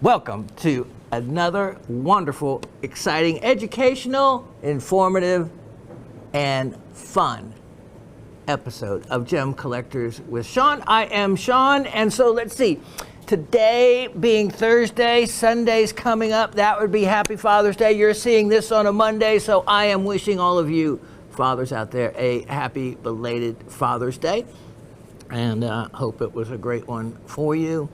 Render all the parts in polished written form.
Welcome to another wonderful, exciting, educational, informative, and fun episode of Gem Collectors with Shawn. I am Shawn, and so let's see. Today being Thursday, Sunday's coming up. That would be Happy Father's Day. You're seeing this on a Monday, so I am wishing all of you fathers out there a happy belated Father's Day, and hope it was a great one for you.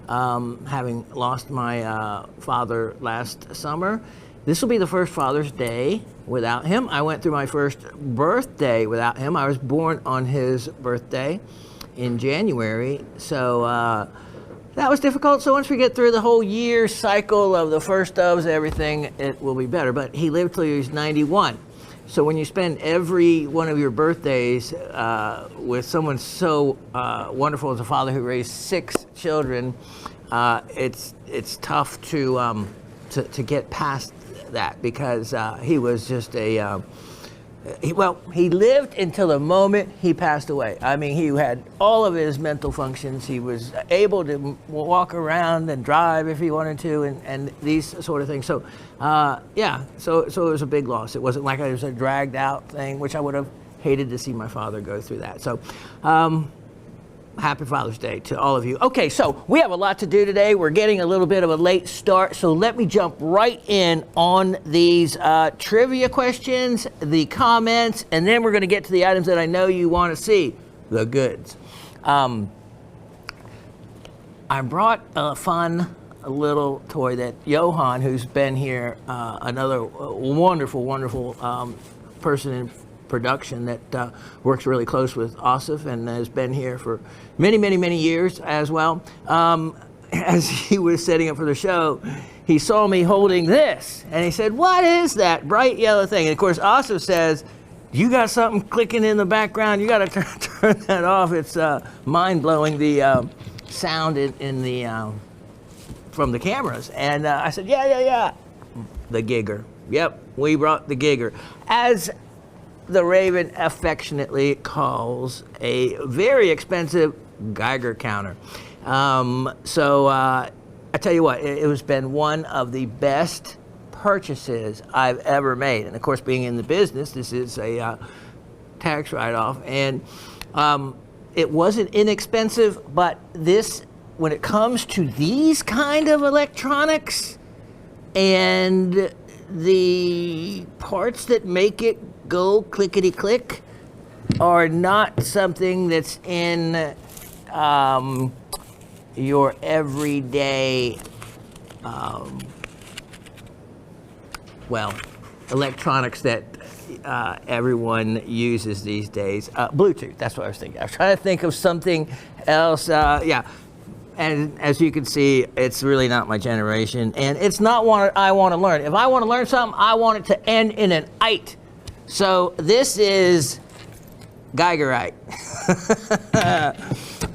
Having lost my father last summer, this will be the first Father's Day without him. I went through my first birthday without him. I was born on his birthday in January, so that was difficult. So once we get through the whole year cycle of the first ofs, everything, it will be better. But he lived till he was 91. So when you spend every one of your birthdays with someone so wonderful as a father who raised 6 children, it's tough to get past that, because he was just he lived until the moment he passed away. I mean, he had all of his mental functions. He was able to walk around and drive if he wanted to, and these sort of things. So, so it was a big loss. It wasn't like it was a dragged out thing, which I would have hated to see my father go through that. So, Happy Father's Day to all of you. Okay, so we have a lot to do today. We're getting a little bit of a late start, so let me jump right in on these trivia questions, the comments, and then we're going to get to the items that I know you want to see, the goods. I brought a fun little toy that Johan, who's been here, another wonderful person in production that works really close with Asif and has been here for many years as well. As he was setting up for the show, he saw me holding this and he said, "What is that bright yellow thing?" And of course Asif says, "You got something clicking in the background, you got to turn that off. It's mind-blowing, the sound in the from the cameras." And I said, yeah, the Gigger. Yep, we brought the Gigger, as the Raven affectionately calls a very expensive Geiger counter. I tell you what, it has been one of the best purchases I've ever made. And of course, being in the business, this is a tax write-off. And it wasn't inexpensive, but this, when it comes to these kind of electronics and the parts that make it go clickety-click, are not something that's in your everyday, electronics that everyone uses these days. Bluetooth, that's what I was thinking. I was trying to think of something else. And as you can see, it's really not my generation, and it's not what I want to learn. If I want to learn something, I want it to end in an "ite." So this is Geigerite.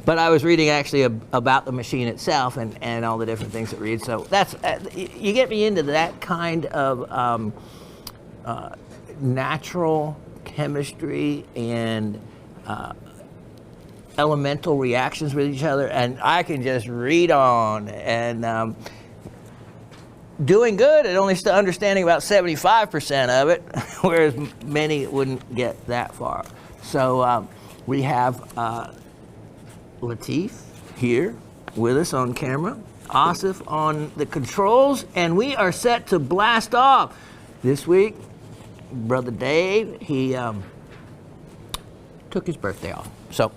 But I was reading actually about the machine itself and all the different things it reads. So that's, you get me into that kind of natural chemistry and elemental reactions with each other, and I can just read on, and doing good at only understanding about 75% of it, whereas many wouldn't get that far. So we have Latif here with us on camera, Asif on the controls, and we are set to blast off. This week, Brother Dave, he took his birthday off. So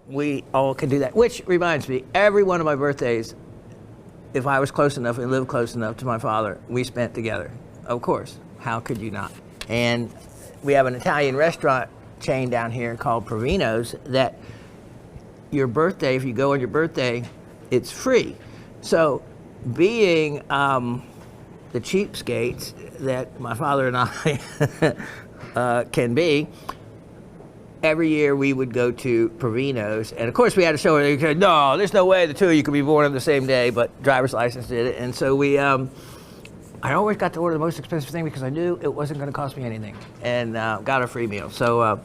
we all can do that, which reminds me, every one of my birthdays, if I was close enough and lived close enough to my father, we spent together. Of course, how could you not? And we have an Italian restaurant chain down here called Provino's that your birthday, if you go on your birthday, it's free. So being the cheapskates that my father and I can be, every year we would go to Provino's, and of course we had to show her, no, there's no way the two of you could be born on the same day, but driver's license did it. And so we, I always got to order the most expensive thing because I knew it wasn't going to cost me anything, and got a free meal. So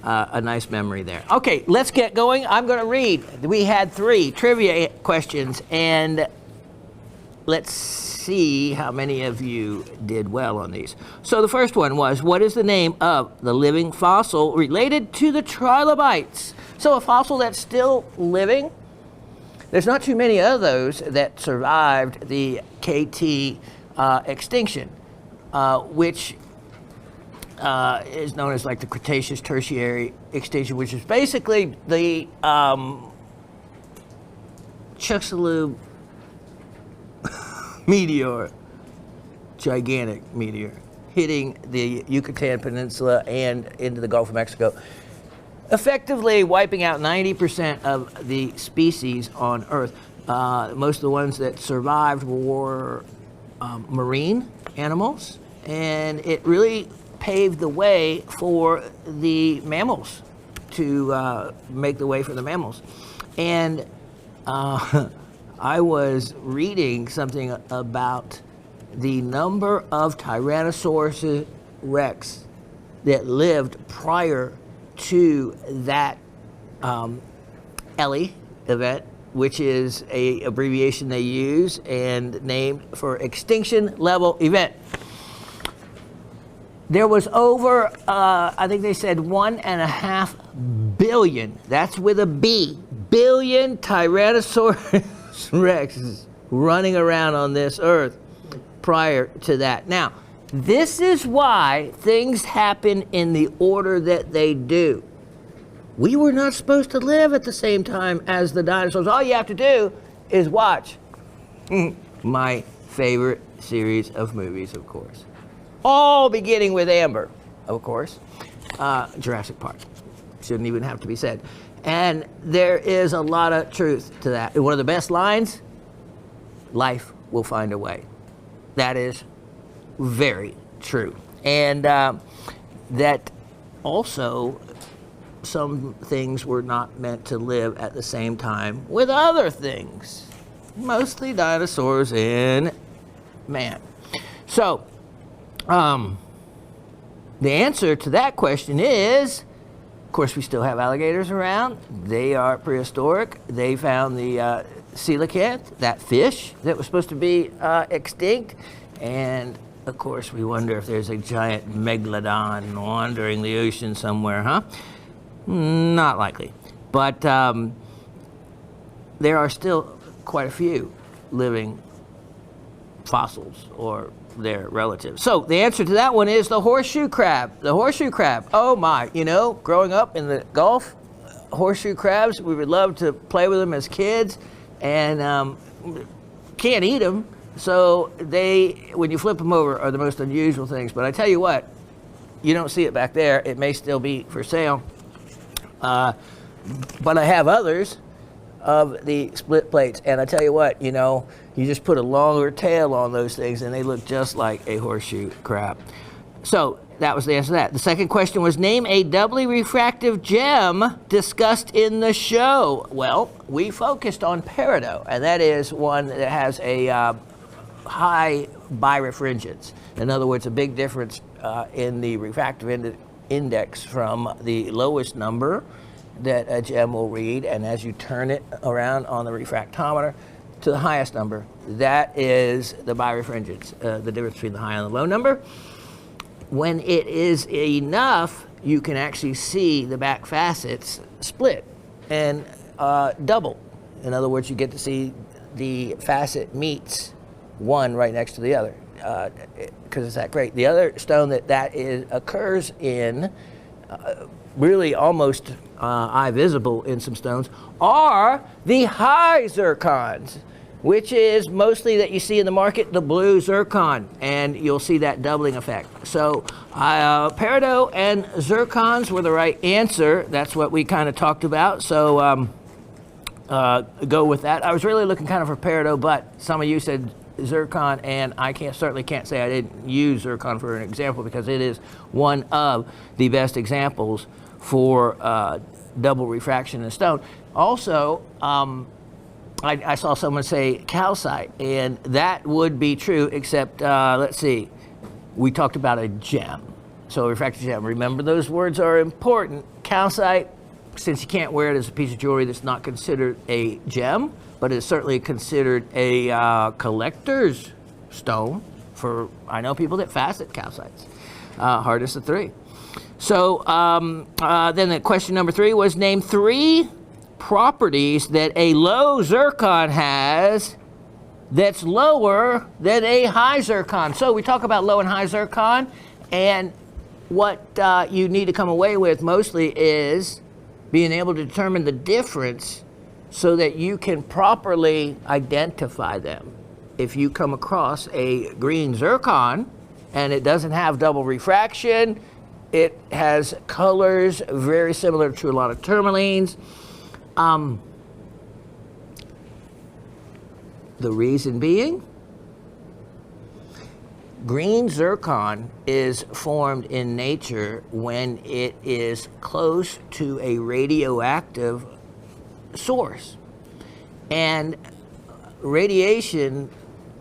a nice memory there. Okay, let's get going. I'm going to read. We had 3 trivia questions, and let's see how many of you did well on these. So the first one was, what is the name of the living fossil related to the trilobites? So a fossil that's still living. There's not too many of those that survived the KT extinction, which is known as like the Cretaceous Tertiary extinction, which is basically the Chicxulub meteor, gigantic meteor, hitting the Yucatan Peninsula and into the Gulf of Mexico, effectively wiping out 90% of the species on Earth. Most of the ones that survived were marine animals, and it really paved the way for the mammals to make the way for the mammals. And I was reading something about the number of Tyrannosaurus rex that lived prior to that ELE event, which is a abbreviation they use and named for extinction level event. There was over, I think they said 1.5 billion, that's with a B, billion Tyrannosaurus Rexes running around on this earth prior to that. Now, this is why things happen in the order that they do. We were not supposed to live at the same time as the dinosaurs. All you have to do is watch my favorite series of movies, of course. All beginning with Amber, of course. Jurassic Park. Shouldn't even have to be said. And there is a lot of truth to that. And one of the best lines, life will find a way. That is very true. And that also, some things were not meant to live at the same time with other things. Mostly dinosaurs and man. So, the answer to that question is, of course, we still have alligators around. They are prehistoric. They found the coelacanth, that fish that was supposed to be extinct. And, of course, we wonder if there's a giant megalodon wandering the ocean somewhere, huh? Not likely. But there are still quite a few living fossils or their relatives. So the answer to that one is the horseshoe crab. The horseshoe crab. Oh my, you know, growing up in the Gulf, horseshoe crabs, we would love to play with them as kids, and can't eat them. So they, when you flip them over, are the most unusual things. But I tell you what, you don't see it back there. It may still be for sale. But I have others of the split plates, and I tell you what, you know, you just put a longer tail on those things and they look just like a horseshoe crab. So that was the answer to that. The second question was, name a doubly refractive gem discussed in the show. Well, we focused on peridot, and that is one that has a high birefringence. In other words, a big difference in the refractive index from the lowest number that a gem will read, and as you turn it around on the refractometer to the highest number, that is the birefringence, the difference between the high and the low number. When it is enough, you can actually see the back facets split and double. In other words, you get to see the facet meets one right next to the other, because it's that great. The other stone that occurs in, really almost eye visible in some stones, are the high zircons, which is mostly that you see in the market, the blue zircon, and you'll see that doubling effect. So peridot and zircons were the right answer. That's what we kind of talked about. So go with that. I was really looking kind of for peridot, but some of you said zircon, and I certainly can't say I didn't use zircon for an example, because it is one of the best examples for double refraction in stone. Also, I saw someone say calcite, and that would be true, except let's see, we talked about a gem. So refracted gem. Remember, those words are important. Calcite, since you can't wear it as a piece of jewelry, that's not considered a gem, but it's certainly considered a collector's stone. For I know people that facet calcites. Hardest of 3. So then the question number 3 was, name 3 properties that a low zircon has that's lower than a high zircon. So we talk about low and high zircon, and what you need to come away with mostly is being able to determine the difference so that you can properly identify them. If you come across a green zircon and it doesn't have double refraction, it has colors very similar to a lot of tourmalines. The reason being, green zircon is formed in nature when it is close to a radioactive source. And radiation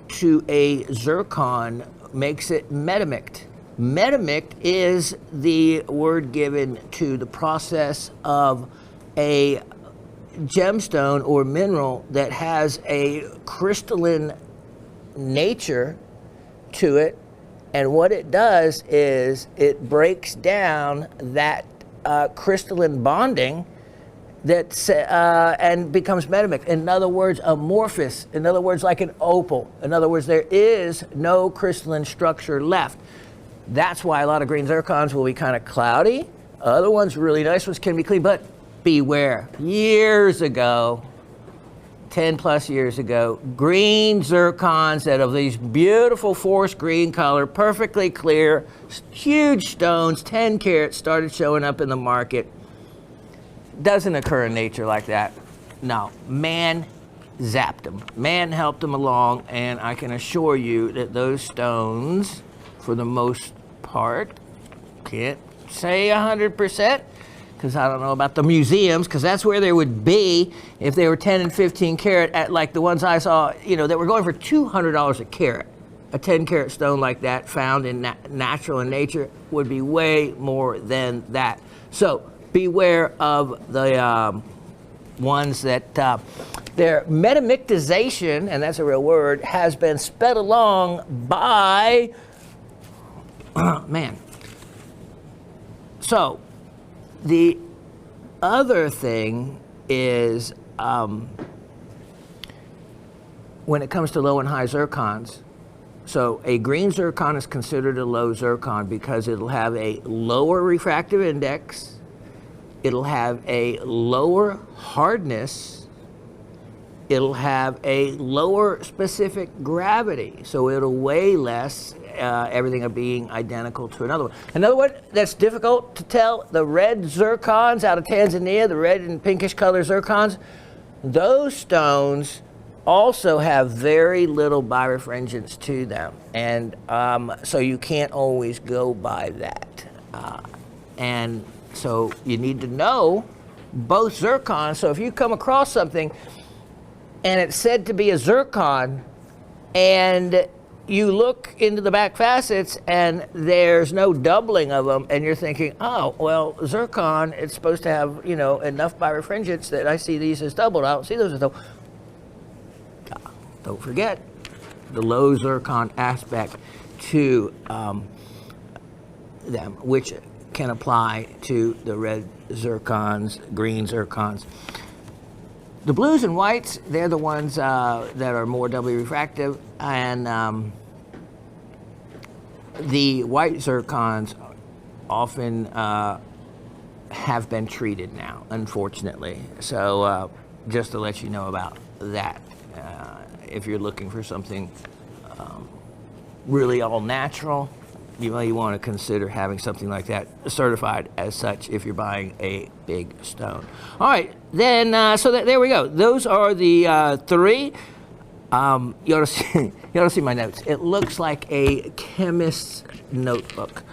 to a zircon makes it metamict. Metamict is the word given to the process of a gemstone or mineral that has a crystalline nature to it, and what it does is it breaks down that crystalline bonding that's and becomes metamict. In other words, amorphous. In other words, like an opal. In other words, there is no crystalline structure left. That's why a lot of green zircons will be kind of cloudy. Other ones, really nice ones, can be clean, but beware. Years ago, 10 plus years ago, green zircons that of these beautiful forest green color, perfectly clear, huge stones, 10 carats, started showing up in the market. Doesn't occur in nature like that. No, man zapped them. Man helped them along, and I can assure you that those stones, for the most part, can't say 100%, because I don't know about the museums, because that's where they would be if they were 10 and 15 carat, at like the ones I saw, you know, that were going for $200 a carat. A 10 carat stone like that found in natural in nature would be way more than that. So beware of the ones that their metamictization, and that's a real word, has been sped along by man. So the other thing is when it comes to low and high zircons, so a green zircon is considered a low zircon because it'll have a lower refractive index, it'll have a lower hardness, it'll have a lower specific gravity, so it'll weigh less, everything of being identical to another one. Another one that's difficult to tell, the red zircons out of Tanzania, the red and pinkish color zircons, those stones also have very little birefringence to them, and so you can't always go by that. And so you need to know both zircons. So if you come across something and it's said to be a zircon, and you look into the back facets and there's no doubling of them, and you're thinking, oh, well, zircon, it's supposed to have, you know, enough birefringence that I see these as doubled. I don't see those as doubled. Don't forget the low zircon aspect to them, which can apply to the red zircons, green zircons. The blues and whites, they're the ones that are more doubly refractive, and the white zircons often have been treated now, unfortunately. So just to let you know about that, if you're looking for something really all natural, you may want to consider having something like that certified as such if you're buying a big stone. All right, then, there we go. Those are the 3. You ought to see my notes. It looks like a chemist's notebook.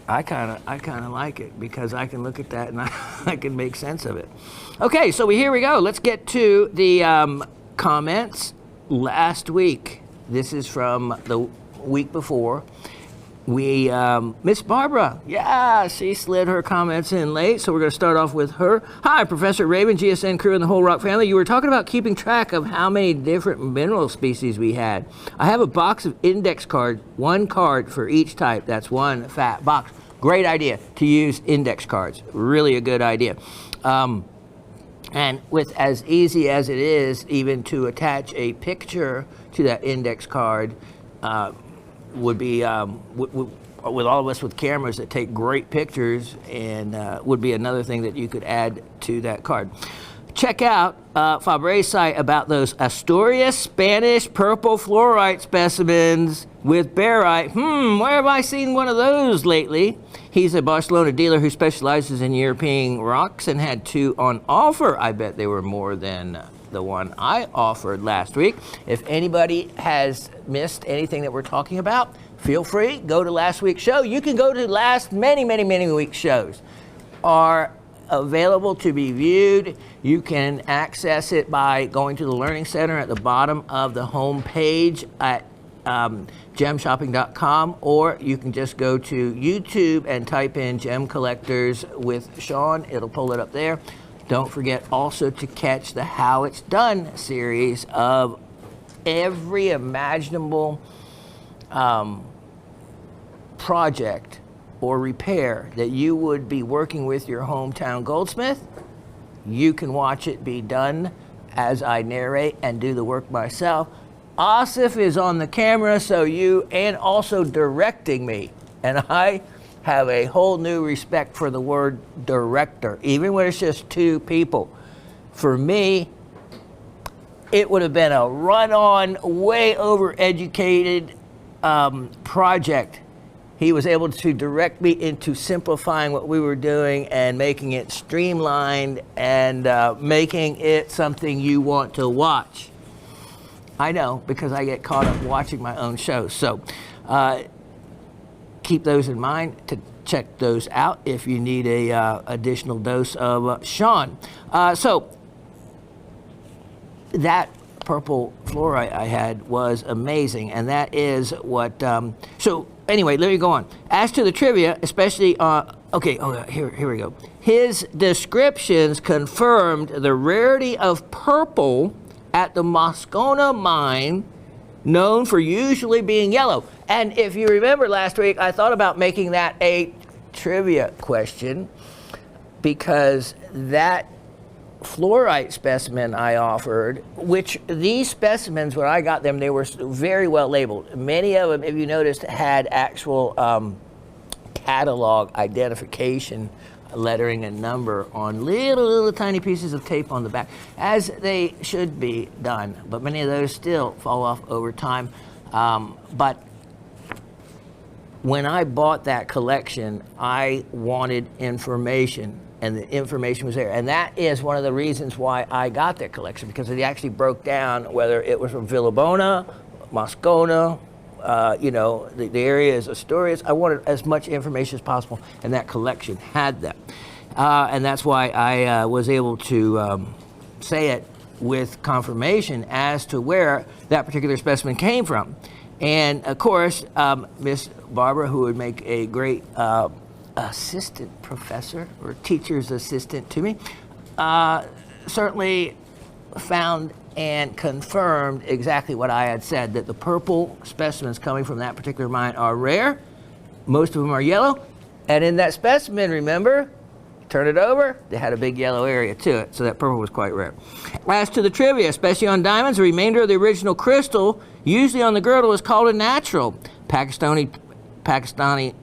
I kind of like it because I can look at that and I can make sense of it. Okay, so here we go. Let's get to the comments last week. This is from the week before. Miss Barbara, yeah, she slid her comments in late, so we're going to start off with her. Hi, Professor Raven, GSN crew, and the whole Rock family. You were talking about keeping track of how many different mineral species we had. I have a box of index cards, one card for each type. That's one fat box. Great idea to use index cards. Really a good idea. And with as easy as it is even to attach a picture to that index card, would be with all of us with cameras that take great pictures, and would be another thing that you could add to that card. Check out Fabre's site about those Asturias Spanish purple fluorite specimens with barite. Where have I seen one of those lately? He's a Barcelona dealer who specializes in European rocks and had 2 on offer. I bet they were more than the one I offered last week. If anybody has missed anything that we're talking about, feel free, go to last week's show. You can go to many weeks' shows are available to be viewed. You can access it by going to the Learning Center at the bottom of the home page at gemshopping.com, or you can just go to YouTube and type in Gem Collectors with Shawn. It'll pull it up there. Don't forget also to catch the How It's Done series of every imaginable project or repair that you would be working with your hometown goldsmith. You can watch it be done as I narrate and do the work myself. Asif is on the camera, and also directing me. And I have a whole new respect for the word director, even when it's just 2 people. For me, it would have been a run-on, way over-educated project. He was able to direct me into simplifying what we were doing and making it streamlined and making it something you want to watch. I know, because I get caught up watching my own shows. So keep those in mind to check those out if you need a additional dose of Shawn. So that purple fluorite I had was amazing, and that is what. So anyway, let me go on. As to the trivia, especially here we go. His descriptions confirmed the rarity of purple at the Moscona mine, known for usually being yellow. And if you remember last week, I thought about making that a trivia question, because that fluorite specimen I offered, which these specimens, when I got them, they were very well labeled. Many of them, if you noticed, had actual catalog identification lettering and number on little tiny pieces of tape on the back, as they should be done. But many of those still fall off over time. But when I bought that collection, I wanted information, and the information was there. And that is one of the reasons why I got that collection, because it actually broke down whether it was from Villabona, Moscona, the area is Asturias. I wanted as much information as possible, and that collection had that. And that's why I was able to say it with confirmation as to where that particular specimen came from. And of course, Miss Barbara, who would make a great assistant professor or teacher's assistant to me, certainly found and confirmed exactly what I had said, that the purple specimens coming from that particular mine are rare. Most of them are yellow. And in that specimen, remember, turn it over, they had a big yellow area to it, so that purple was quite rare. As to the trivia, especially on diamonds, the remainder of the original crystal, usually on the girdle, is called a natural. Pakistani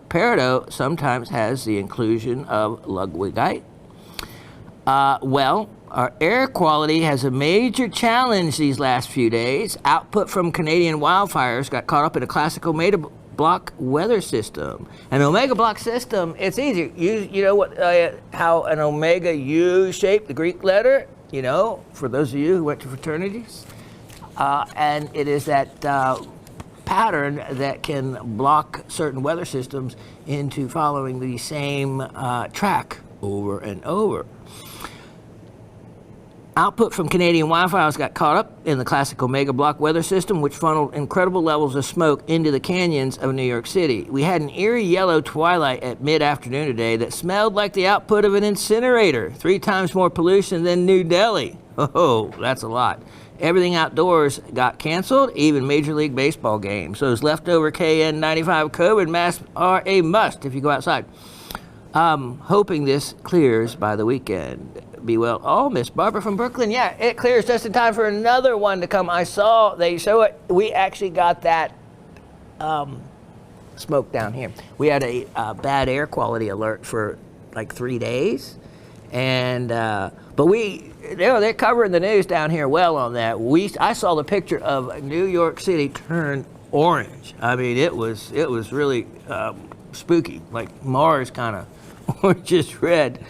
peridot sometimes has the inclusion of Ludwigite. Our air quality has a major challenge these last few days. Output from Canadian wildfires got caught up in a classic Omega block weather system. An Omega block system, it's easy. You know what? How an Omega U shaped, the Greek letter, for those of you who went to fraternities. And it is that pattern that can block certain weather systems into following the same track over and over. Output from Canadian wildfires got caught up in the classic Omega Block weather system, which funneled incredible levels of smoke into the canyons of New York City. We had an eerie yellow twilight at mid-afternoon today that smelled like the output of an incinerator, 3 times more pollution than New Delhi. Oh, that's a lot. Everything outdoors got canceled, even Major League Baseball games. Those leftover KN95 COVID masks are a must if you go outside. Hoping this clears by the weekend. Be well. Oh, Miss Barbara from Brooklyn. Yeah, it clears just in time for another one to come. I saw they show it. We actually got that smoke down here. We had a bad air quality alert for like 3 days, and but they're covering the news down here well on that. I saw the picture of New York City turn orange. I mean, it was really spooky, like Mars kind of orangish red.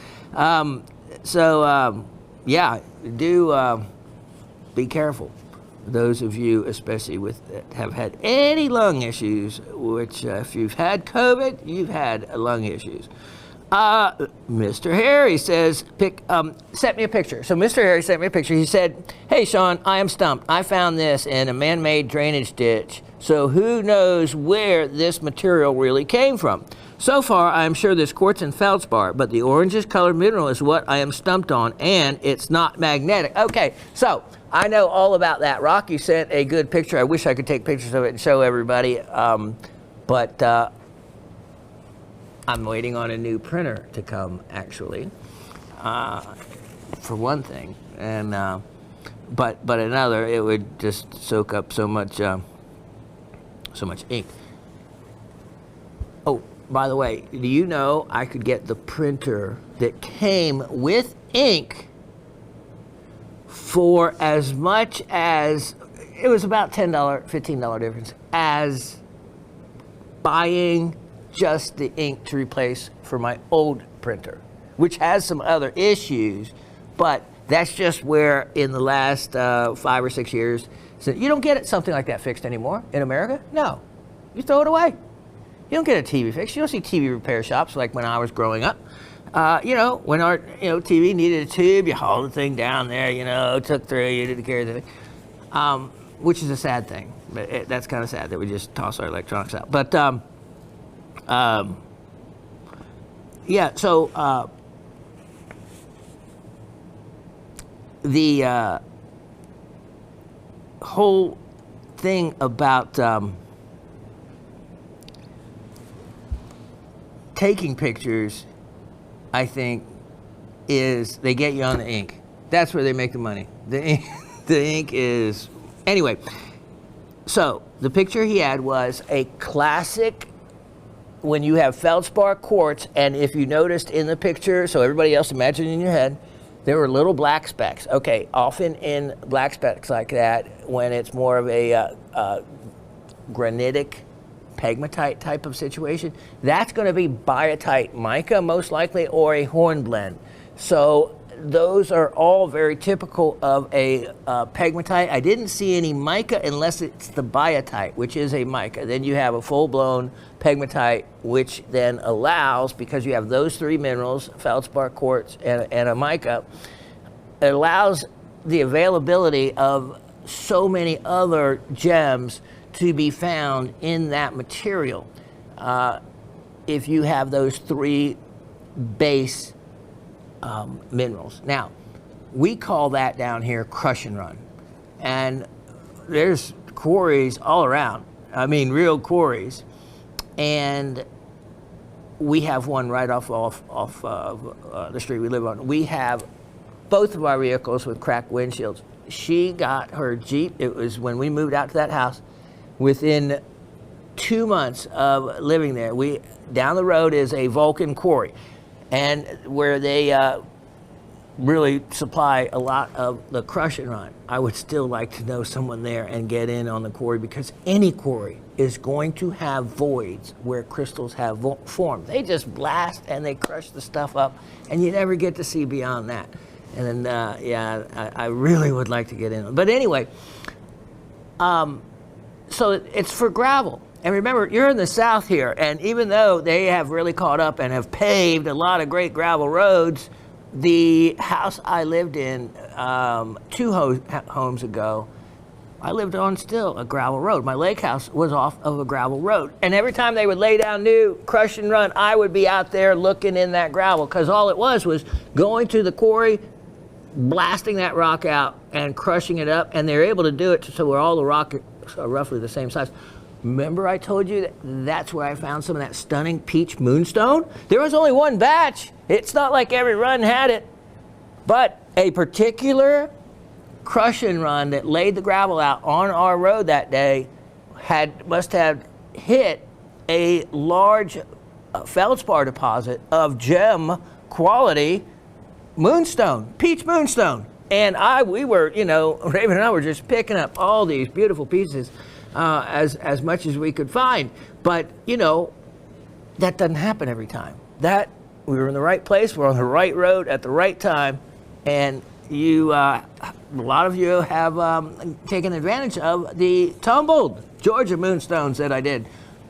So, yeah, do be careful. Those of you, especially that have had any lung issues, which if you've had COVID, you've had lung issues. Mr. Harry says, sent me a picture. So Mr. Harry sent me a picture. He said, "Hey, Shawn, I am stumped. I found this in a man-made drainage ditch. So who knows where this material really came from? So far, I am sure there's quartz and feldspar, but the orangish colored mineral is what I am stumped on, and it's not magnetic." Okay, so I know all about that rock. You sent a good picture. I wish I could take pictures of it and show everybody, but I'm waiting on a new printer to come, actually, for one thing, and but another, it would just soak up so much ink. Oh, by the way, do you know I could get the printer that came with ink for as much as, it was about $10, $15 difference, as buying just the ink to replace for my old printer, which has some other issues, but that's just where in the last 5 or 6 years, so you don't get something like that fixed anymore in America. No, you throw it away. You don't get a TV fixed. You don't see TV repair shops like when I was growing up. When our TV needed a tube, you hauled the thing down there. Took through, you didn't carry the thing, which is a sad thing. But that's kind of sad that we just toss our electronics out. But So the whole thing about taking pictures, I think, is they get you on the ink. That's where they make the money. The ink is... Anyway, so the picture he had was a classic, when you have feldspar quartz, and if you noticed in the picture, so everybody else imagine in your head, there were little black specks. Okay, often in black specks like that, when it's more of a granitic pegmatite type of situation, that's going to be biotite mica most likely, or a hornblende. So those are all very typical of a pegmatite. I didn't see any mica unless it's the biotite, which is a mica. Then you have a full-blown pegmatite, which then allows, because you have those 3 minerals, feldspar, quartz, and a mica, it allows the availability of so many other gems to be found in that material if you have those 3 base minerals. Now, we call that down here crush and run. And there's quarries all around. I mean, real quarries. And we have one right off the street we live on. We have both of our vehicles with cracked windshields. She got her Jeep, it was when we moved out to that house, within 2 months of living there. Down the road is a Vulcan quarry, and where they really supply a lot of the crush and run. I would still like to know someone there and get in on the quarry, because any quarry is going to have voids where crystals have formed. They just blast and they crush the stuff up, and you never get to see beyond that. And then, I really would like to get in. But anyway, so it's for gravel. And remember, you're in the South here, and even though they have really caught up and have paved a lot of great gravel roads, The house I lived in 2 homes ago, I lived on still a gravel road. My lake house was off of a gravel road. And every time they would lay down new crush and run, I would be out there looking in that gravel, because all it was going to the quarry, blasting that rock out and crushing it up. And they're able to do it so where all the rock are roughly the same size. Remember I told you that's where I found some of that stunning peach moonstone? There was only one batch. It's not like every run had it. But a particular crush and run that laid the gravel out on our road that day must have hit a large feldspar deposit of gem quality moonstone, peach moonstone. And we were, Raven and I were just picking up all these beautiful pieces as much as we could find. But, that doesn't happen every time. That we were in the right place, we're on the right road at the right time, and a lot of you have taken advantage of the tumbled Georgia moonstones that I did,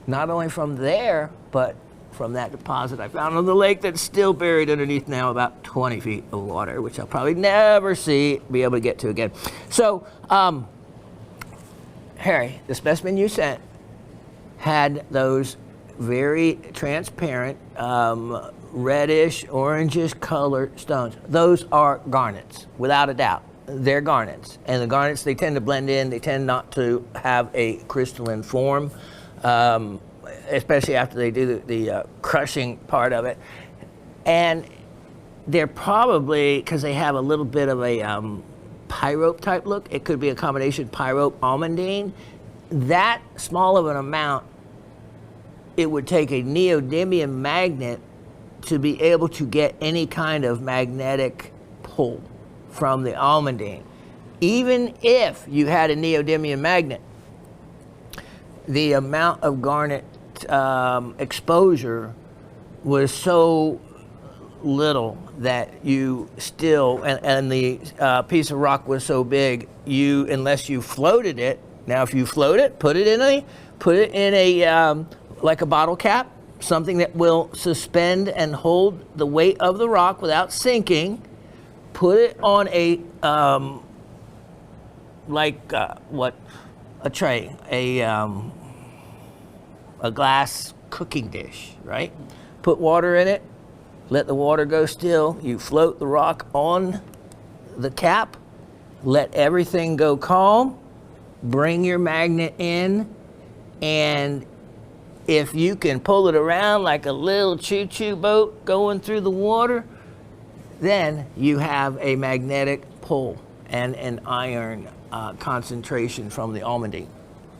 not only from there, but from that deposit I found on the lake that's still buried underneath now about 20 feet of water, which I'll probably never be able to get to again. So, Harry, the specimen you sent had those very transparent, reddish, orangish colored stones. Those are garnets, without a doubt. They're garnets. And the garnets, they tend to blend in. They tend not to have a crystalline form, especially after they do the crushing part of it. And they're probably, because they have a little bit of a pyrope type look, it could be a combination pyrope almandine. That small of an amount, it would take a neodymium magnet to be able to get any kind of magnetic pull from the almandine. Even if you had a neodymium magnet, the amount of garnet exposure was so little that you still, and the piece of rock was so big, unless you floated it. Now, if you float it, put it in a like a bottle cap, something that will suspend and hold the weight of the rock without sinking. Put it on a tray, a glass cooking dish, right? Put water in it, let the water go still. You float the rock on the cap, let everything go calm, bring your magnet in, and if you can pull it around like a little choo-choo boat going through the water, then you have a magnetic pull and an iron concentration from the almandine.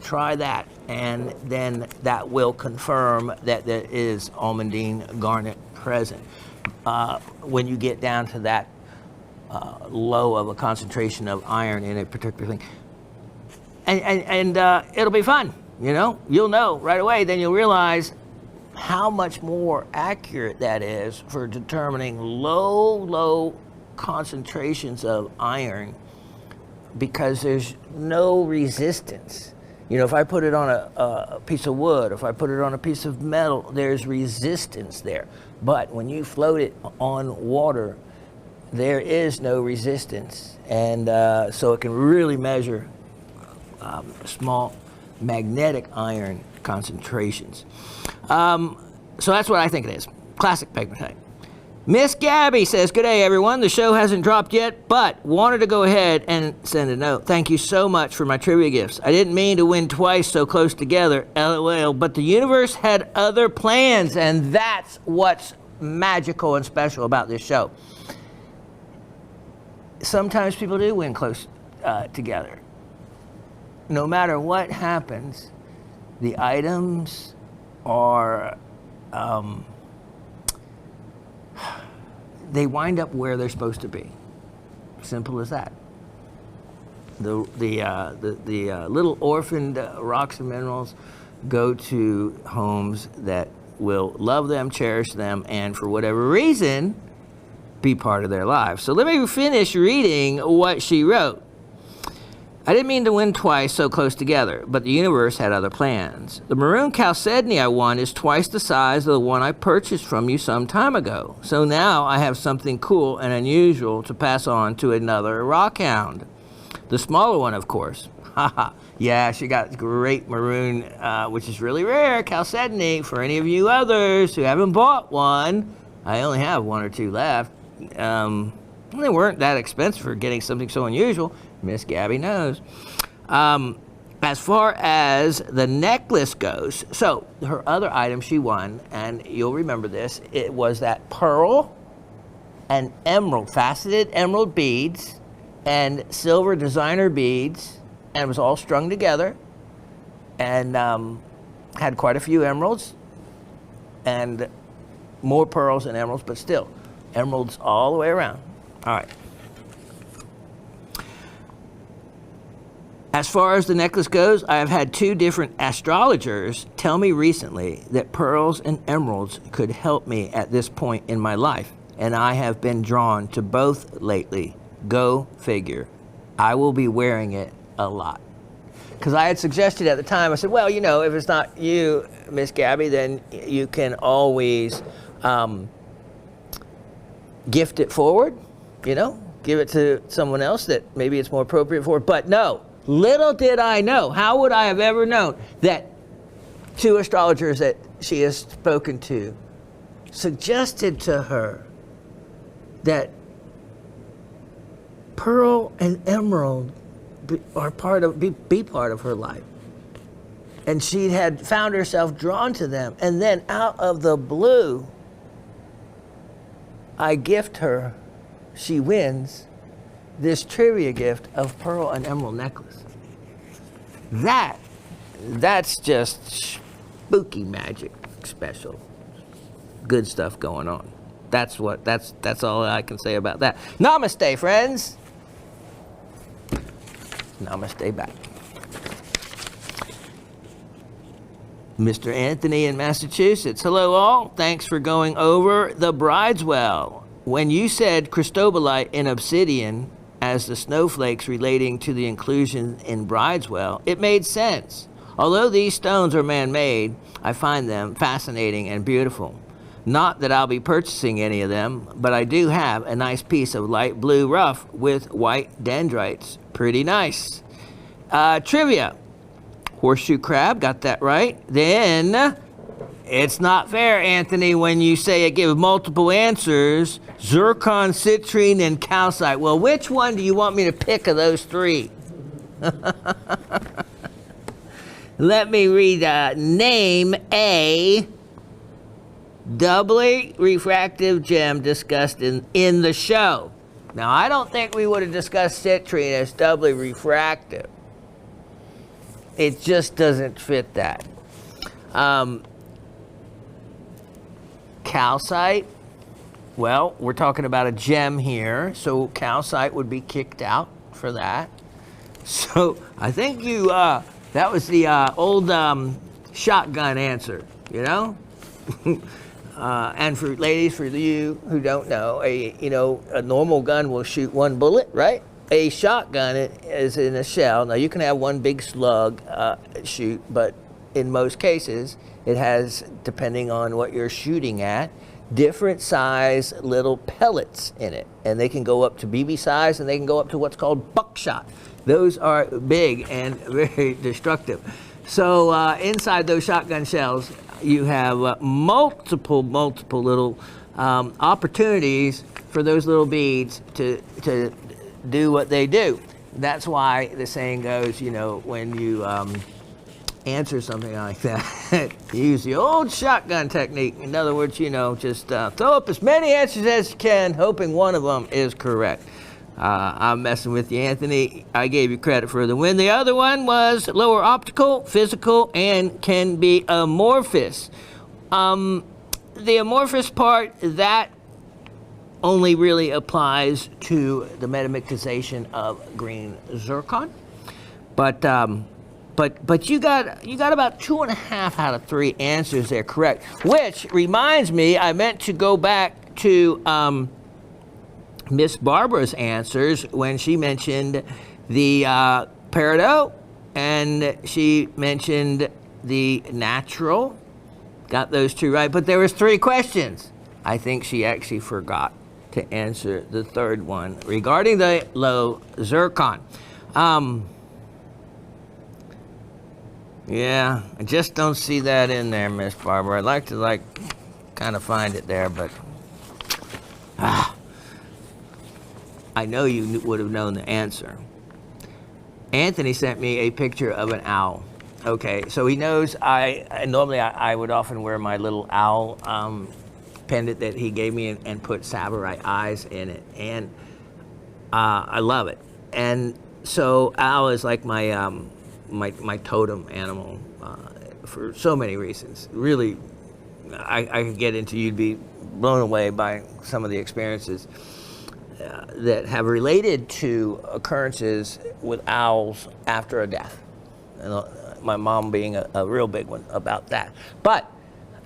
Try that, and then that will confirm that there is almandine garnet present. When you get down to that low of a concentration of iron in a particular thing. And it'll be fun. You'll know right away, then you'll realize how much more accurate that is for determining low concentrations of iron, because there's no resistance. If I put it on a piece of wood, if I put it on a piece of metal, there's resistance there. But when you float it on water, there is no resistance. And so it can really measure small magnetic iron concentrations. So that's what I think it is. Classic pegmatite. Miss Gabby says, "Good day, everyone. The show hasn't dropped yet, but wanted to go ahead and send a note. Thank you so much for my trivia gifts. I didn't mean to win twice so close together, LOL, but the universe had other plans, and that's what's magical and special about this show. Sometimes people do win close together. No matter what happens, the items are they wind up where they're supposed to be. Simple as that. The little orphaned rocks and minerals go to homes that will love them, cherish them, and for whatever reason, be part of their lives. So let me finish reading what she wrote. I didn't mean to win twice so close together, but the universe had other plans. The maroon chalcedony I won is twice the size of the one I purchased from you some time ago. So now I have something cool and unusual to pass on to another rockhound. The smaller one, of course. Haha. Yeah, she got great maroon, which is really rare, chalcedony. For any of you others who haven't bought one, I only have one or two left. They weren't that expensive for getting something so unusual. Miss Gabby knows. As far as the necklace goes, so her other item she won, and you'll remember this, it was that pearl and emerald, faceted emerald beads and silver designer beads, and it was all strung together, and had quite a few emeralds and more pearls and emeralds, but still emeralds all the way around. All right. As far as the necklace goes, I have had 2 different astrologers tell me recently that pearls and emeralds could help me at this point in my life, and I have been drawn to both lately. Go figure. I will be wearing it a lot. Because I had suggested at the time, I said, well, you know, if it's not you, Miss Gabby, then you can always gift it forward, you know, give it to someone else that maybe it's more appropriate for. But no. Little did I know, how would I have ever known that 2 astrologers that she has spoken to suggested to her that pearl and emerald be part of her life. And she had found herself drawn to them. And then out of the blue, I gift her, she wins, this trivia gift of pearl and emerald necklace. That's just spooky magic special. Good stuff going on. That's all I can say about that. Namaste, friends. Namaste back. Mr. Anthony in Massachusetts. Hello all. Thanks for going over the Brideswell. When you said cristobalite and obsidian as the snowflakes relating to the inclusion in Brideswell, it made sense. Although these stones are man-made, I find them fascinating and beautiful. Not that I'll be purchasing any of them, but I do have a nice piece of light blue rough with white dendrites. Pretty nice. Trivia. Horseshoe crab, got that right. Then, it's not fair, Anthony, when you say it gives multiple answers. Zircon, citrine, and calcite. Well, which one do you want me to pick of those 3? Let me read. Name a doubly refractive gem discussed in the show. Now, I don't think we would have discussed citrine as doubly refractive. It just doesn't fit that. Calcite, well, we're talking about a gem here, so calcite would be kicked out for that. So I think you, that was the old shotgun answer, you know? And for ladies, for you who don't know, a normal gun will shoot 1 bullet, right? A shotgun is in a shell. Now you can have 1 big slug shoot, but in most cases, it has, depending on what you're shooting at, different size little pellets in it. And they can go up to BB size, and they can go up to what's called buckshot. Those are big and very destructive. So inside those shotgun shells, you have multiple little opportunities for those little beads to do what they do. That's why the saying goes, you know, when you answer something like that, use the old shotgun technique. In other words, you know, just throw up as many answers as you can, hoping one of them is correct. I'm messing with you, Anthony. I gave you credit for the win. The other one was lower optical, physical, and can be amorphous. The amorphous part, that only really applies to the metamixation of green zircon. But you got about 2.5 out of 3 answers there correct, which reminds me, I meant to go back to Miss Barbara's answers when she mentioned the peridot, and she mentioned the natural. Got those two right, but there was 3 questions. I think she actually forgot to answer the third one regarding the low zircon. Yeah, I just don't see that in there, Miss Barbara. I'd like to kind of find it there, but I know you would have known the answer. Anthony sent me a picture of an owl. Okay, so he knows normally I would often wear my little owl pendant that he gave me and put Sabarite eyes in it, and I love it. And so owl is like my my totem animal for so many reasons. Really, I could get into, you'd be blown away by some of the experiences that have related to occurrences with owls after a death. My mom being a real big one about that. But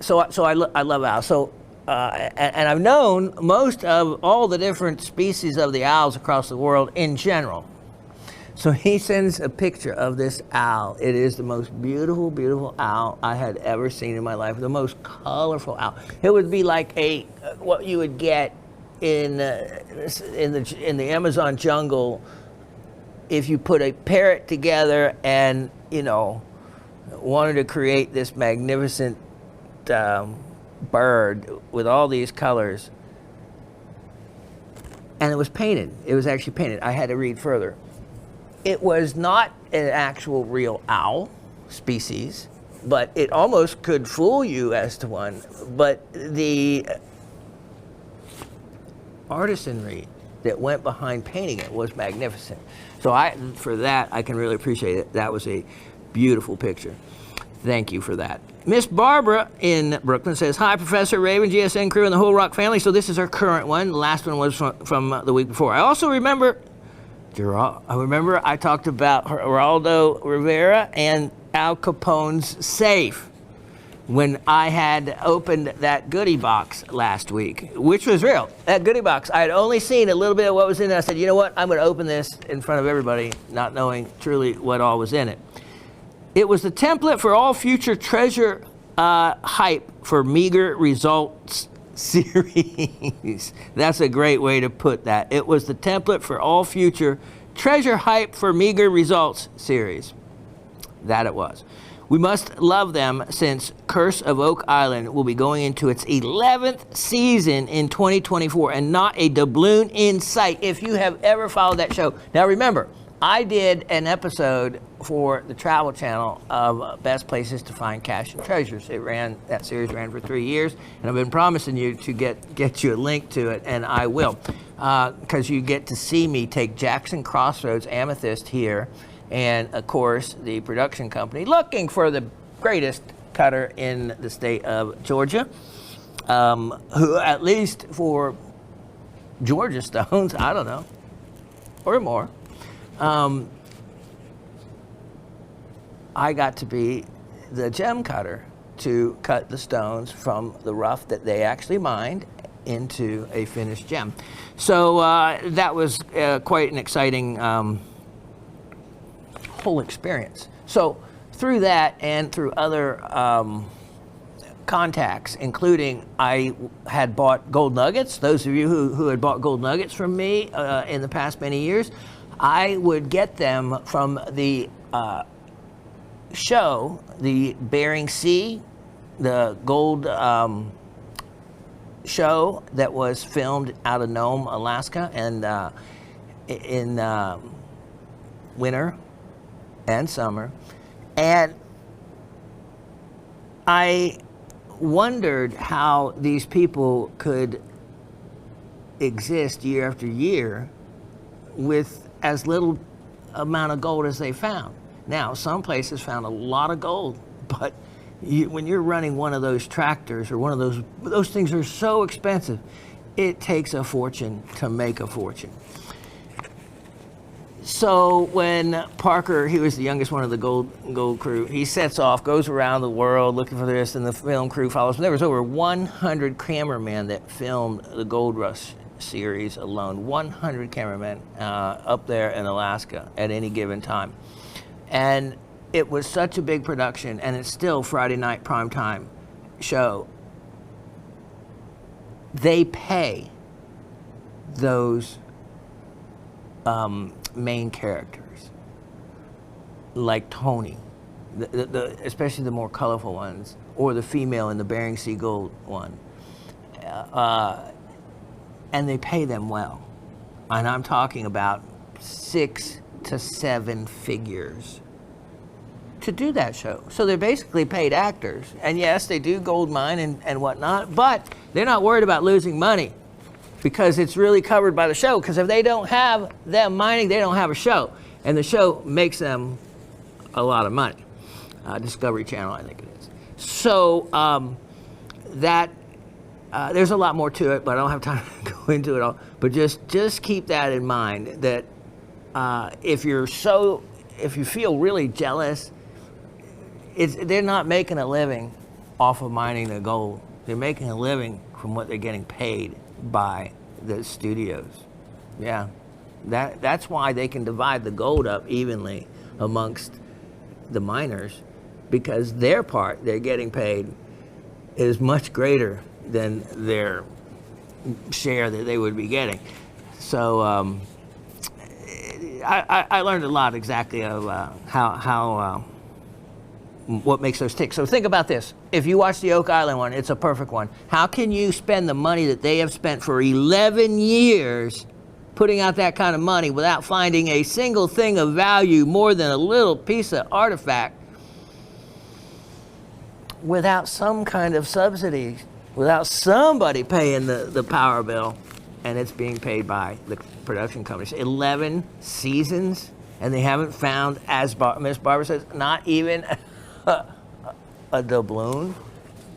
so I love owls. So and I've known most of all the different species of the owls across the world in general. So he sends a picture of this owl. It is the most beautiful, beautiful owl I had ever seen in my life. The most colorful owl. It would be like what you would get in the Amazon jungle if you put a parrot together and wanted to create this magnificent bird with all these colors. And it was painted. It was actually painted. I had to read further. It was not an actual real owl species, but it almost could fool you as to one. But the artisanry that went behind painting it was magnificent. So for that, I can really appreciate it. That was a beautiful picture. Thank you for that. Miss Barbara in Brooklyn says, hi, Professor Raven, GSN crew, and the whole Rock family. So this is our current one. The last one was from the week before. I also remember I talked about Geraldo Rivera and Al Capone's safe when I had opened that goodie box last week, which was real. That goodie box, I had only seen a little bit of what was in it. I said, you know what, I'm going to open this in front of everybody, not knowing truly what all was in it. It was the template for all future treasure hype for meager results series. That's a great way to put that. It was the template for all future treasure hype for meager results series. That it was. We must love them since Curse of Oak Island will be going into its 11th season in 2024 and not a doubloon in sight. If you have ever followed that show. Now remember, I did an episode for the Travel Channel of best places to find cash and treasures. That series ran for 3 years, and I've been promising you to get you a link to it, and I will, because you get to see me take Jackson Crossroads Amethyst here, and of course the production company looking for the greatest cutter in the state of Georgia, who at least for Georgia stones, I don't know, or more. I got to be the gem cutter to cut the stones from the rough that they actually mined into a finished gem. So that was quite an exciting whole experience. So through that and through other contacts, including I had bought gold nuggets. Those of you who had bought gold nuggets from me in the past many years, I would get them from the show, the Bering Sea, the gold show that was filmed out of Nome, Alaska, and in winter and summer. And I wondered how these people could exist year after year with as little amount of gold as they found. Now, some places found a lot of gold, but when you're running one of those tractors or one of those things are so expensive, it takes a fortune to make a fortune. So when Parker, he was the youngest one of the gold crew, he sets off, goes around the world looking for this, and the film crew follows him. There was over 100 cameramen that filmed the gold rush series alone. 100 cameramen up there in Alaska at any given time. And it was such a big production, and it's still Friday night primetime show. They pay those main characters, like Tony, especially the more colorful ones, or the female in the Bering Sea Gold one. And they pay them well. And I'm talking about 6 to 7 figures to do that show. So they're basically paid actors. And yes, they do gold mine and whatnot, but they're not worried about losing money because it's really covered by the show. Because if they don't have them mining, they don't have a show. And the show makes them a lot of money. Discovery Channel, I think it is. So there's a lot more to it, but I don't have time to go into it all. But just keep that in mind, that if you feel really jealous, they're not making a living off of mining the gold. They're making a living from what they're getting paid by the studios. Yeah, that's why they can divide the gold up evenly amongst the miners, because their part they're getting paid is much greater than their share that they would be getting. So I learned a lot exactly of how what makes those tick. So think about this. If you watch the Oak Island one, it's a perfect one. How can you spend the money that they have spent for 11 years putting out that kind of money without finding a single thing of value more than a little piece of artifact, without some kind of subsidy, without somebody paying the power bill, and it's being paid by the production companies? 11 seasons, and they haven't found, as Miss Barbara says, not even a doubloon.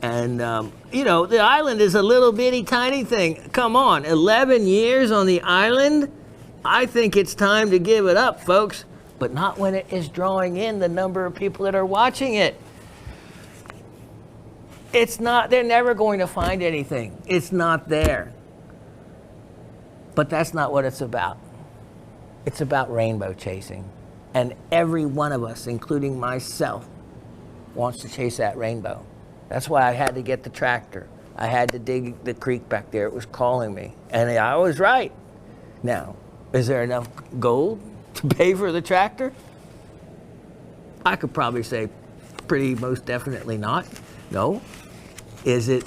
And, the island is a little bitty tiny thing. Come on, 11 years on the island? I think it's time to give it up, folks. But not when it is drawing in the number of people that are watching it. It's not, they're never going to find anything. It's not there. But that's not what it's about. It's about rainbow chasing. And every one of us, including myself, wants to chase that rainbow. That's why I had to get the tractor. I had to dig the creek back there. It was calling me. And I was right. Now, is there enough gold to pay for the tractor? I could probably say pretty most definitely not. No. Is the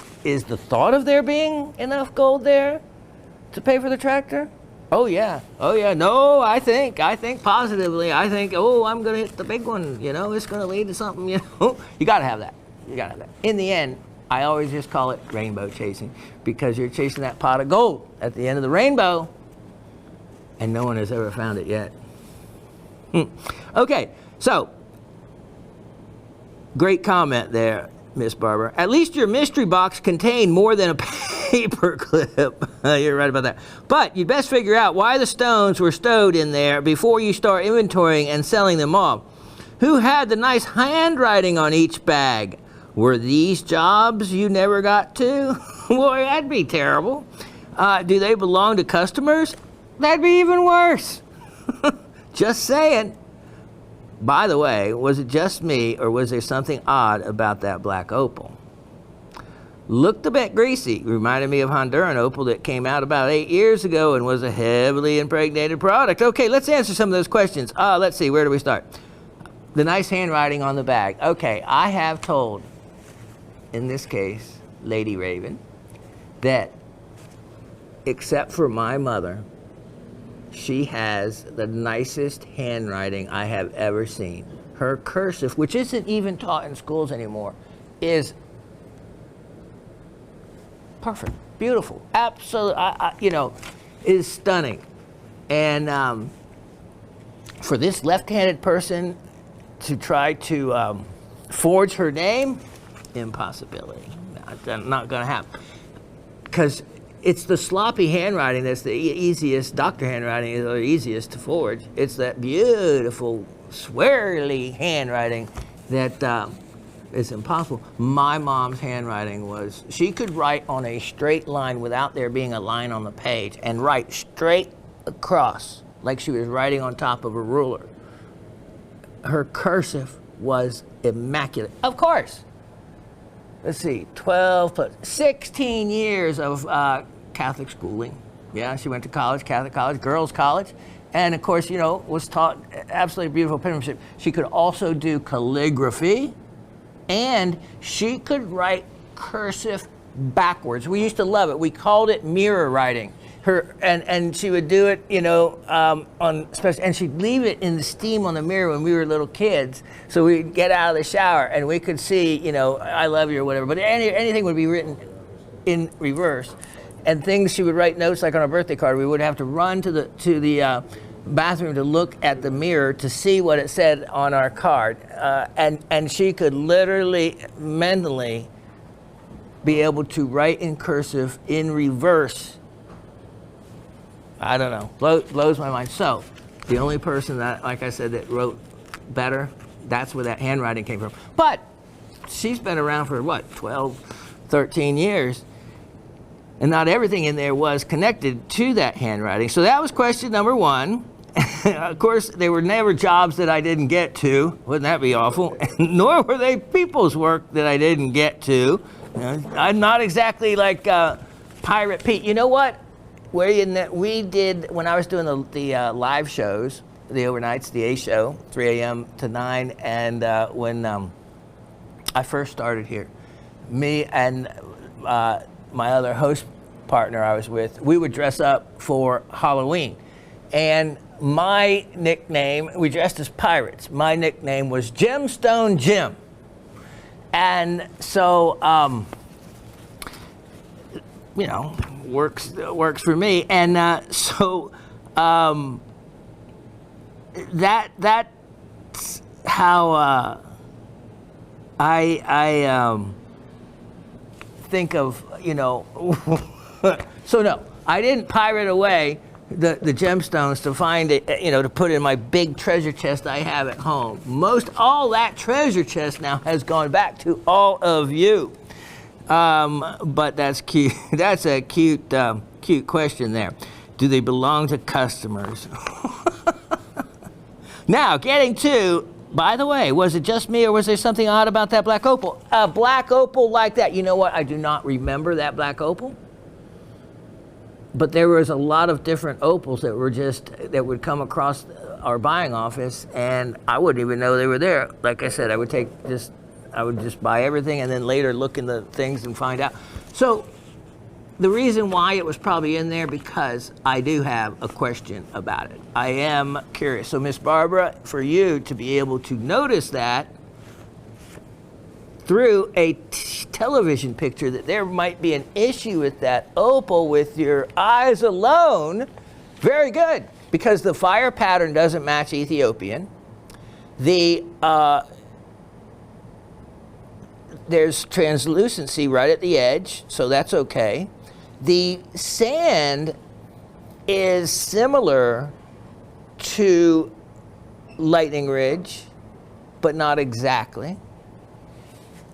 thought of there being enough gold there to pay for the tractor? Oh yeah. No, I think positively. I think, I'm gonna hit the big one. It's gonna lead to something. You gotta have that. In the end, I always just call it rainbow chasing, because you're chasing that pot of gold at the end of the rainbow, and no one has ever found it yet. Okay, so great comment there, Miss Barbara. At least your mystery box contained more than a paper clip. You're right about that. But you'd best figure out why the stones were stowed in there before you start inventorying and selling them off. Who had the nice handwriting on each bag? Were these jobs you never got to? Boy, that'd be terrible. Do they belong to customers? That'd be even worse. Just saying. By the way, was it just me, or was there something odd about that black opal? Looked a bit greasy. Reminded me of Honduran opal that came out about 8 years ago and was a heavily impregnated product. Okay, let's answer some of those questions. Let's see, where do we start? The nice handwriting on the bag. Okay, I have told, in this case, Lady Raven, that except for my mother, she has the nicest handwriting I have ever seen. Her cursive, which isn't even taught in schools anymore, is perfect, beautiful, absolute, is stunning. And for this left-handed person to try to forge her name, impossibility. Not going to happen. Because it's the sloppy handwriting that's the easiest, doctor handwriting is the easiest to forge. It's that beautiful, swirly handwriting that it's impossible. My mom's handwriting was, she could write on a straight line without there being a line on the page, and write straight across like she was writing on top of a ruler. Her cursive was immaculate. Of course. Let's see, 12 plus 16 years of Catholic schooling. Yeah, she went to college, Catholic college, girls' college. And of course, you know, was taught absolutely beautiful penmanship. She could also do calligraphy, and she could write cursive backwards. We used to love it. We called it mirror writing. And she would do it, you know, and she'd leave it in the steam on the mirror when we were little kids. So we'd get out of the shower and we could see, you know, I love you or whatever. But anything would be written in reverse. And things she would write notes like on a birthday card. We would have to run to the bathroom to look at the mirror to see what it said on our card. And she could literally, mentally, be able to write in cursive in reverse. I don't know, blows my mind. So, the only person that, like I said, that wrote better, that's where that handwriting came from. But she's been around for what, 12, 13 years, and not everything in there was connected to that handwriting. So that was question number one. Of course, they were never jobs that I didn't get to. Wouldn't that be awful? Nor were they people's work that I didn't get to. You know, I'm not exactly like Pirate Pete. You know what? We did, when I was doing the live shows, the overnights, the A show, 3 a.m. to 9, and when I first started here, me and my other host partner I was with, we would dress up for Halloween. And my nickname, we dressed as pirates. My nickname was Gemstone Jim. And so, you know, works for me. And that's how I think of, you know. So no, I didn't pirate away the gemstones to find it, you know, to put in my big treasure chest I have at home. All that treasure chest now has gone back to all of you. But that's cute. That's a cute question there. Do they belong to customers? Now, getting to, by the way, was it just me or was there something odd about that black opal? A black opal like that. You know what? I do not remember that black opal. But there was a lot of different opals that would come across our buying office, and I wouldn't even know they were there. Like I said, I would just buy everything and then later look in the things and find out. So the reason why it was probably in there, because I do have a question about it. I am curious. So Miss Barbara, for you to be able to notice that through a television picture that there might be an issue with that opal with your eyes alone, very good, because the fire pattern doesn't match Ethiopian. There's translucency right at the edge, so that's okay. The sand is similar to Lightning Ridge, but not exactly.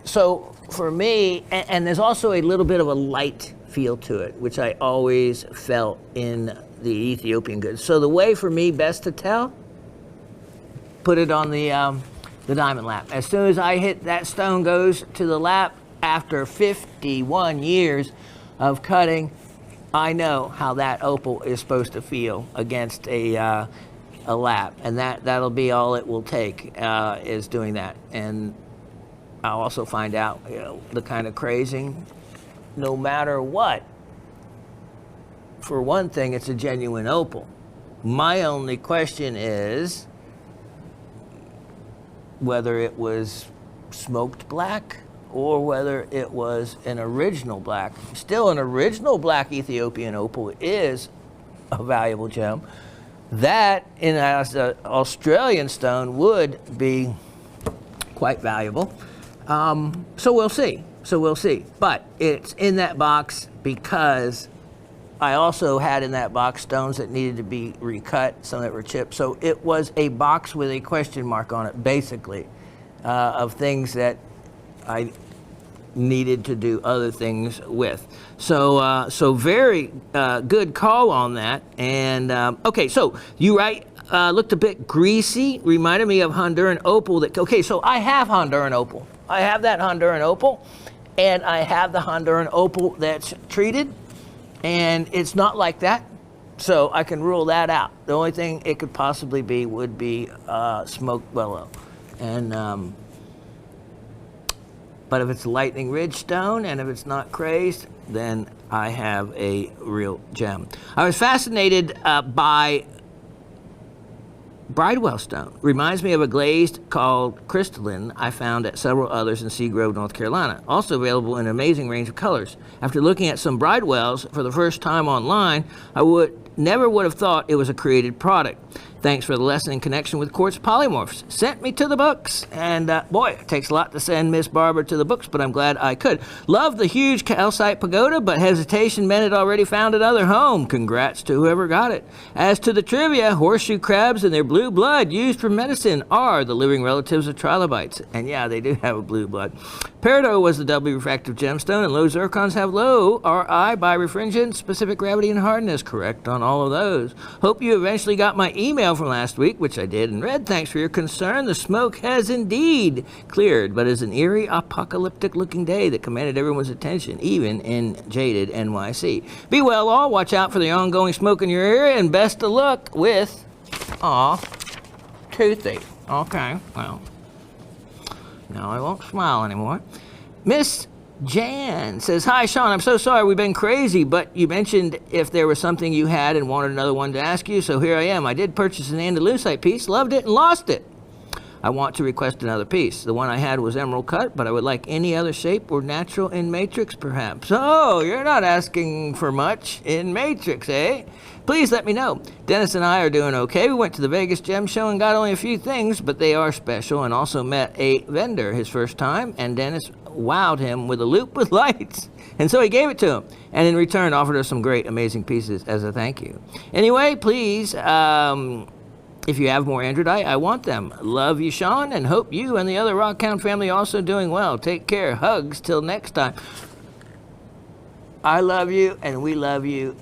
So for me, and there's also a little bit of a light feel to it, which I always felt in the Ethiopian goods. So the way for me best to tell, put it on the diamond lap. As soon as I hit that stone goes to the lap, after 51 years of cutting, I know how that opal is supposed to feel against a lap, and that'll be all it will take, is doing that. And I'll also find out, you know, the kind of crazing, no matter what. For one thing, it's a genuine opal. My only question is whether it was smoked black or whether it was an original black. Still, an original black Ethiopian opal is a valuable gem. That, in an Australian stone, would be quite valuable. So we'll see. But it's in that box because I also had in that box stones that needed to be recut, some that were chipped. So it was a box with a question mark on it, basically, of things that I needed to do other things with. So very good call on that. And okay, so you looked a bit greasy, reminded me of Honduran opal. Okay, so I have Honduran opal. I have that Honduran opal, and I have the Honduran opal that's treated, and it's not like that. So I can rule that out. The only thing it could possibly be would be smoked willow. And but if it's lightning ridge stone and if it's not crazed, then I have a real gem. I was fascinated by Bridewell stone. Reminds me of a glazed called crystalline I found at several others in Seagrove, North Carolina. Also available in an amazing range of colors. After looking at some Bridewells for the first time online, I never would have thought it was a created product. Thanks for the lesson in connection with quartz polymorphs. Sent me to the books. And boy, it takes a lot to send Miss Barbara to the books, but I'm glad I could. Love the huge calcite pagoda, but hesitation meant it already found another home. Congrats to whoever got it. As to the trivia, horseshoe crabs and their blue blood used for medicine are the living relatives of trilobites. And yeah, they do have a blue blood. Peridot was the doubly refractive gemstone, and low zircons have low Ri by refringent, specific gravity, and hardness. Correct on all of those. Hope you eventually got my email from last week, which I did and read. Thanks for your concern. The smoke has indeed cleared, but is an eerie, apocalyptic-looking day that commanded everyone's attention, even in jaded NYC. Be well, all. Watch out for the ongoing smoke in your area, and best of luck with, toothy. Okay, well, now I won't smile anymore. Miss Jan says, hi, Shawn, I'm so sorry we've been crazy, but you mentioned if there was something you had and wanted another one to ask you, so here I am. I did purchase an Andalusite piece, loved it, and lost it. I want to request another piece. The one I had was emerald cut, but I would like any other shape or natural in matrix, perhaps. Oh, you're not asking for much in matrix, eh? Please let me know. Dennis and I are doing okay. We went to the Vegas Gem Show and got only a few things, but they are special, and also met a vendor his first time, and Dennis wowed him with a loop with lights. And so he gave it to him, and in return offered us some great, amazing pieces as a thank you. Anyway, please, if you have more androdite, I want them. Love you, Shawn, and hope you and the other Rockhound family are also doing well. Take care. Hugs till next time. I love you, and we love you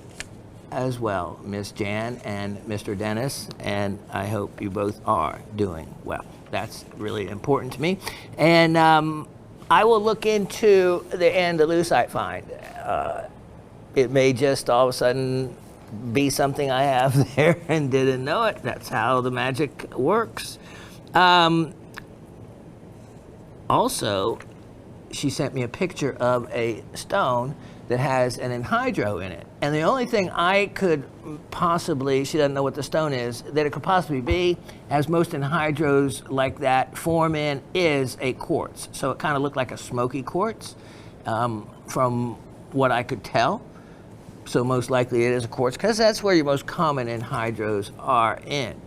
as well, Miss Jan and Mr. Dennis, and I hope you both are doing well. That's really important to me. And I will look into the Andalusite find. It may just all of a sudden be something I have there and didn't know it. That's how the magic works. Also, she sent me a picture of a stone that has an anhydro in it. And the only thing I could possibly, she doesn't know what the stone is, that it could possibly be, as most anhydros like that form in, is a quartz. So it kind of looked like a smoky quartz from what I could tell. So most likely it is a quartz, because that's where your most common anhydros are in.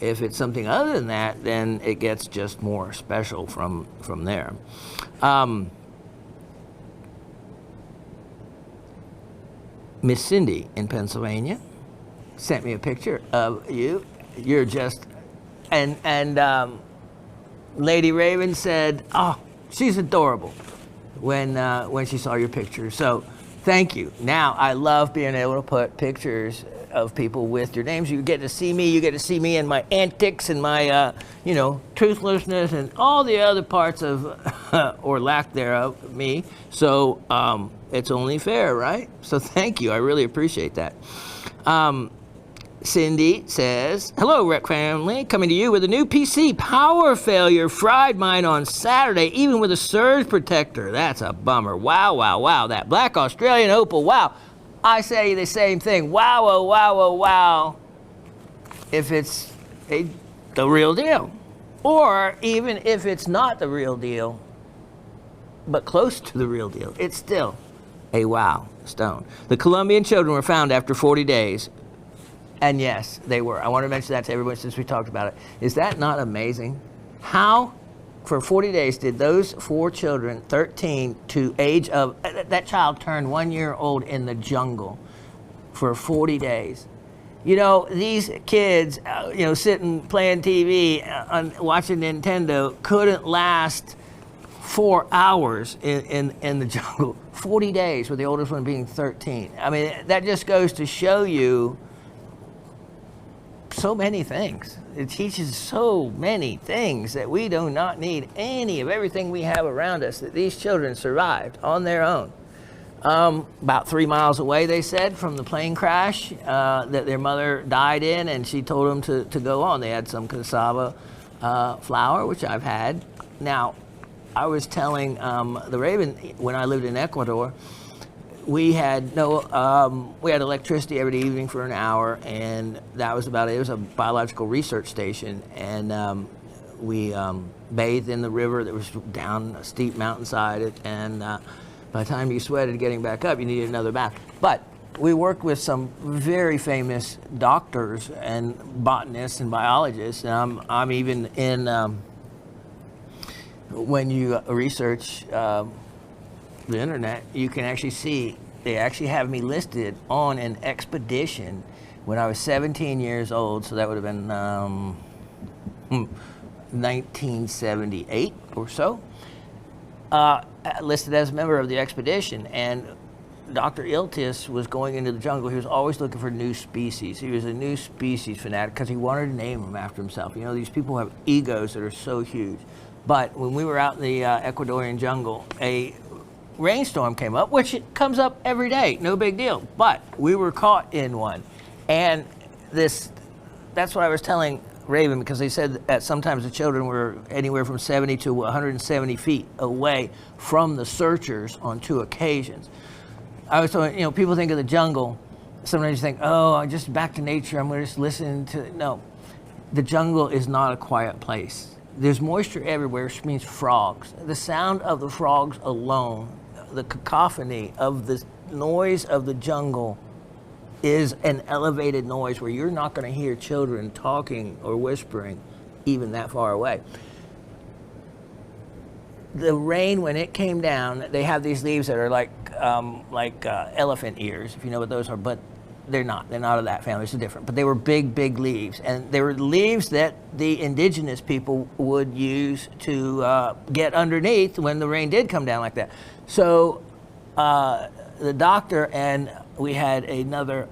If it's something other than that, then it gets just more special from there. Miss Cindy in Pennsylvania sent me a picture of you. You're just, and Lady Raven said, oh, she's adorable when she saw your picture. So thank you. Now I love being able to put pictures of people with your names. You get to see me. You get to see me and my antics and my, truthlessness and all the other parts of, or lack thereof, me. So it's only fair, right? So thank you. I really appreciate that. Cindy says, hello, Rec family. Coming to you with a new PC. Power failure. Fried mine on Saturday, even with a surge protector. That's a bummer. Wow, wow, wow. That black Australian opal. Wow. I say the same thing. Wow, oh, wow, oh, wow. If it's the real deal. Or even if it's not the real deal, but close to the real deal, it's still a wow stone. The Colombian children were found after 40 days. And yes, they were. I want to mention that to everyone since we talked about it. Is that not amazing? How, for 40 days, did those 4 children, 13 to age of, that child turned 1 year old in the jungle for 40 days. You know, these kids, sitting playing TV, watching Nintendo, couldn't last 4 hours in the jungle, 40 days, with the oldest one being 13. I mean, that just goes to show you so many things. It teaches so many things that we do not need any of everything we have around us, that these children survived on their own. About 3 miles away, they said, from the plane crash that their mother died in, and she told them to go on. They had some cassava flour, which I've had. Now, I was telling the Raven, when I lived in Ecuador, we had electricity every evening for an hour, and that was about it. It was a biological research station, and we bathed in the river that was down a steep mountainside, and by the time you sweated getting back up, you needed another bath. But we worked with some very famous doctors and botanists and biologists, and I'm even in, when you research the internet, you can actually see, they actually have me listed on an expedition when I was 17 years old, so that would have been 1978 or so. Listed as a member of the expedition, and Dr. Iltis was going into the jungle. He was always looking for new species. He was a new species fanatic because he wanted to name them after himself. You know, these people have egos that are so huge. But when we were out in the Ecuadorian jungle, a rainstorm came up, which it comes up every day, no big deal. But we were caught in one, and that's what I was telling Raven, because they said that sometimes the children were anywhere from 70 to 170 feet away from the searchers on 2 occasions. I was telling, people think of the jungle, sometimes you think, oh, I'm just back to nature, I'm going to just listen to, no. The jungle is not a quiet place. There's moisture everywhere, which means frogs. The sound of the frogs alone, the cacophony of the noise of the jungle, is an elevated noise where you're not going to hear children talking or whispering even that far away. The rain, when it came down, they have these leaves that are like elephant ears, if you know what those are, but they're not of that family, it's different. But they were big, big leaves, and they were leaves that the indigenous people would use to get underneath when the rain did come down like that. So the doctor, and we had another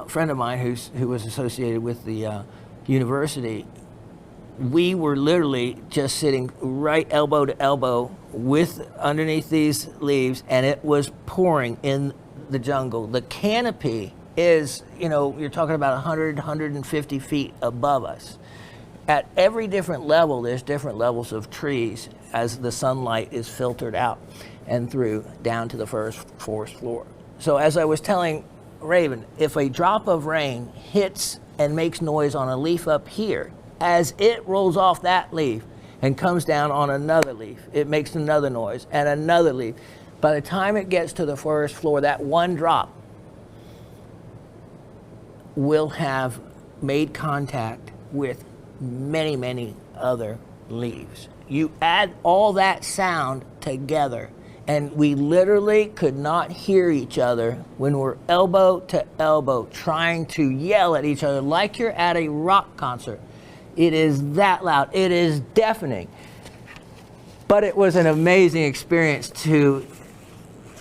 friend of mine who was associated with the university. We were literally just sitting right elbow to elbow with underneath these leaves, and it was pouring in the jungle. The canopy is, you're talking about 100, 150 feet above us. At every different level, there's different levels of trees as the sunlight is filtered out and through down to the first floor. So as I was telling Raven, if a drop of rain hits and makes noise on a leaf up here, as it rolls off that leaf and comes down on another leaf, it makes another noise and another leaf. By the time it gets to the first floor, that one drop will have made contact with many, many other leaves. You add all that sound together, and we literally could not hear each other when we're elbow to elbow trying to yell at each other like you're at a rock concert. It is that loud. It is deafening. But it was an amazing experience to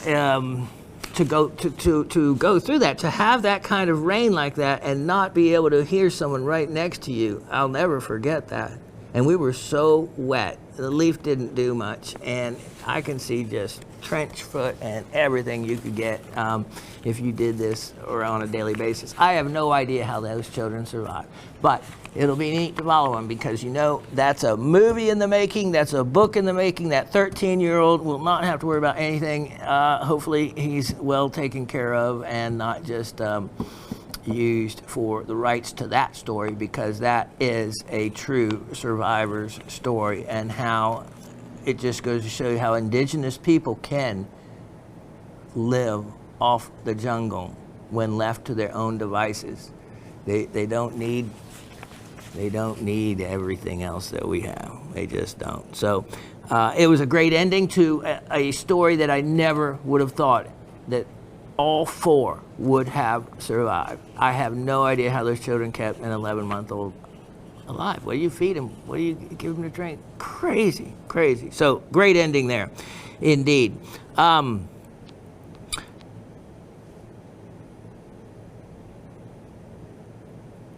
go through that, to have that kind of rain like that and not be able to hear someone right next to you. I'll never forget that. And we were so wet. The leaf didn't do much, and I can see just trench foot and everything you could get if you did this or on a daily basis. I have no idea how those children survive, but it'll be neat to follow them, because that's a movie in the making, that's a book in the making. That 13-year-old will not have to worry about anything. Hopefully he's well taken care of and not just used for the rights to that story, because that is a true survivor's story, and how it just goes to show you how indigenous people can live off the jungle when left to their own devices. They don't need everything else that we have. They just don't. So it was a great ending to a story that I never would have thought that all 4 would have survived. I have no idea how those children kept an 11-month-old alive. What do you feed them? What do you give them to drink? Crazy, crazy. So great ending there, indeed.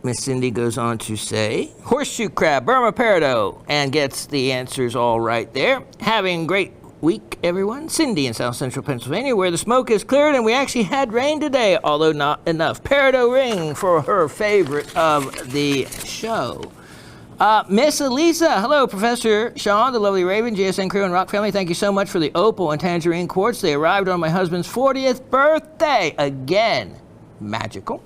Miss Cindy goes on to say, horseshoe crab, Burma peridot, and gets the answers all right there. Having a great week, everyone. Cindy in South Central Pennsylvania, where the smoke is cleared, and we actually had rain today, although not enough. Peridot ring for her favorite of the show. Miss Elisa, hello, Professor Shawn, the lovely Raven, GSN crew, and Rock family. Thank you so much for the opal and tangerine quartz. They arrived on my husband's 40th birthday. Again, magical.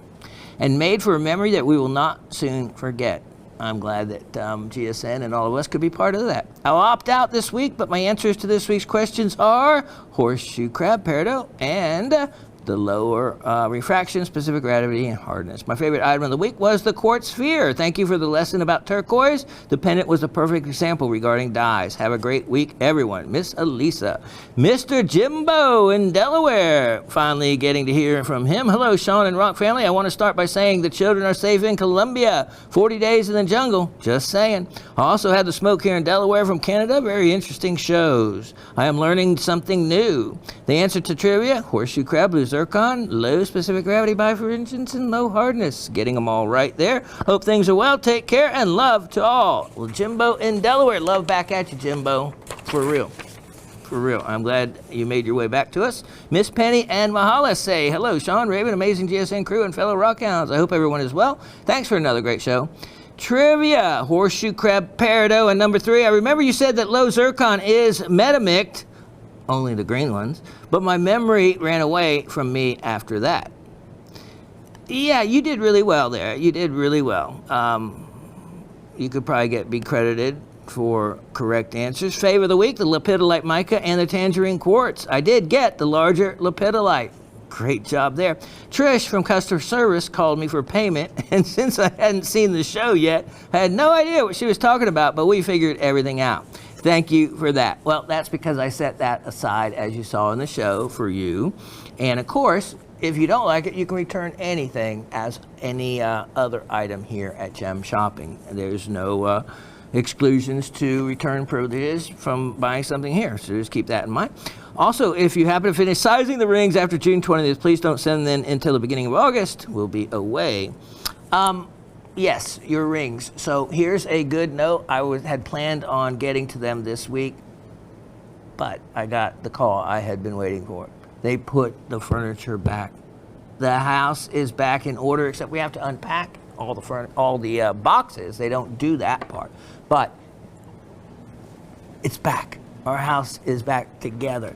And made for a memory that we will not soon forget. I'm glad that GSN and all of us could be part of that. I'll opt out this week, but my answers to this week's questions are horseshoe crab, peridot, and the lower refraction, specific gravity, and hardness. My favorite item of the week was the quartz sphere. Thank you for the lesson about turquoise. The pendant was a perfect example regarding dyes. Have a great week, everyone. Miss Elisa. Mr. Jimbo in Delaware. Finally getting to hear from him. Hello, Shawn and Rock family. I want to start by saying the children are safe in Colombia. 40 days in the jungle. Just saying. I also had the smoke here in Delaware from Canada. Very interesting shows. I am learning something new. The answer to trivia, horseshoe crab, blue zircon, low specific gravity bifurcations, and low hardness. Getting them all right there. Hope things are well. Take care and love to all. Well, Jimbo in Delaware. Love back at you, Jimbo. For real. For real. I'm glad you made your way back to us. Miss Penny and Mahala say, hello, Shawn, Raven, amazing GSN crew, and fellow Rockhounds. I hope everyone is well. Thanks for another great show. Trivia, horseshoe crab, peridot, and number 3. I remember you said that low zircon is metamict, only the green ones, but my memory ran away from me after that. Yeah, you did really well there. You did really well. You could probably be credited for correct answers. Fave of the week, the lepidolite mica and the tangerine quartz. I did get the larger lepidolite. Great job there. Trish from customer service called me for payment, and since I hadn't seen the show yet, I had no idea what she was talking about, but we figured everything out. Thank you for that. Well, that's because I set that aside, as you saw in the show, for you. And of course, if you don't like it, you can return anything as any other item here at Gem Shopping. There's no exclusions to return privileges from buying something here, so just keep that in mind. Also, if you happen to finish sizing the rings after June 20th, please don't send them until the beginning of August. We'll be away. Yes, your rings. So here's a good note. I had planned on getting to them this week, but I got the call I had been waiting for. They put the furniture back. The house is back in order, except we have to unpack all the boxes. They don't do that part, but it's back. Our house is back together.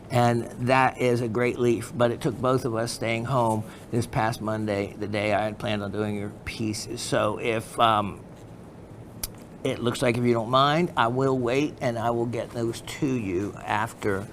And that is a great leap, but it took both of us staying home this past Monday, the day I had planned on doing your pieces. So if it looks like, if you don't mind, I will wait and I will get those to you after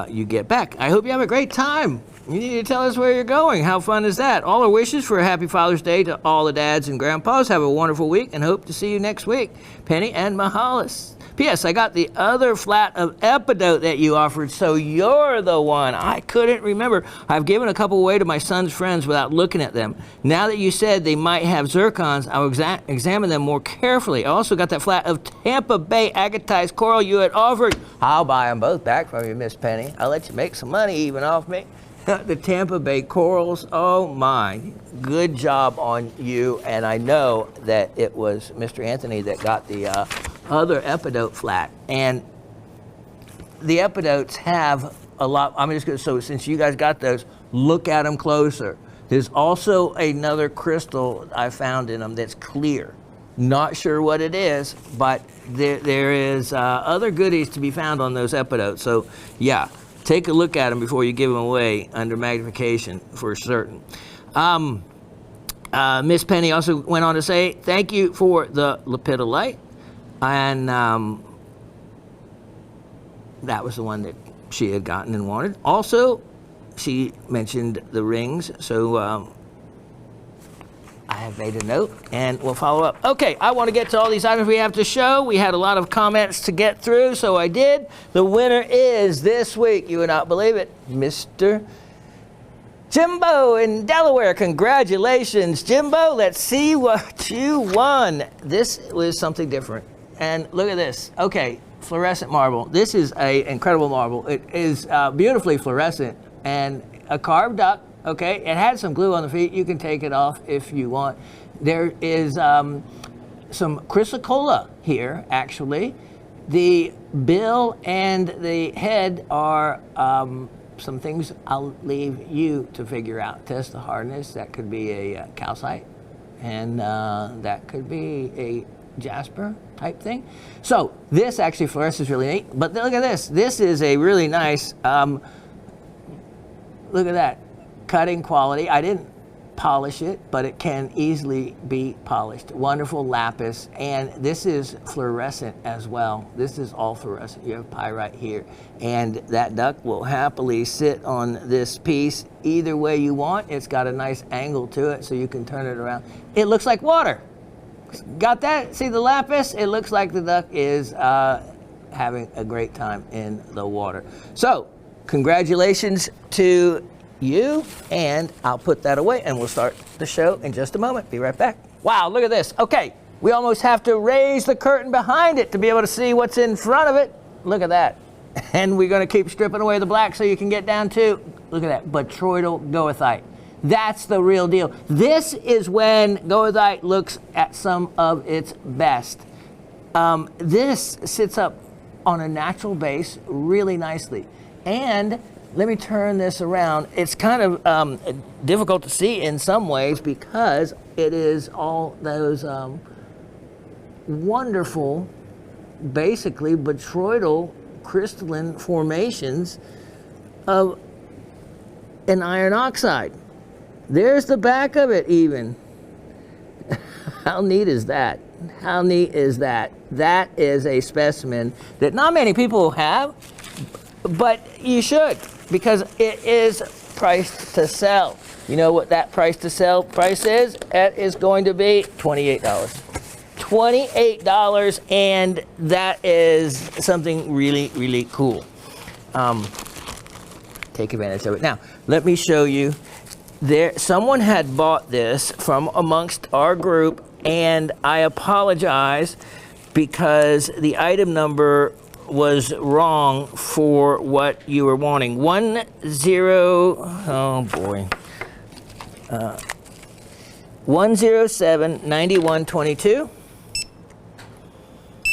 you get back. I hope you have a great time. You need to tell us where you're going. How fun is that? All our wishes for a happy Father's Day to all the dads and grandpas. Have a wonderful week and hope to see you next week. Penny and Mahalis. P.S. I got the other flat of epidote that you offered, so you're the one. I couldn't remember. I've given a couple away to my son's friends without looking at them. Now that you said they might have zircons, I'll examine them more carefully. I also got that flat of Tampa Bay agatized coral you had offered. I'll buy them both back from you, Miss Penny. I'll let you make some money even off me. The Tampa Bay corals, oh my, good job on you. And I know that it was Mr. Anthony that got the other epidote flat. And the epidotes have a lot, I'm just gonna, so since you guys got those, look at them closer. There's also another crystal I found in them that's clear. Not sure what it is, but there is other goodies to be found on those epidotes. So yeah. Take a look at them before you give them away under magnification for certain. Miss Penny also went on to say, thank you for the lepidolite. And that was the one that she had gotten and wanted. Also, she mentioned the rings. So I have made a note and we'll follow up. Okay, I want to get to all these items we have to show. We had a lot of comments to get through, so I did. The winner is this week, you would not believe it, Mr. Jimbo in Delaware, congratulations. Jimbo, let's see what you won. This was something different. And look at this. Okay, fluorescent marble. This is an incredible marble. It is beautifully fluorescent and a carved duck. Okay, it had some glue on the feet. You can take it off if you want. There is some chrysocolla here, actually. The bill and the head are some things I'll leave you to figure out. Test the hardness. That could be a calcite, and that could be a jasper type thing. So this actually fluoresces really neat. But look at this. This is a really nice, look at that, cutting quality. I didn't polish it, but it can easily be polished. Wonderful lapis, and this is fluorescent as well. This is all fluorescent. You have pyrite here, and that duck will happily sit on this piece either way you want. It's got a nice angle to it, so you can turn it around. It looks like water. Got that? See the lapis? It looks like the duck is having a great time in the water. So, congratulations to you, and I'll put that away and we'll start the show in just a moment. Be right back. Wow, look at this. Okay, we almost have to raise the curtain behind it to be able to see what's in front of it. Look at that. And we're going to keep stripping away the black so you can get down to, look at that, botryoidal goethite. That's the real deal. This is when goethite looks at some of its best. This sits up on a natural base really nicely. And let me turn this around. It's kind of difficult to see in some ways because it is all those wonderful, basically botryoidal crystalline formations of an iron oxide. There's the back of it even. How neat is that? How neat is that? That is a specimen that not many people have, but you should, because it is priced to sell. You know what that price to sell price is? That is going to be $28. $28, and that is something really, really cool. Take advantage of it. Now, let me show you. Someone had bought this from amongst our group, and I apologize because the item number was wrong for what you were wanting. 107-9122.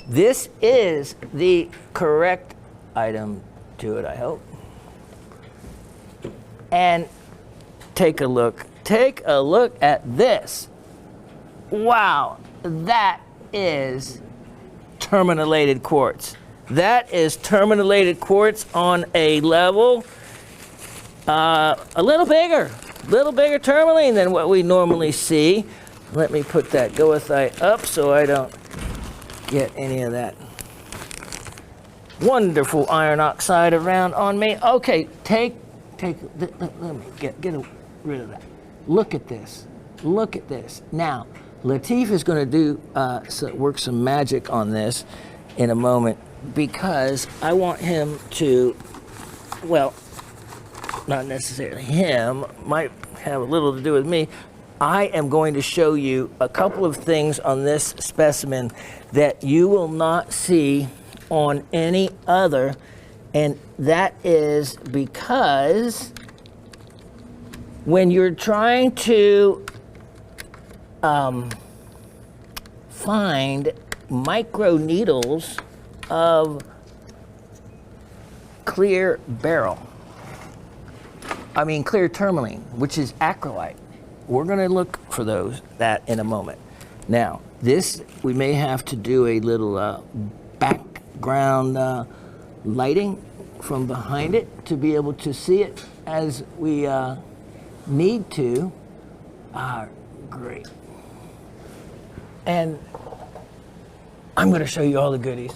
This is the correct item to it, I hope. And take a look. Take a look at this. Wow, that is terminated quartz. That is terminated quartz on a level a little bigger tourmaline than what we normally see. Let me put that goethite up so I don't get any of that wonderful iron oxide around on me. Okay, let me get rid of that. Look at this. Look at this. Now, Latif is going to work some magic on this in a moment, because I want him to, well, not necessarily him, might have a little to do with me. I am going to show you a couple of things on this specimen that you will not see on any other, and that is because when you're trying to find micro needles of clear beryl, clear tourmaline, which is acrolite. We're going to look for that in a moment. Now, this, we may have to do a little background lighting from behind it to be able to see it as we need to. Great. And I'm going to show you all the goodies.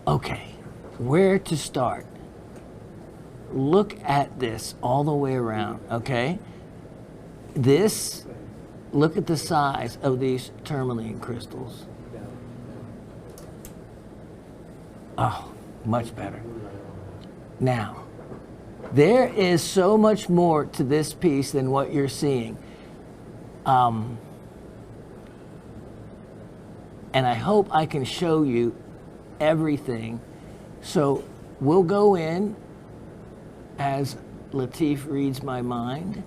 Okay, where to start? Look at this all the way around, okay? Look at the size of these tourmaline crystals. Oh, Much better. Now, there is so much more to this piece than what you're seeing. And I hope I can show you everything. So we'll go in as Latif reads my mind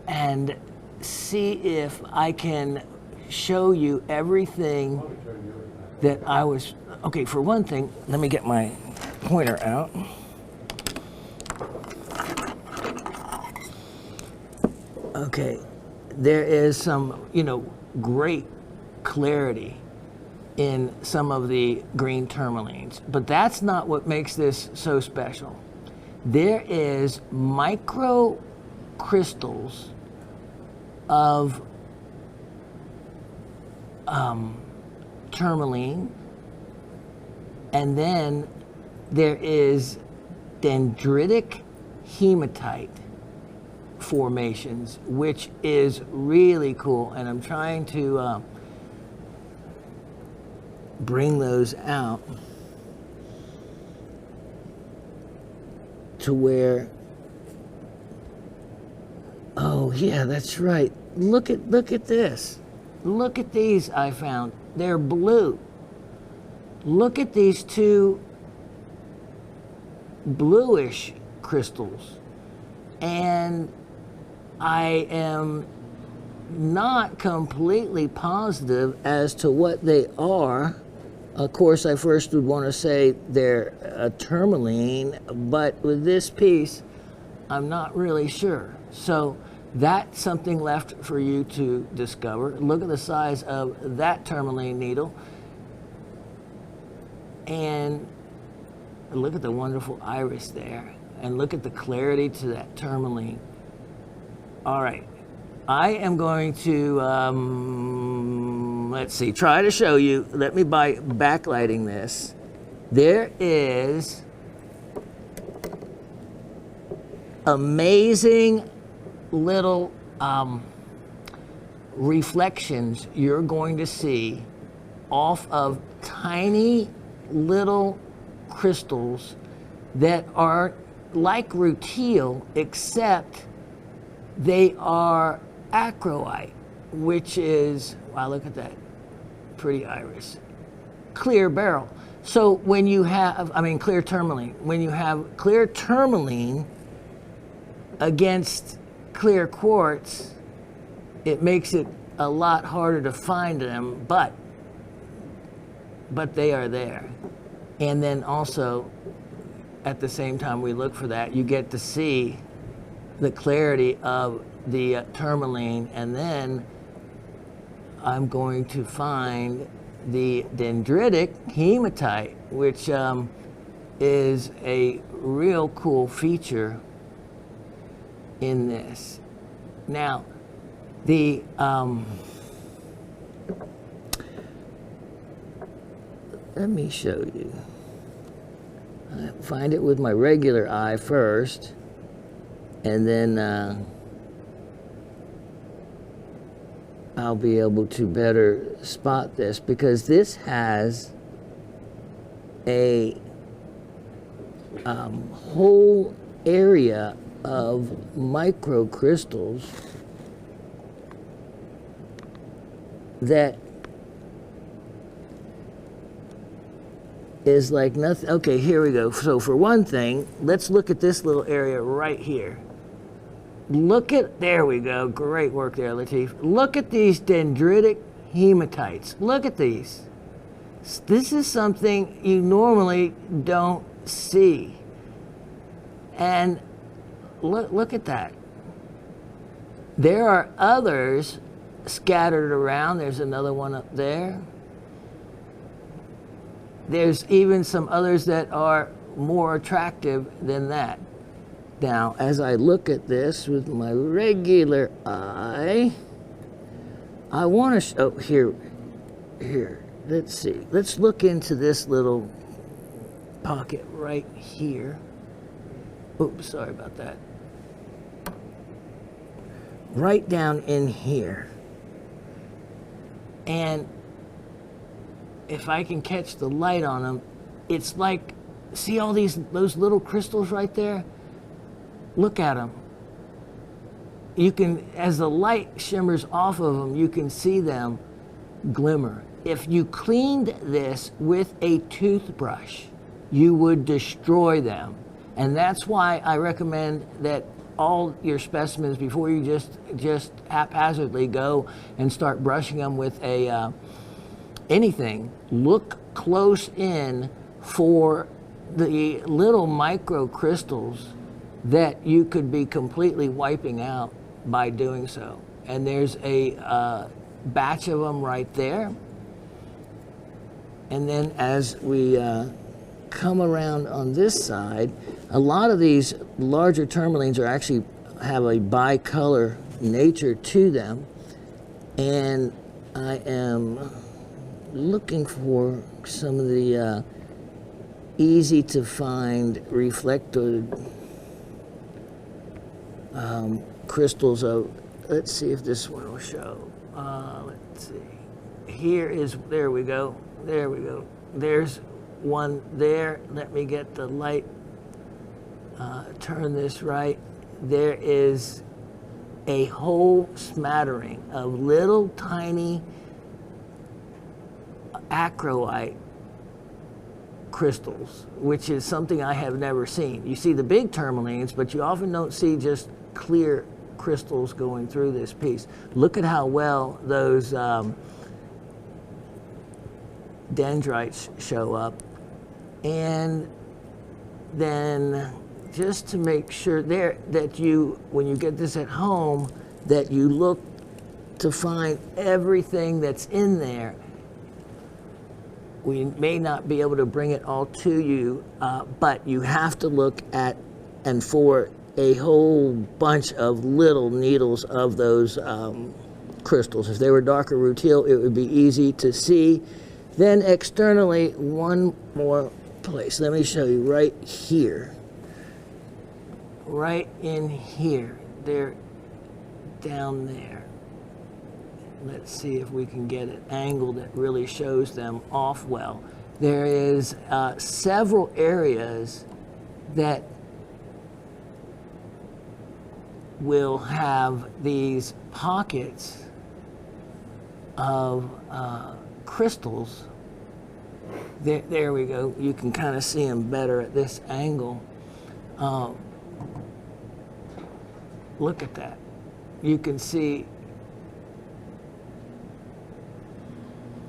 and see if I can show you everything that I was... Okay, for one thing, let me get my pointer out. Okay, there is some, great clarity in some of the green tourmalines, but that's not what makes this so special. There is micro crystals of tourmaline, and then there is dendritic hematite formations, which is really cool, and I'm trying to bring those out to where... Oh yeah, that's right. Look at this. Look at these I found. They're blue. Look at these two bluish crystals. And I am not completely positive as to what they are. Of course, I first would want to say they're a tourmaline, but with this piece, I'm not really sure. So that's something left for you to discover. Look at the size of that tourmaline needle. And look at the wonderful iris there. And look at the clarity to that tourmaline. All right. I am going to, let's see, try to show you. Let me by backlighting this. There is amazing little reflections you're going to see off of tiny little crystals that are like rutile, except they are acroite, which is, wow, look at that pretty iris. Clear beryl. So when you have, clear tourmaline. When you have clear tourmaline against clear quartz, it makes it a lot harder to find them, but they are there. And then also, at the same time we look for that, you get to see the clarity of the tourmaline, and then I'm going to find the dendritic hematite, which is a real cool feature in this. Now, the let me show you. I find it with my regular eye first, and then I'll be able to better spot this, because this has a whole area of microcrystals that is like nothing. Okay, here we go. So for one thing, let's look at this little area right here. Look at, there we go. Great work there, Latif. Look at these dendritic hematites. Look at these. This is something you normally don't see. And look at that. There are others scattered around. There's another one up there. There's even some others that are more attractive than that. Now, as I look at this with my regular eye, I want to, oh, here, let's see. Let's look into this little pocket right here. Oops, sorry about that. Right down in here. And if I can catch the light on them, it's like see all those little crystals right there? Look at them. You can, as the light shimmers off of them, you can see them glimmer. If you cleaned this with a toothbrush, you would destroy them. And that's why I recommend that all your specimens, before you just haphazardly go and start brushing them with a anything, look close in for the little micro crystals that you could be completely wiping out by doing so. And there's a batch of them right there. And then as we come around on this side, a lot of these larger tourmalines are actually have a bicolor nature to them. And I am looking for some of the easy to find reflected crystals of, let's see if this one will show. Let's see. There we go. There we go. There's one there. Let me get the light, turn this right. There is a whole smattering of little tiny acrolite crystals, which is something I have never seen. You see the big tourmalines, but you often don't see just clear crystals going through this piece. Look at how well those dendrites show up. And then just to make sure there that you, when you get this at home, that you look to find everything that's in there. We may not be able to bring it all to you, but you have to look at and for a whole bunch of little needles of those crystals. If they were darker rutile, it would be easy to see. Then externally, one more place. Let me show you right here. Right in here. They're down there. Let's see if we can get an angle that really shows them off well. There is several areas that will have these pockets of crystals. There we go. You can kind of see them better at this angle. Look at that. You can see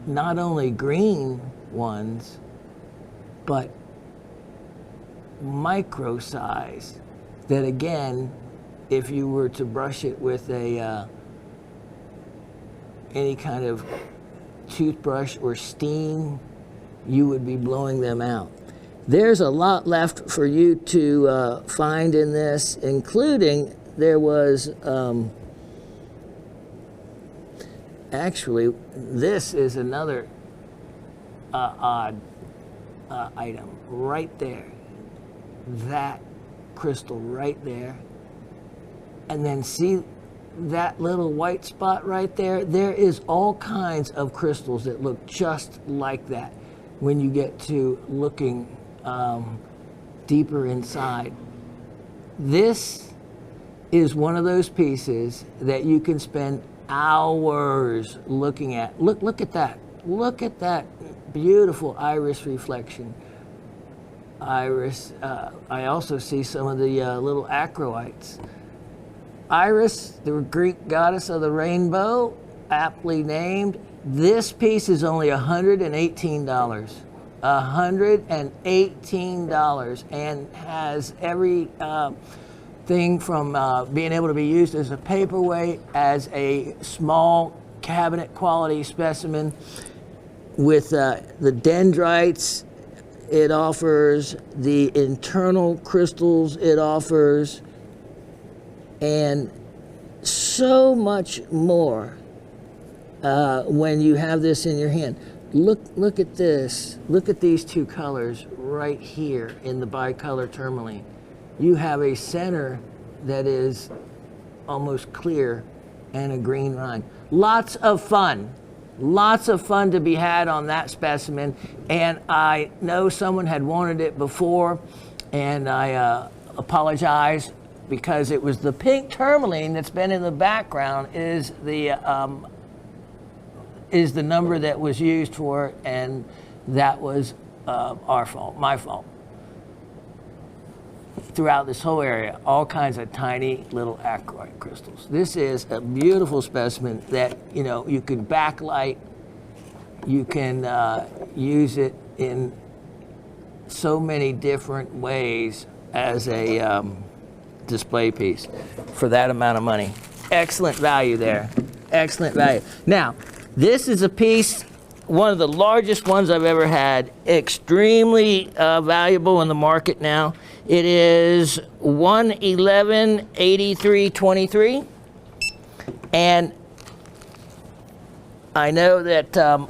not only green ones, but micro size that, again, if you were to brush it with a any kind of toothbrush or steam, you would be blowing them out. There's a lot left for you to find in this, including there was actually, this is another odd item right there. That crystal right there. And then see that little white spot right there? There is all kinds of crystals that look just like that when you get to looking deeper inside. This is one of those pieces that you can spend hours looking at. Look at that. Look at that beautiful iris reflection. Iris. I also see some of the little acrolites. Iris, the Greek goddess of the rainbow, aptly named. This piece is only $118. $118, and has every thing from being able to be used as a paperweight, as a small cabinet quality specimen with the dendrites it offers, the internal crystals it offers, and so much more when you have this in your hand. Look at this. Look at these two colors right here in the bicolor tourmaline. You have a center that is almost clear and a green line. Lots of fun. Lots of fun to be had on that specimen, and I know someone had wanted it before, and I apologize because it was the pink tourmaline that's been in the background is the number that was used for it, and that was our fault, my fault. Throughout this whole area, all kinds of tiny little acrite crystals. This is a beautiful specimen that, you know, you can backlight, you can use it in so many different ways as a display piece for that amount of money. Excellent value there, excellent value. Now, this is a piece, one of the largest ones I've ever had, extremely valuable in the market now. It is 1118323, and I know that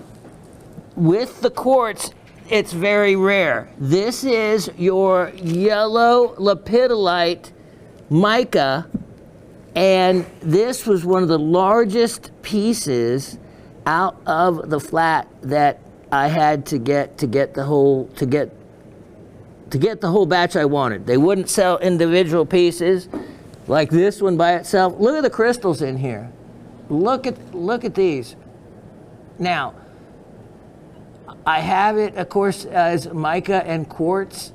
with the quartz, it's very rare. This is your yellow lepidolite mica, and this was one of the largest pieces out of the flat that I had to get the whole batch I wanted. They wouldn't sell individual pieces like this one by itself. Look at the crystals in here. Look at these. Now, I have it, of course, as mica and quartz.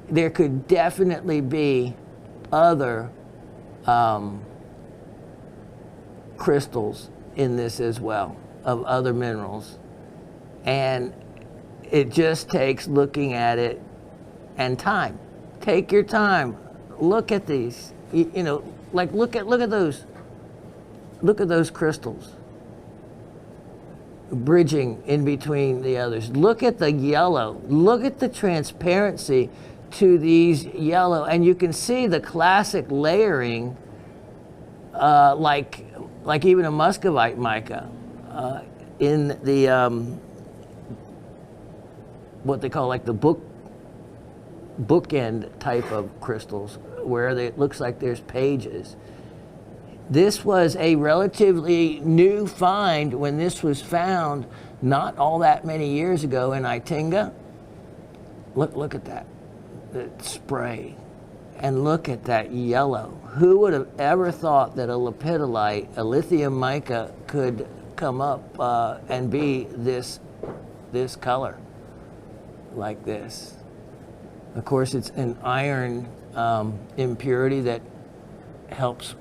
There could definitely be other crystals in this as well, of other minerals. And it just takes looking at it and time. Take your time. Look at these. You know, like look at those. Look at those crystals bridging in between the others. Look at the yellow. Look at the transparency to these yellow, and you can see the classic layering, like even a muscovite mica, in the what they call like the bookend type of crystals, where it looks like there's pages. This was a relatively new find when this was found not all that many years ago in Itinga. Look at that, the spray, and look at that yellow. Who would have ever thought that a lepidolite, a lithium mica, could come up and be this color like this? Of course, it's an iron impurity that helps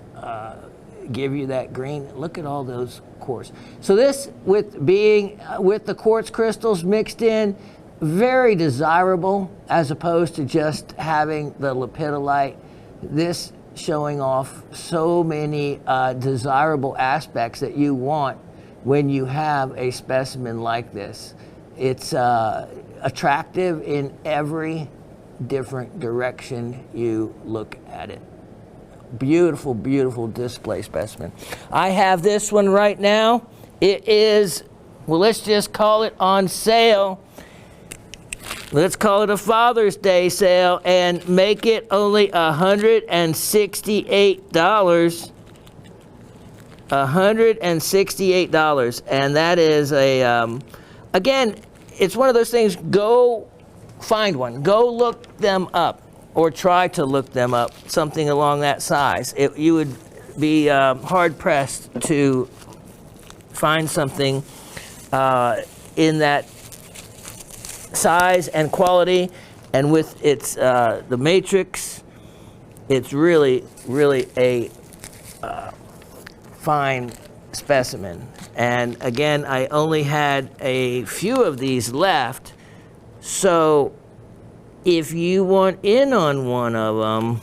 give you that green. Look at all those quartz. So this, with the quartz crystals mixed in, very desirable as opposed to just having the lepidolite. This showing off so many desirable aspects that you want when you have a specimen like this. It's attractive in every different direction you look at it. Beautiful, beautiful display specimen. I have this one right now. It is, well, let's just call it on sale. Let's call it a Father's Day sale and make it only $168. $168. And that is a, again, it's one of those things, go find one. Go look them up, or try to look them up, something along that size. You would be hard-pressed to find something in that size and quality, and with its the matrix, it's really, really a fine specimen. And again, I only had a few of these left, so if you want in on one of them,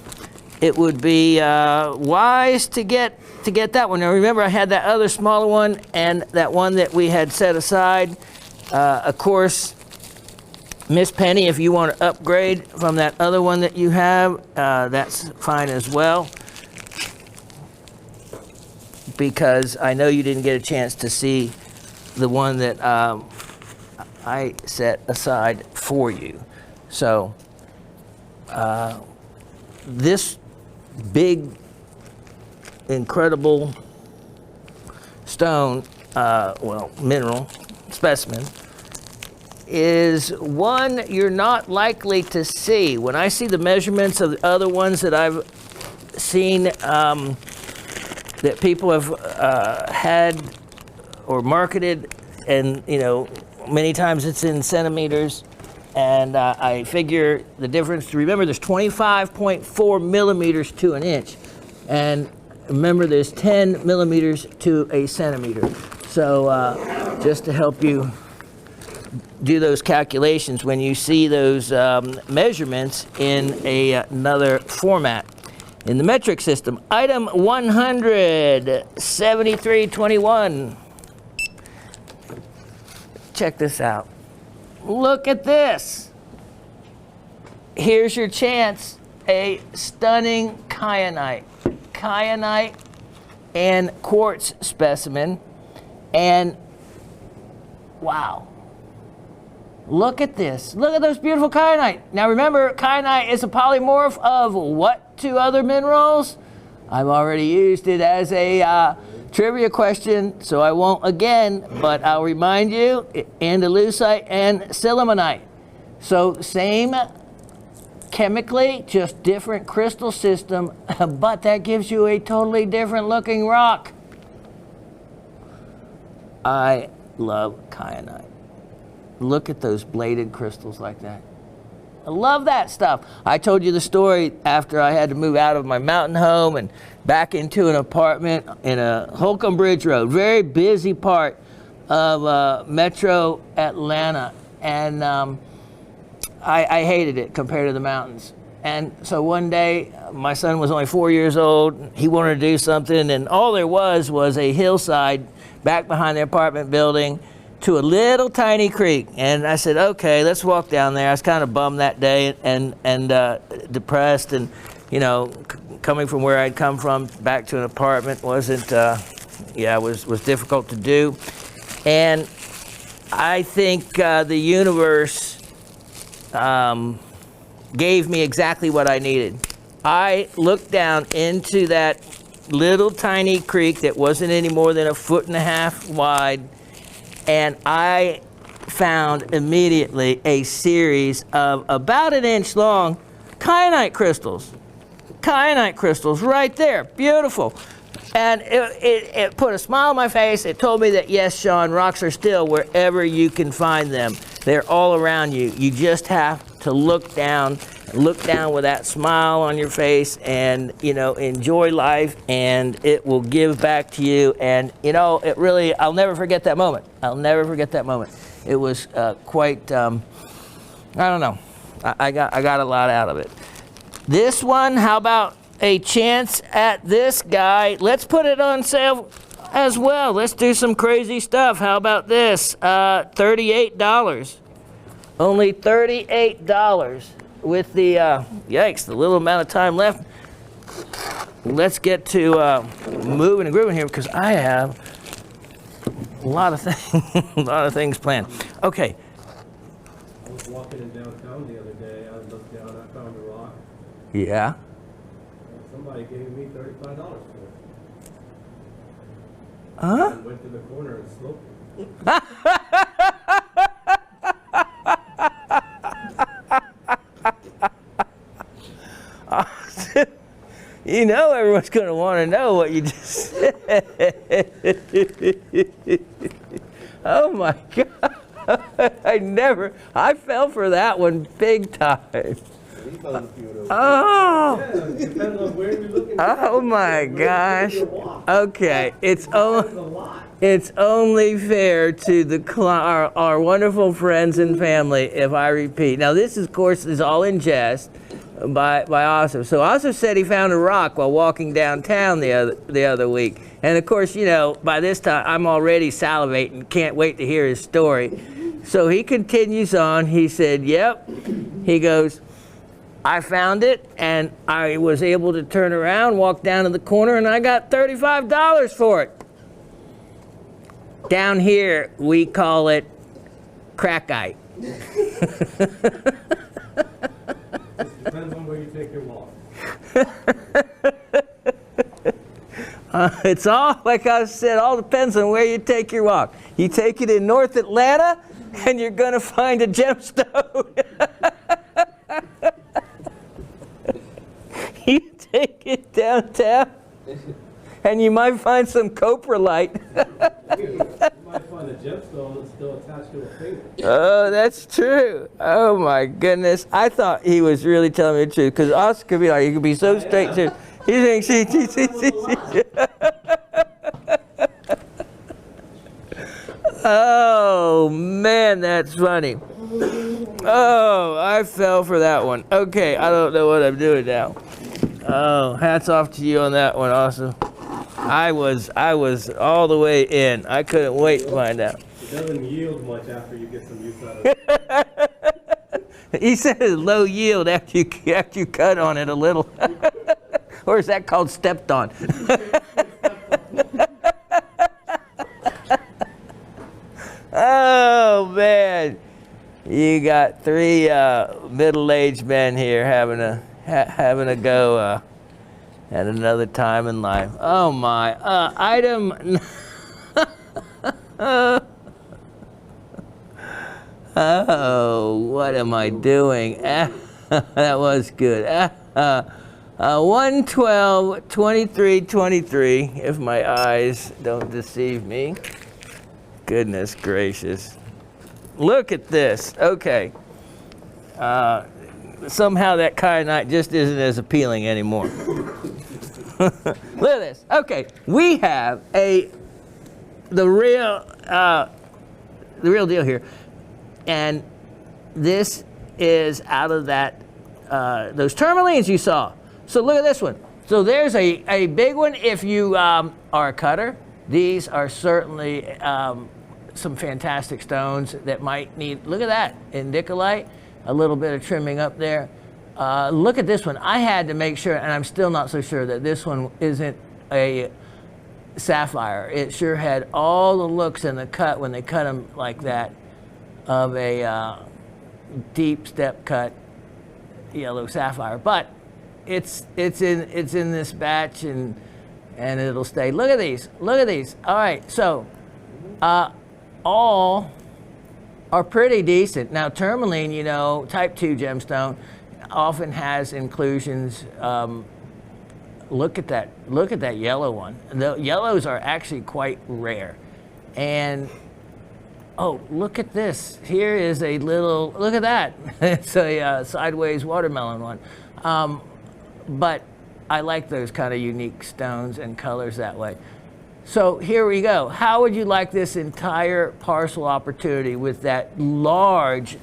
it would be wise to get that one. Now remember, I had that other smaller one and that one that we had set aside. Of course, Miss Penny, if you want to upgrade from that other one that you have, that's fine as well, because I know you didn't get a chance to see the one that I set aside for you. So this big, incredible stone mineral specimen is one you're not likely to see. When I see the measurements of the other ones that I've seen that people have had or marketed, and many times it's in centimeters, and I figure the difference. Remember, there's 25.4 millimeters to an inch, and remember, there's 10 millimeters to a centimeter. So just to help you do those calculations when you see those measurements in another format. In the metric system, item 17321. Check this out. Look at this. Here's your chance. A stunning kyanite. Kyanite and quartz specimen. And wow. Look at this. Look at those beautiful kyanite. Now remember, kyanite is a polymorph of what two other minerals? I've already used it as a trivia question, so I won't again, but I'll remind you, andalusite and sillimanite. So same chemically, just different crystal system, but that gives you a totally different looking rock. I love kyanite. Look at those bladed crystals like that. I love that stuff. I told you the story after I had to move out of my mountain home and back into an apartment in a Holcomb Bridge Road, very busy part of Metro Atlanta. And I hated it compared to the mountains. And so one day, my son was only 4 years old. He wanted to do something, and all there was a hillside back behind the apartment building to a little tiny creek. And I said, okay, let's walk down there. I was kind of bummed that day and depressed, and coming from where I'd come from back to an apartment wasn't was difficult to do. And I think the universe gave me exactly what I needed. I looked down into that little tiny creek that wasn't any more than 1.5 feet wide, and I found immediately a series of about 1 inch long kyanite crystals. Kyanite crystals right there, beautiful. And it put a smile on my face. It told me that, yes, Shawn, rocks are still wherever you can find them. They're all around you. You just have to look down with that smile on your face and, enjoy life, and it will give back to you. And, it really, I'll never forget that moment. I'll never forget that moment. It was quite, I don't know. I got a lot out of it. This one, how about a chance at this guy? Let's put it on sale as well. Let's do some crazy stuff. How about this? $38. Only $38 with the, yikes, the little amount of time left. Let's get to moving and grooving here, because I have a lot of things planned. Okay. I was walking in downtown the other day. I looked down, I found a rock. Yeah. Somebody gave me $35 for it. Huh? I went to the corner and smoked it. Everyone's going to want to know what you just said. Oh my God. I fell for that one big time. Oh. Yeah, depends on where you're looking. Oh my gosh. Okay, it's only fair to our wonderful friends and family if I repeat. Now this, of course, is all in jest by Osip. So Osip said he found a rock while walking downtown the other week. And of course, by this time I'm already salivating, can't wait to hear his story. So he continues on. He said, yep. He goes, I found it, and I was able to turn around, walk down to the corner, and I got $35 for it. Down here, we call it crackite. Depends on where you take your walk. It's all, like I said, all depends on where you take your walk. You take it in North Atlanta, and you're going to find a gemstone. You take it downtown, and you might find some coprolite. You might find a gemstone that's still attached to a finger. Oh, that's true. Oh my goodness. I thought he was really telling me the truth, because Oscar could be like, he could be so straight to. He thinks Oh man, that's funny. Oh, I fell for that one. Okay, I don't know what I'm doing now. Oh, hats off to you on that one, also. I was all the way in. I couldn't wait to find out. It doesn't yield much after you get some use out of it. He said it's low yield after you cut on it a little. Or is that called stepped on? Oh man, you got three middle-aged men here having a go at another time in life. Oh my, item. Oh, what am I doing? That was good. 112, 23, 23, if my eyes don't deceive me. Goodness gracious. Look at this. Okay. Somehow that kyanite just isn't as appealing anymore. Look at this. Okay, we have the real deal here. And this is out of that those tourmalines you saw. So look at this one. So there's a big one if you are a cutter. These are certainly some fantastic stones that might need, look at that, indicolite, a little bit of trimming up there. Look at this one. I had to make sure, and I'm still not so sure, that this one isn't a sapphire. It sure had all the looks in the cut when they cut them like that of a deep step cut yellow sapphire. But it's in this batch, and it'll stay. Look at these. Look at these. All right. So all are pretty decent. Now tourmaline, you know, type 2 gemstone often has inclusions. Look at that. Look at that yellow one. The yellows are actually quite rare. And oh, look at this. Here is a little, look at that. It's a sideways watermelon one. But I like those kind of unique stones and colors that way. So here we go. How would you like this entire parcel opportunity with that large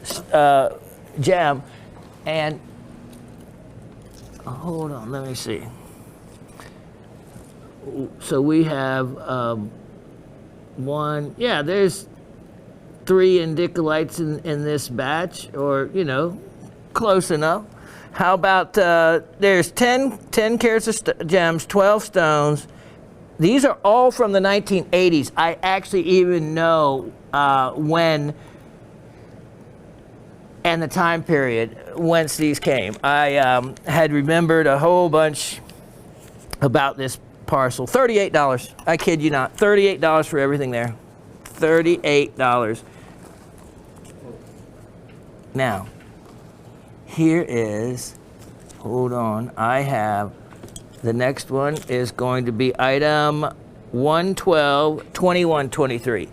gem? And hold on, let me see. So we have one, yeah, there's 3 indicolites in this batch, or, you know, close enough. How about, there's 10 carats of gems, 12 stones. These are all from the 1980s. I actually even know when and the time period whence these came. I had remembered a whole bunch about this parcel. $38. I kid you not. $38 for everything there. $38. Now, here is, hold on, I have, the next one is going to be item 112, 21, 23.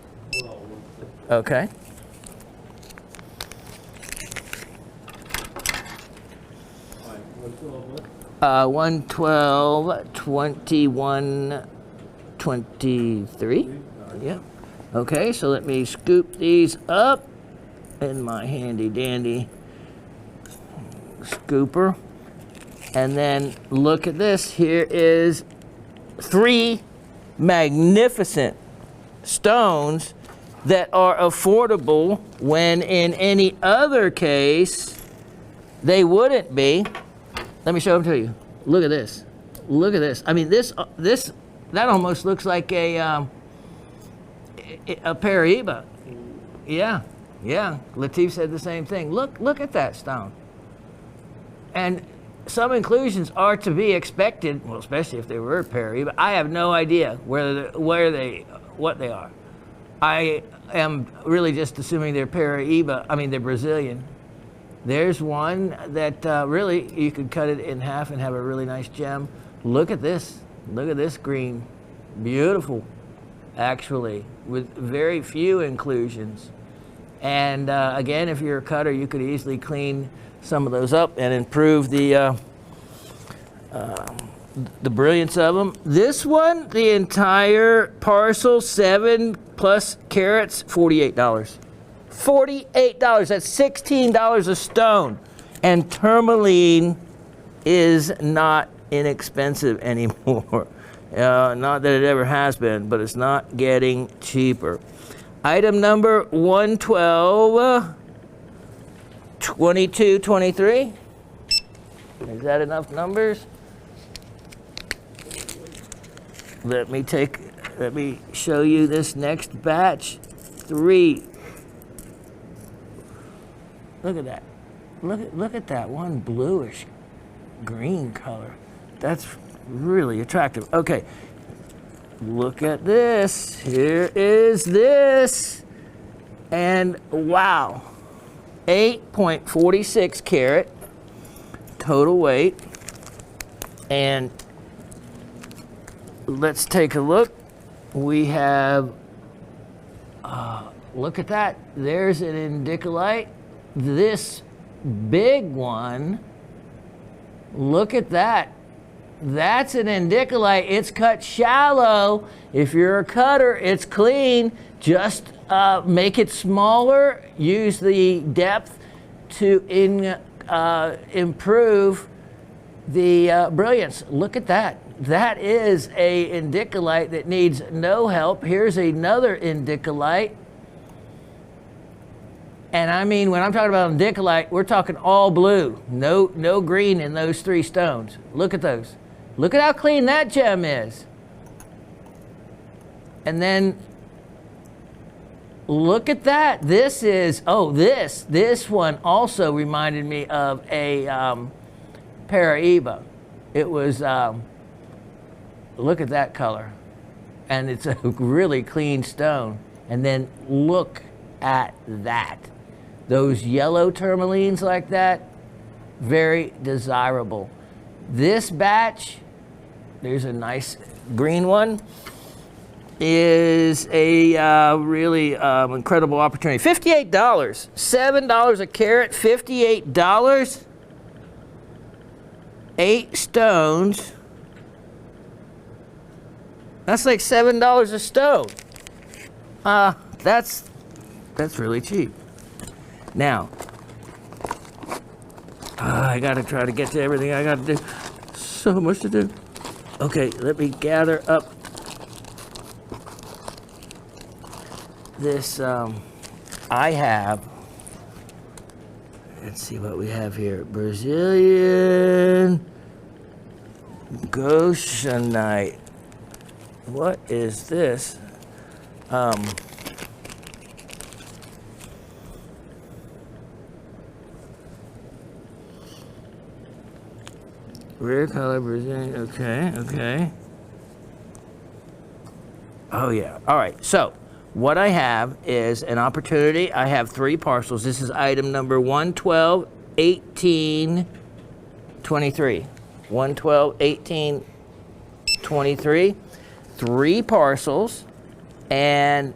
Okay. Uh, 112, 21, 23. Yeah. Okay, so let me scoop these up in my handy dandy scooper. And then look at this. Here is 3 magnificent stones that are affordable when in any other case they wouldn't be. Let me show them to you. Look at this. Look at this. I mean, that almost looks like a Paraíba. Yeah, yeah. Latif said the same thing. Look at that stone. And some inclusions are to be expected, well, especially if they were Perry, but I have no idea what they are. I am really just assuming they're Paraíba. I mean, they're Brazilian. There's one that really, you could cut it in half and have a really nice gem. Look at this. Look at this green. Beautiful, actually, with very few inclusions. And again, if you're a cutter, you could easily clean some of those up and improve the brilliance of them. This one, the entire parcel, 7+ carats, $48. $48. That's $16 a stone. And tourmaline is not inexpensive anymore. Not that it ever has been, but it's not getting cheaper. Item number 112, 22, 23. Is that enough numbers? Let me show you this next batch. 3. Look at that. Look at that one bluish green color. That's really attractive. Okay. Look at this. Here is this. And wow. 8.46 carat total weight. And let's take a look. We have, look at that. There's an indicolite. This big one, look at that. That's an indicolite. It's cut shallow. If you're a cutter, it's clean. Just make it smaller. Use the depth to improve the brilliance. Look at that. That is a indicolite that needs no help. Here's another indicolite. And I mean, when I'm talking about indicolite, we're talking all blue. No green in those 3 stones. Look at those. Look at how clean that gem is. And then look at that. This is, this one also reminded me of a Paraíba. It was, look at that color. And it's a really clean stone. And then look at that. Those yellow tourmalines like that, very desirable. This batch, there's a nice green one, is a really incredible opportunity. $58, $7 a carat, $58, 8 stones. That's like $7 a stone. That's really cheap. Now, I gotta try to get to everything I gotta do. So much to do. Okay, let me gather up this. I have, let's see what we have here. Brazilian Goshenite. What is this? Rare color Brazilian. Okay. Oh yeah. All right. So what I have is an opportunity. I have 3 parcels. This is item number 112, 18, 23. 112, 18, 23. 3 parcels, and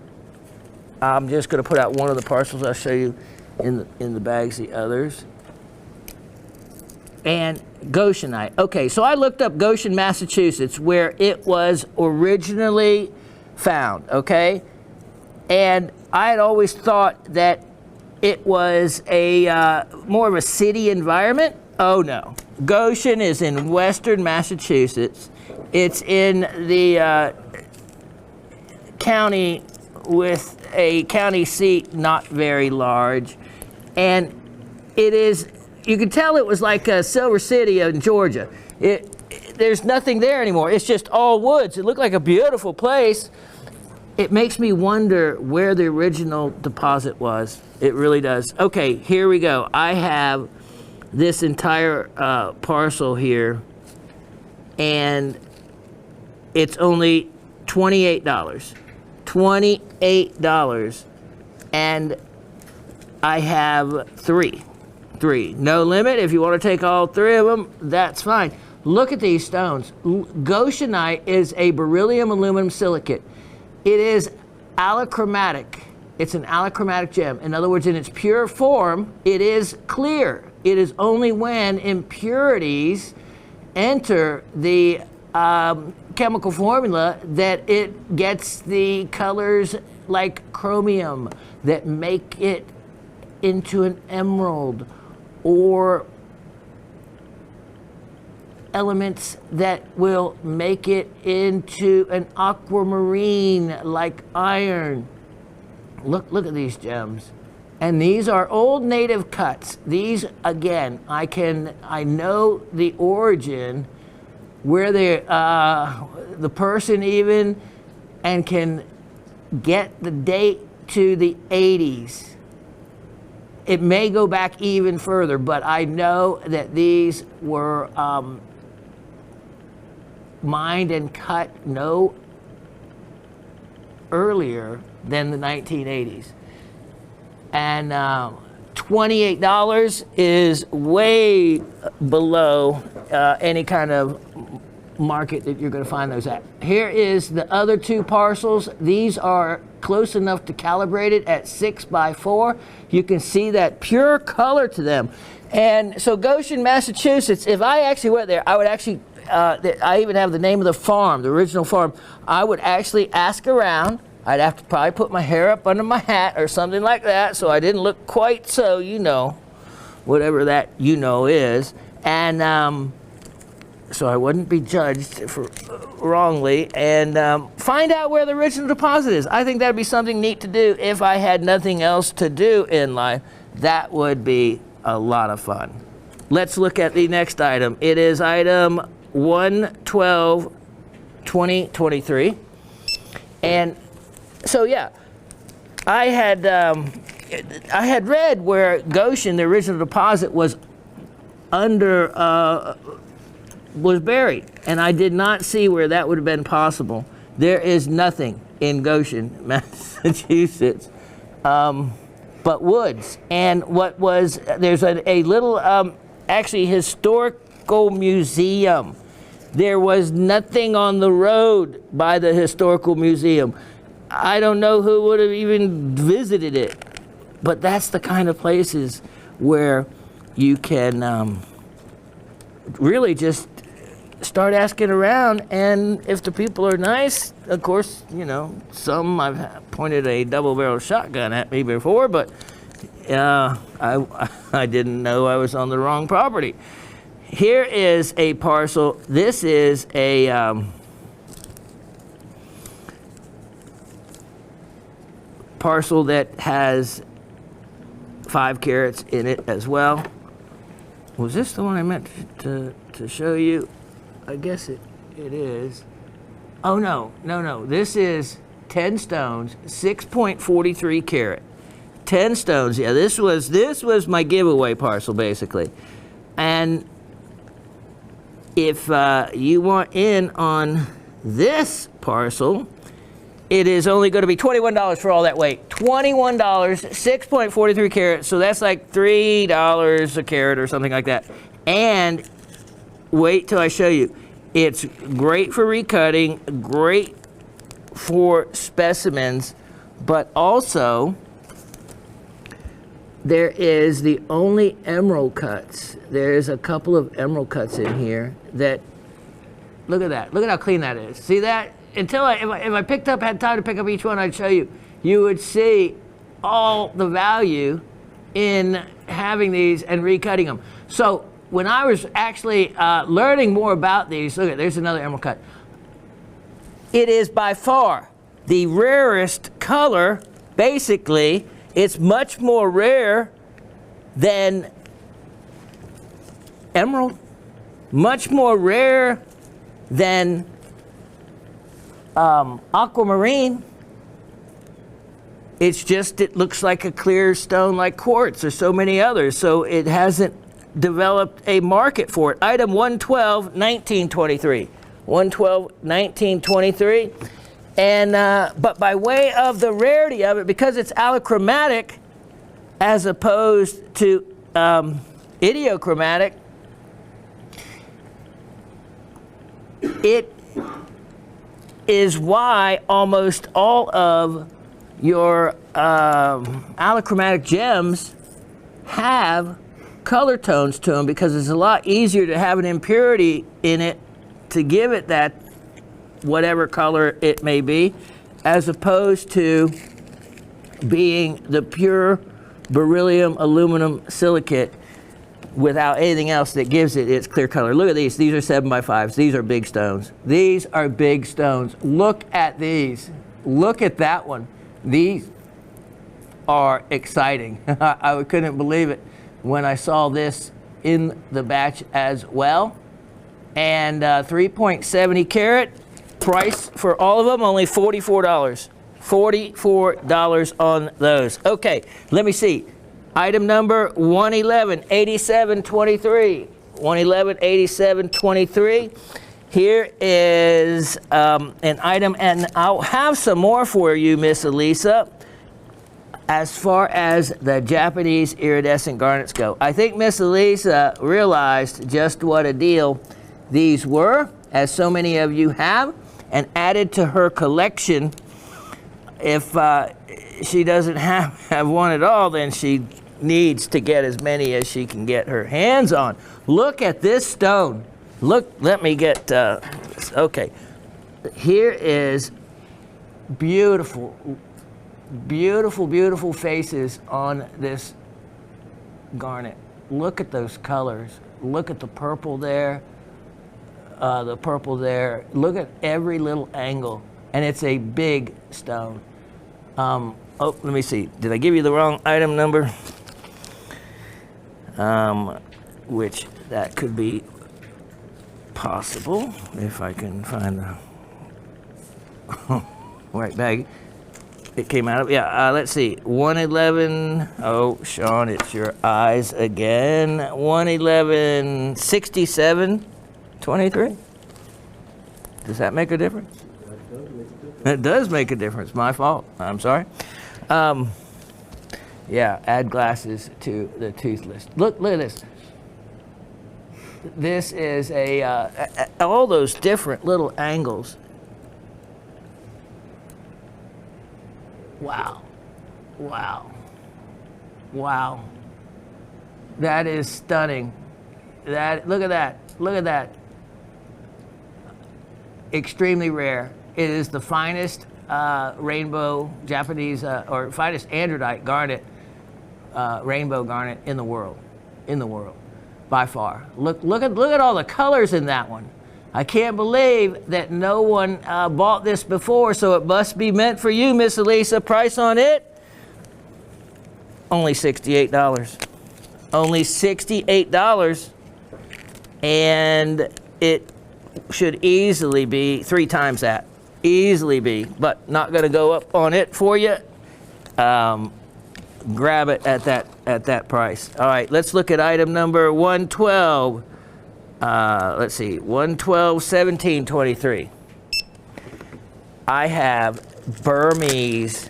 I'm just going to put out one of the parcels. I'll show you in the bags the others. And Goshenite. Okay, so I looked up Goshen, Massachusetts, where it was originally found, okay? And I had always thought that it was a more of a city environment. Oh no. Goshen is in western Massachusetts. It's in the county with a county seat not very large. And it is, you can tell it was like Silver City in Georgia. There's nothing there anymore. It's just all woods. It looked like a beautiful place. It makes me wonder where the original deposit was. It really does. Okay, here we go. I have this entire parcel here, and it's only $28. $28, and I have three. No limit. If you want to take all three of them, that's fine. Look at these stones. Goshenite is a beryllium aluminum silicate. It is allochromatic. It's an allochromatic gem. In other words, in its pure form, it is clear. It is only when impurities enter the chemical formula that it gets the colors like chromium that make it into an emerald, or elements that will make it into an aquamarine like iron. Look at these gems. And these are old native cuts. These, again, I know the origin, where the person even, and can get the date to the 80s. It may go back even further, but I know that these were mined and cut no earlier than the 1980s. And $28 is way below any kind of market that you're going to find those at. Here is the other two parcels. These are close enough to calibrate it at 6x4. You can see that pure color to them. And so Goshen, Massachusetts, if I actually went there, I would actually, I even have the name of the farm, the original farm. I would actually ask around. I'd have to probably put my hair up under my hat or something like that, so I didn't look quite so, whatever that is. And so I wouldn't be judged for wrongly, and find out where the original deposit is. I think that'd be something neat to do if I had nothing else to do in life. That would be a lot of fun. Let's look at the next item. It is item 1/12/2023. And so yeah, I had read where Goshen, the original deposit, was buried, and I did not see where that would have been possible. There is nothing in Goshen, Massachusetts, but woods. And there's a little actually historical museum. There was nothing on the road by the historical museum. I don't know who would have even visited it, but that's the kind of places where you can really just start asking around, and if the people are nice, of course, some I've pointed a double-barrel shotgun at me before, but I didn't know I was on the wrong property. Here is a parcel. This is a parcel that has 5 carats in it as well. Was this the one I meant to show you? I guess it is. Oh no. This is 10 stones, 6.43 carat. 10 stones. Yeah, this was my giveaway parcel basically. And if you want in on this parcel, it is only going to be $21 for all that weight. $21, 6.43 carats, so that's like $3 a carat or something like that. And wait till I show you. It's great for recutting, great for specimens, but also there is the only emerald cuts. There's a couple of emerald cuts in here that, look at that. Look at how clean that is. See that? If I had time to pick up each one, I'd show you. You would see all the value in having these and recutting them. So when I was actually learning more about these, look at, there's another emerald cut. It is by far the rarest color. Basically, it's much more rare than emerald, much more rare than aquamarine. It's just, it looks like a clear stone like quartz. There's so many others, so it hasn't developed a market for it. Item 112, 1923. 112, 1923. And, but by way of the rarity of it, because it's allochromatic as opposed to idiochromatic, it is why almost all of your allochromatic gems have color tones to them, because it's a lot easier to have an impurity in it to give it that whatever color it may be, as opposed to being the pure beryllium aluminum silicate without anything else that gives it its clear color. Look at these. These are 7x5s. These are big stones. These are big stones. Look at these. Look at that one. These are exciting. I couldn't believe it when I saw this in the batch as well. And 3.70 carat. Price for all of them, only $44. $44 on those. Okay, let me see. Item number 111, 8723. 111, 8723. Here is an item, and I'll have some more for you, Miss Elisa, as far as the Japanese iridescent garnets go. I think Miss Elisa realized just what a deal these were, as so many of you have, and added to her collection. If she doesn't have one at all, then she needs to get as many as she can get her hands on. Look at this stone. Look, let me get, okay. Here is beautiful, beautiful, beautiful faces on this garnet. Look at those colors. Look at the purple there. The purple there. Look at every little angle, and it's a big stone. Oh, let me see. Did I give you the wrong item number? Which that could be possible if I can find the right bag. It came out of, yeah, let's see, 111, oh, Shawn, it's your eyes again. 111, 67. 23? Does that make a difference? It does make a difference. My fault. I'm sorry. Yeah, add glasses to the toothless. Look at this. This is all those different little angles. Wow. Wow. Wow. That is stunning. Look at that. Look at that. Extremely rare. It is the finest rainbow Japanese or finest androdite garnet, rainbow garnet in the world, by far. Look at all the colors in that one. I can't believe that no one bought this before, so it must be meant for you, Miss Elisa. Price on it? Only $68. Only $68, and it should easily be 3 times that. Easily be, but not going to go up on it for you. Grab it at that price. All right, let's look at item number 112. Let's see, 112, 1723. I have Burmese.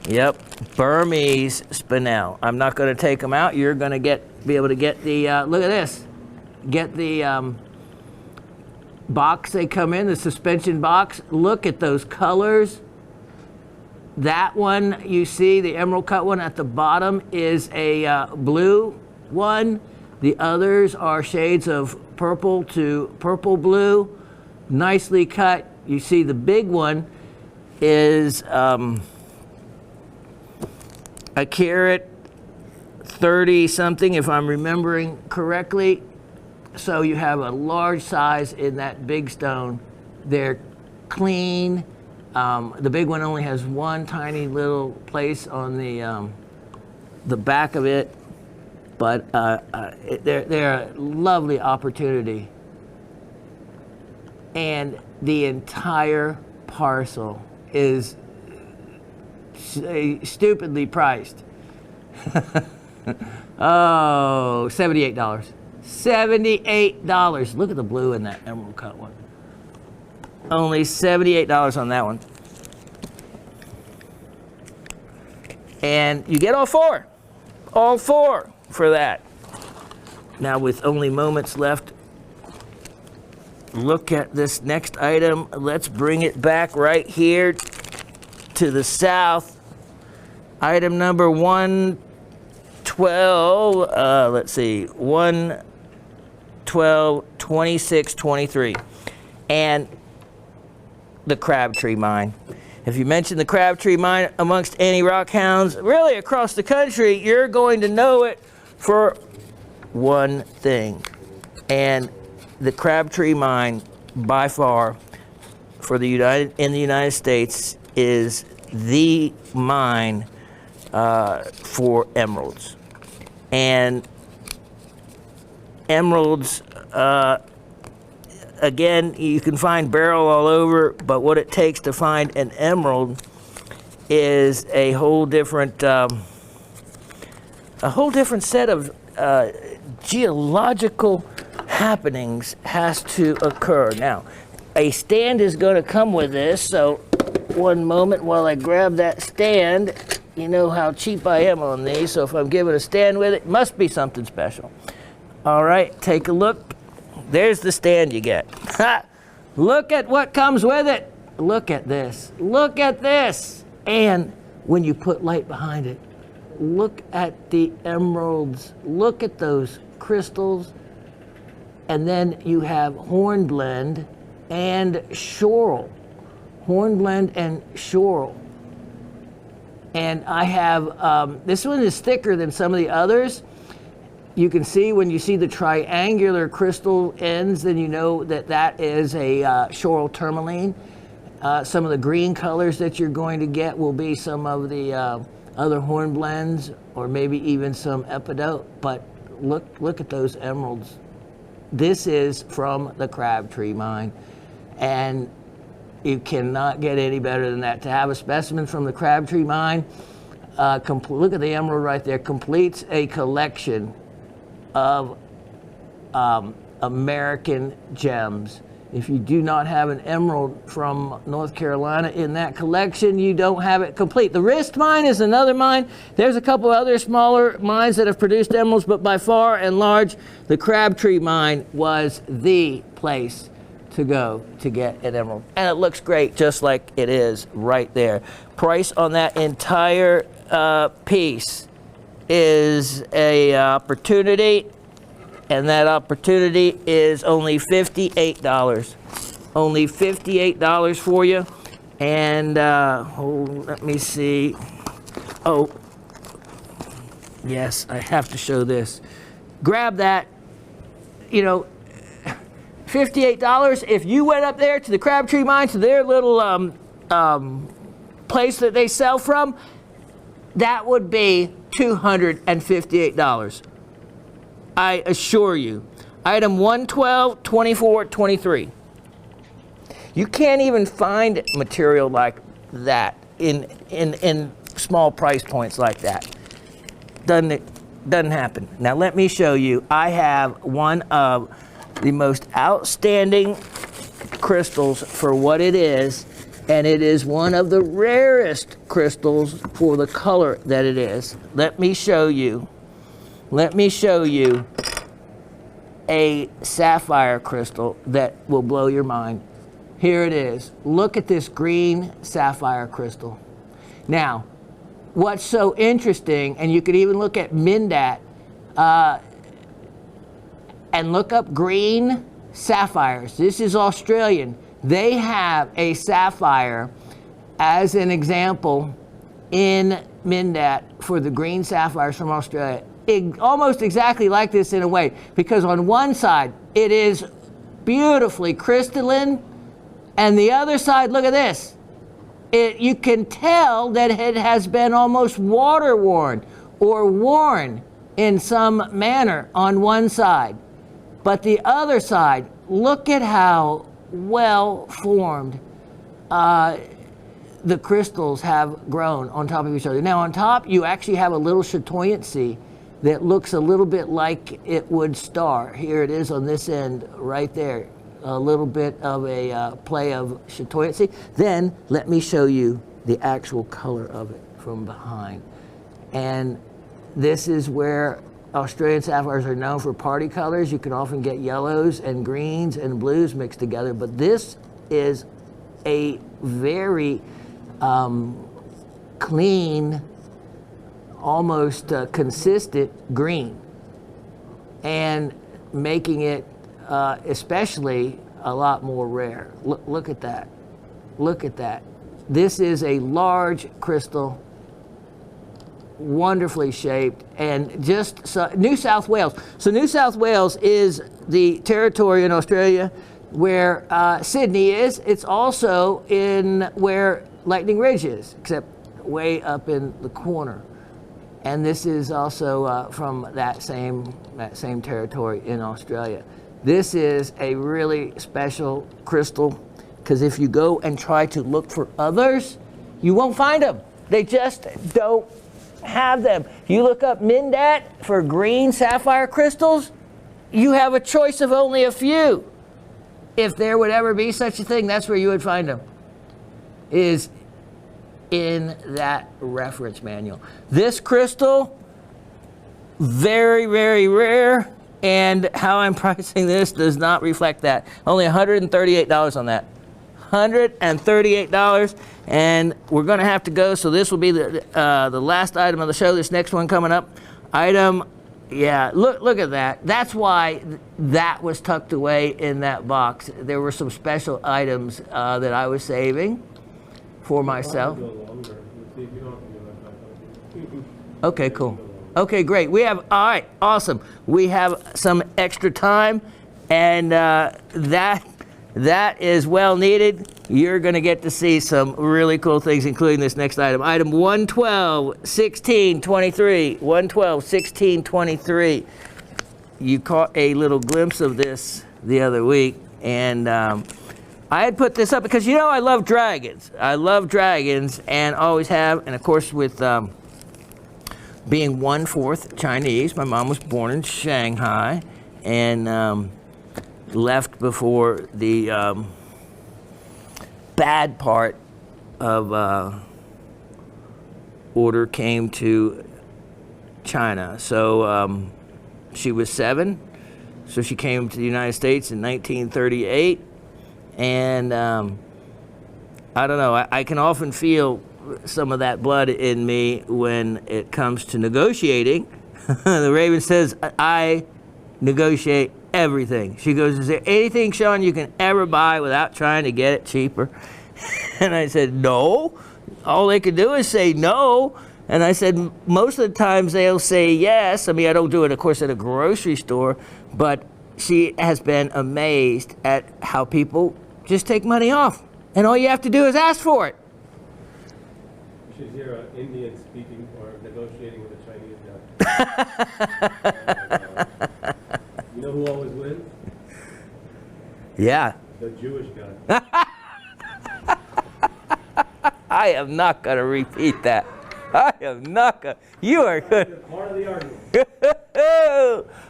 Yep, Burmese spinel. I'm not going to take them out. You're going to be able to get the, look at this. Get the box they come in, the suspension box. Look at those colors. That one, you see, the emerald cut one at the bottom is a blue one. The others are shades of purple to purple blue. Nicely cut. You see the big one is a carat 30 something, if I'm remembering correctly. So you have a large size in that big stone. They're clean. The big one only has one tiny little place on the back of it, but they're a lovely opportunity. And the entire parcel is stupidly priced. Oh, $78. $78. Look at the blue in that emerald cut one. Only $78 on that one. And you get all four for that. Now, with only moments left, look at this next item. Let's bring it back right here to the south. Item number 112, let's see, 112, 26, 23. And the Crabtree Mine. If you mention the Crabtree Mine amongst any rock hounds, really across the country, you're going to know it for one thing. And the Crabtree Mine, by far, in the United States, is the mine for emeralds. And emeralds, again, you can find beryl all over, but what it takes to find an emerald is a whole different set of geological happenings has to occur. Now, a stand is going to come with this, so one moment while I grab that stand. You know how cheap I am on these, so if I'm giving a stand with it, it must be something special. All right, take a look. There's the stand you get. Look at what comes with it. Look at this. Look at this. And when you put light behind it, look at the emeralds. Look at those crystals. And then you have hornblende and schorl. Hornblende and schorl. And I have, this one is thicker than some of the others. You can see when you see the triangular crystal ends, then you know that that is a schorl tourmaline. Some of the green colors that you're going to get will be some of the other hornblendes, or maybe even some epidote. But look at those emeralds. This is from the Crabtree Mine. And you cannot get any better than that. To have a specimen from the Crabtree Mine, look at the emerald right there, completes a collection of American gems. If you do not have an emerald from North Carolina in that collection, you don't have it complete. The Wrist Mine is another mine. There's a couple other smaller mines that have produced emeralds, but by far and large, the Crabtree Mine was the place to go to get an emerald. And it looks great, just like it is right there. Price on that entire piece is a opportunity, and that opportunity is only $58. Only $58 for you. And let me see. Oh, yes, I have to show this. Grab that. You know, $58. If you went up there to the Crabtree Mine, to their little place that they sell from, that would be $258. I assure you. Item 112, 24, 23. You can't even find material like that in small price points like that. Doesn't happen. Now let me show you. I have one of the most outstanding crystals for what it is, and it is one of the rarest crystals for the color that it is. Let me show you a sapphire crystal that will blow your mind. Here it is. Look at this green sapphire crystal. Now, what's so interesting, and you could even look at Mindat, and look up green sapphires. This is Australian. They have a sapphire as an example in Mindat for the green sapphires from Australia. Almost exactly like this in a way, because on one side it is beautifully crystalline, and the other side, look at this. You can tell that it has been almost water-worn or worn in some manner on one side. But the other side, look at how well formed the crystals have grown on top of each other. Now on top, you actually have a little chatoyancy that looks a little bit like it would star. Here it is on this end right there. A little bit of a play of chatoyancy. Then let me show you the actual color of it from behind. And this is where Australian sapphires are known for party colors. You can often get yellows and greens and blues mixed together, but this is a very clean, almost consistent green, and making it especially a lot more rare. Look at that. Look at that. This is a large crystal, wonderfully shaped, and just New South Wales. So New South Wales is the territory in Australia where Sydney is. It's also in where Lightning Ridge is, except way up in the corner. And this is also from that same territory in Australia. This is a really special crystal, because if you go and try to look for others, you won't find them. They just don't have them. You look up Mindat for green sapphire crystals, you have a choice of only a few. If there would ever be such a thing, that's where you would find them, is in that reference manual. This crystal, very, very rare, and how I'm pricing this does not reflect that. Only $138 on that. $138, and we're going to have to go, so this will be the last item of the show. This next one coming up, item, yeah, look at that. That's why that was tucked away in that box. There were some special items that I was saving for myself. Okay, cool. Okay, great. We have, all right, awesome. We have some extra time, and that is well needed. You're going to get to see some really cool things, including this next item. Item 112-1623. 112-1623. You caught a little glimpse of this the other week, and I had put this up because, you know, I love dragons. I love dragons, and always have, and of course with being 1/4 Chinese, my mom was born in Shanghai, and left before the bad part of order came to China. So she was 7, so she came to the United States in 1938, and I don't know, I can often feel some of that blood in me when it comes to negotiating. The Raven says, I negotiate everything. She goes, is there anything, Shawn, you can ever buy without trying to get it cheaper? And I said, no. All they could do is say no. And I said, most of the times they'll say yes. I mean, I don't do it, of course, at a grocery store, but she has been amazed at how people just take money off. And all you have to do is ask for it. You should hear an Indian speaking or negotiating with a Chinese guy. You know who always wins? Yeah. The Jewish guy. I am not going to repeat that. I am not going to. You are good. Part of the argument.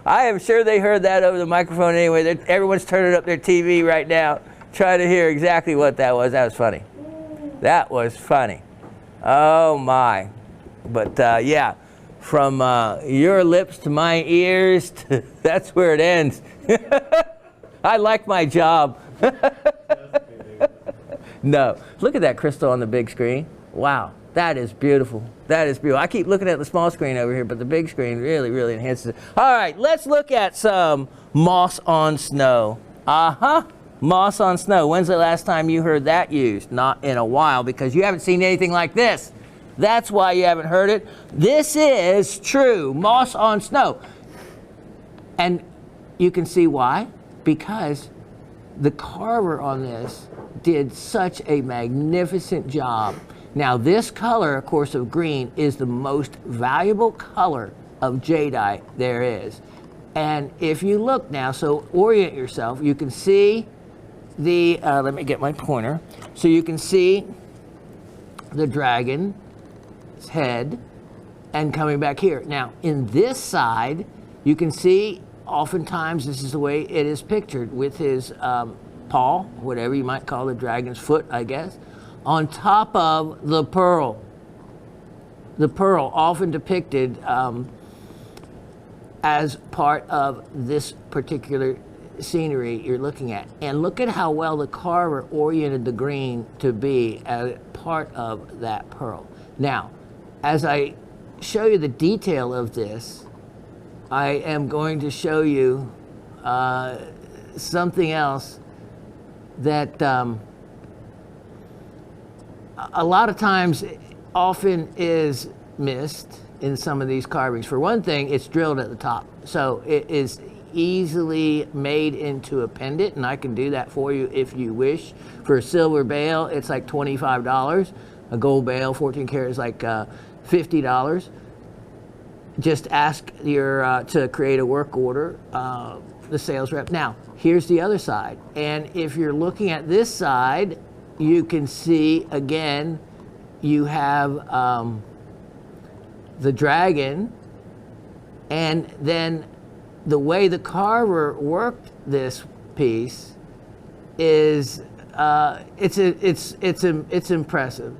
I am sure they heard that over the microphone anyway. Everyone's turning up their TV right now, trying to hear exactly what that was. That was funny. That was funny. Oh, my. But, yeah, from your lips to my ears, that's where it ends. I like my job. No. Look at that crystal on the big screen. Wow. That is beautiful. That is beautiful. I keep looking at the small screen over here, but the big screen really, really enhances it. All right, let's look at some moss on snow. Moss on snow. When's the last time you heard that used? Not in a while, because you haven't seen anything like this. That's why you haven't heard it. This is true. Moss on snow. And you can see why. Because the carver on this did such a magnificent job. Now this color, of course, of green is the most valuable color of jadeite there is. And if you look now, so orient yourself, you can see the, let me get my pointer. So you can see the dragon's head, and coming back here. Now, in this side, you can see oftentimes this is the way it is pictured with his paw, whatever you might call the dragon's foot, I guess, on top of the pearl. The pearl, often depicted as part of this particular scenery you're looking at. And look at how well the carver oriented the green to be a part of that pearl. Now, as I show you the detail of this, I am going to show you something else that a lot of times often is missed in some of these carvings. For one thing, it's drilled at the top, so it is easily made into a pendant, and I can do that for you if you wish. For a silver bale, it's like $25. A gold bale, 14 karat, is like $50. Just ask your to create a work order, the sales rep. Now, here's the other side, and if you're looking at this side, you can see again you have the dragon, and then the way the carver worked this piece is it's impressive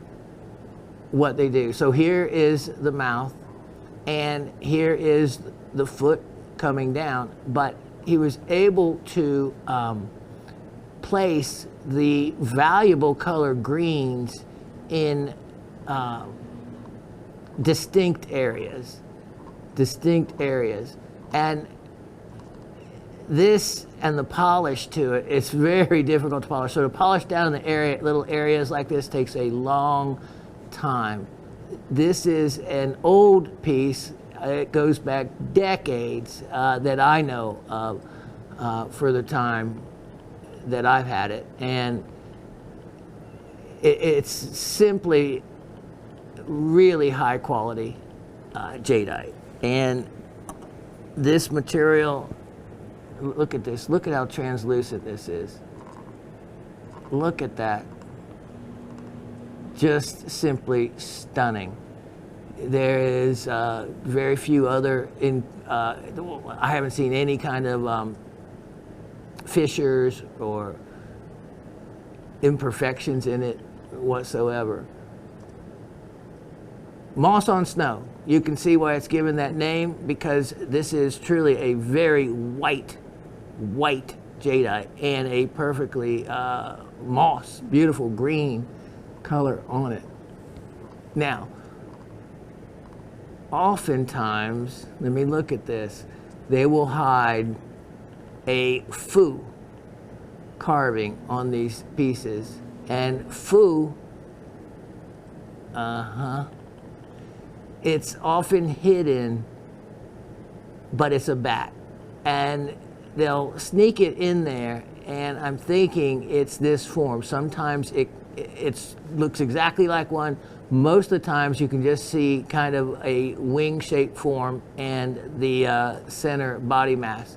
what they do. So here is the mouth, and here is the foot coming down, but he was able to place the valuable color greens in distinct areas, and this and the polish to it, it's very difficult to polish. So to polish down in the area, little areas like this, takes a long time. This is an old piece. It goes back decades that I know of for the time that I've had it, and it's simply really high quality jadeite. And this material, look at this, look at how translucent this is. Look at that. Just simply stunning. There is very few other, I haven't seen any kind of fissures or imperfections in it whatsoever. Moss on snow. You can see why it's given that name, because this is truly a very white jadeite and a perfectly moss, beautiful green color on it. Now, oftentimes, let me look at this, they will hide a foo carving on these pieces, and foo, it's often hidden, but it's a bat, and they'll sneak it in there, and I'm thinking it's this form. Sometimes it looks exactly like one. Most of the times you can just see kind of a wing-shaped form and the center body mass.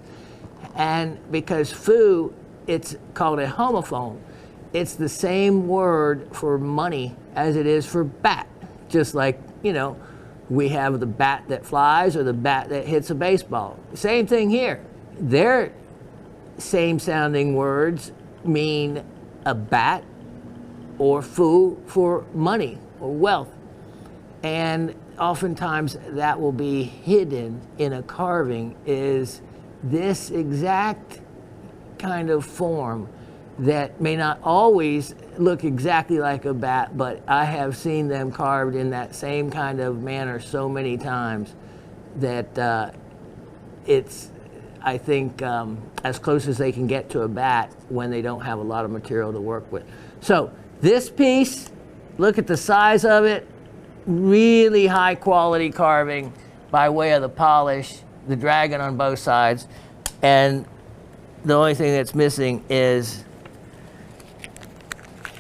And because foo, it's called a homophone. It's the same word for money as it is for bat. Just like, you know, we have the bat that flies or the bat that hits a baseball. Same thing here. Their same sounding words mean a bat or foo for money or wealth. And oftentimes that will be hidden in a carving, is this exact kind of form that may not always look exactly like a bat, but I have seen them carved in that same kind of manner so many times that it's, I think, as close as they can get to a bat when they don't have a lot of material to work with. So this piece, look at the size of it, really high quality carving by way of the polish, the dragon on both sides, and the only thing that's missing is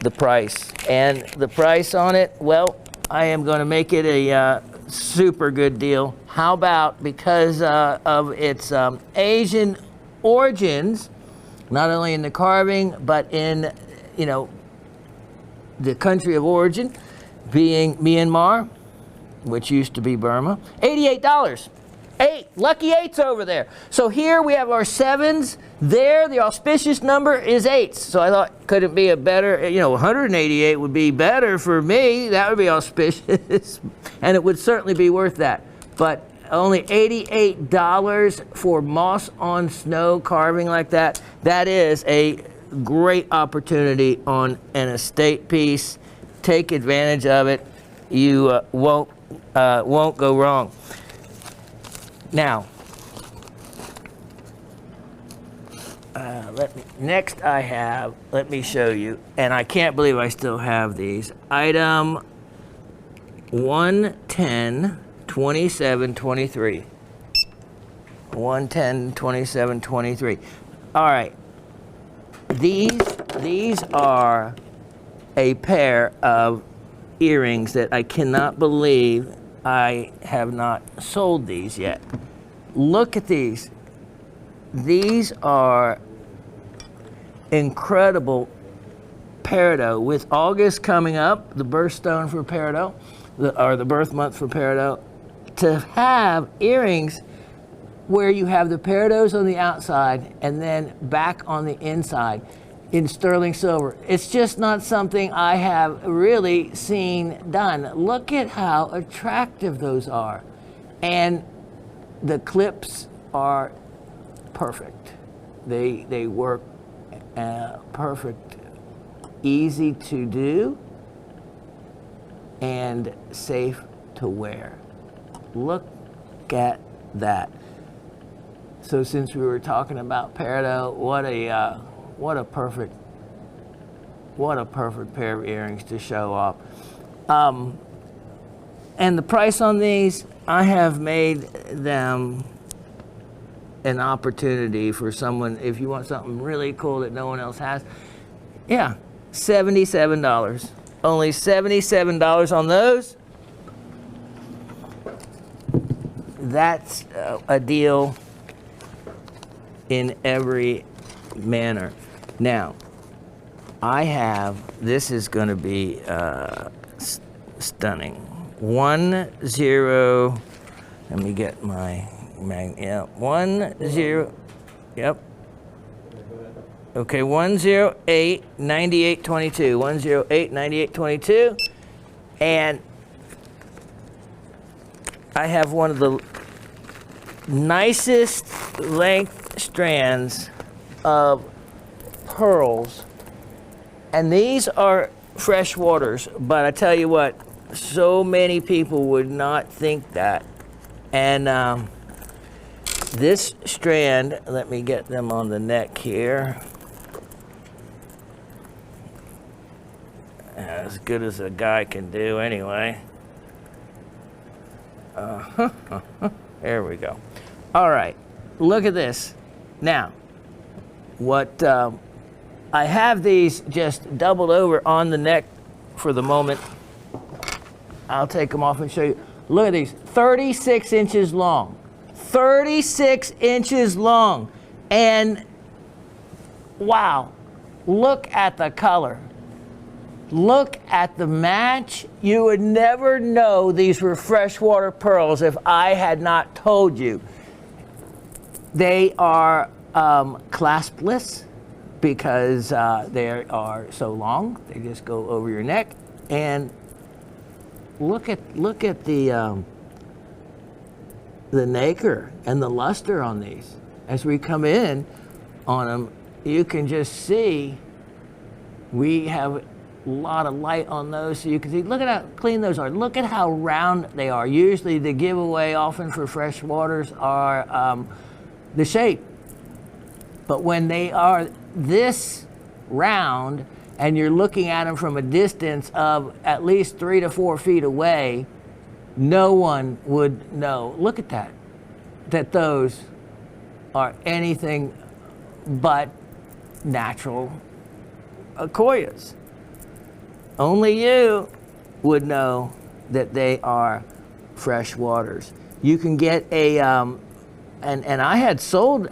the price. And the price on it, well, I am going to make it a super good deal. How about, because of its Asian origins, not only in the carving, but in, the country of origin, being Myanmar, which used to be Burma, $88. 8, lucky 8s over there. So here we have our 7s. There, the auspicious number is 8s. So I thought, could it be a better, 188 would be better for me. That would be auspicious. And it would certainly be worth that. But only $88 for moss on snow carving like that. That is a great opportunity on an estate piece. Take advantage of it. You won't go wrong. Now, next I have, let me show you, and I can't believe I still have these. Item 110, 27, 23. 110, 27, 23. All right. These are a pair of earrings that I cannot believe I have not sold these yet. Look at these. These are incredible peridot. With August coming up, the birthstone for peridot, or the birth month for peridot, to have earrings where you have the peridots on the outside and then back on the inside in sterling silver. It's just not something I have really seen done. Look at how attractive those are. And the clips are perfect. They work perfect, easy to do, and safe to wear. Look at that. So since we were talking about peridot, what a perfect pair of earrings to show off. And the price on these, I have made them an opportunity for someone, if you want something really cool that no one else has. Yeah, $77. Only $77 on those. That's a deal in every manner. Now, I have, this is going to be stunning. 10, let me get my, yeah, 10, yep. Okay, 108, 9822, 108, 9822. And I have one of the nicest length strands of pearls, and these are fresh waters, but I tell you what, so many people would not think that. And this strand, let me get them on the neck here, as good as a guy can do anyway. There we go. All right, look at this. Now, what I have these just doubled over on the neck for the moment. I'll take them off and show you. Look at these, 36 inches long. 36 inches long. And wow, look at the color. Look at the match. You would never know these were freshwater pearls if I had not told you. They are claspless because they are so long. They just go over your neck. And look at the nacre and the luster on these. As we come in on them, you can just see we have a lot of light on those, so you can see, look at how clean those are. Look at how round they are. Usually the giveaway often for fresh waters are the shape. But when they are this round and you're looking at them from a distance of at least 3 to 4 feet away, no one would know. Look at that those are anything but natural Akoyas. Only you would know that they are fresh waters. You can get a, and I had some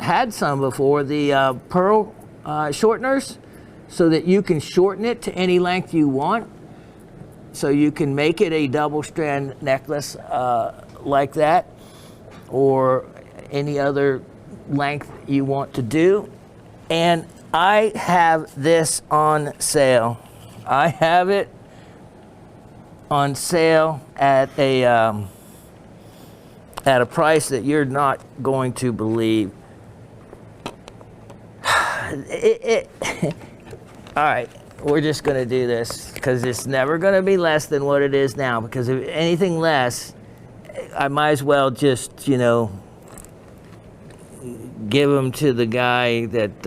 before, the pearl shorteners, so that you can shorten it to any length you want. so you can make it a double strand necklace like that, or any other length you want to do. And I have this on sale. I have it on sale at a price that you're not going to believe. All right, we're just going to do this because it's never going to be less than what it is now, because if anything less, I might as well just, you know, give them to the guy that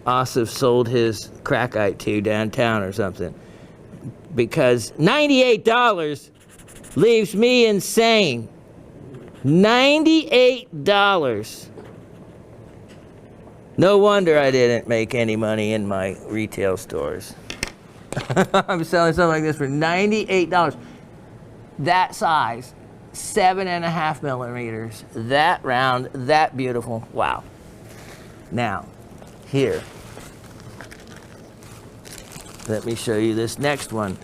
Asif sold his crackite to downtown or something. Because $98 leaves me insane. $98. No wonder I didn't make any money in my retail stores. I'm selling something like this for $98. That size, 7.5 millimeters, that round, that beautiful. Wow. Now, here, let me show you this next one.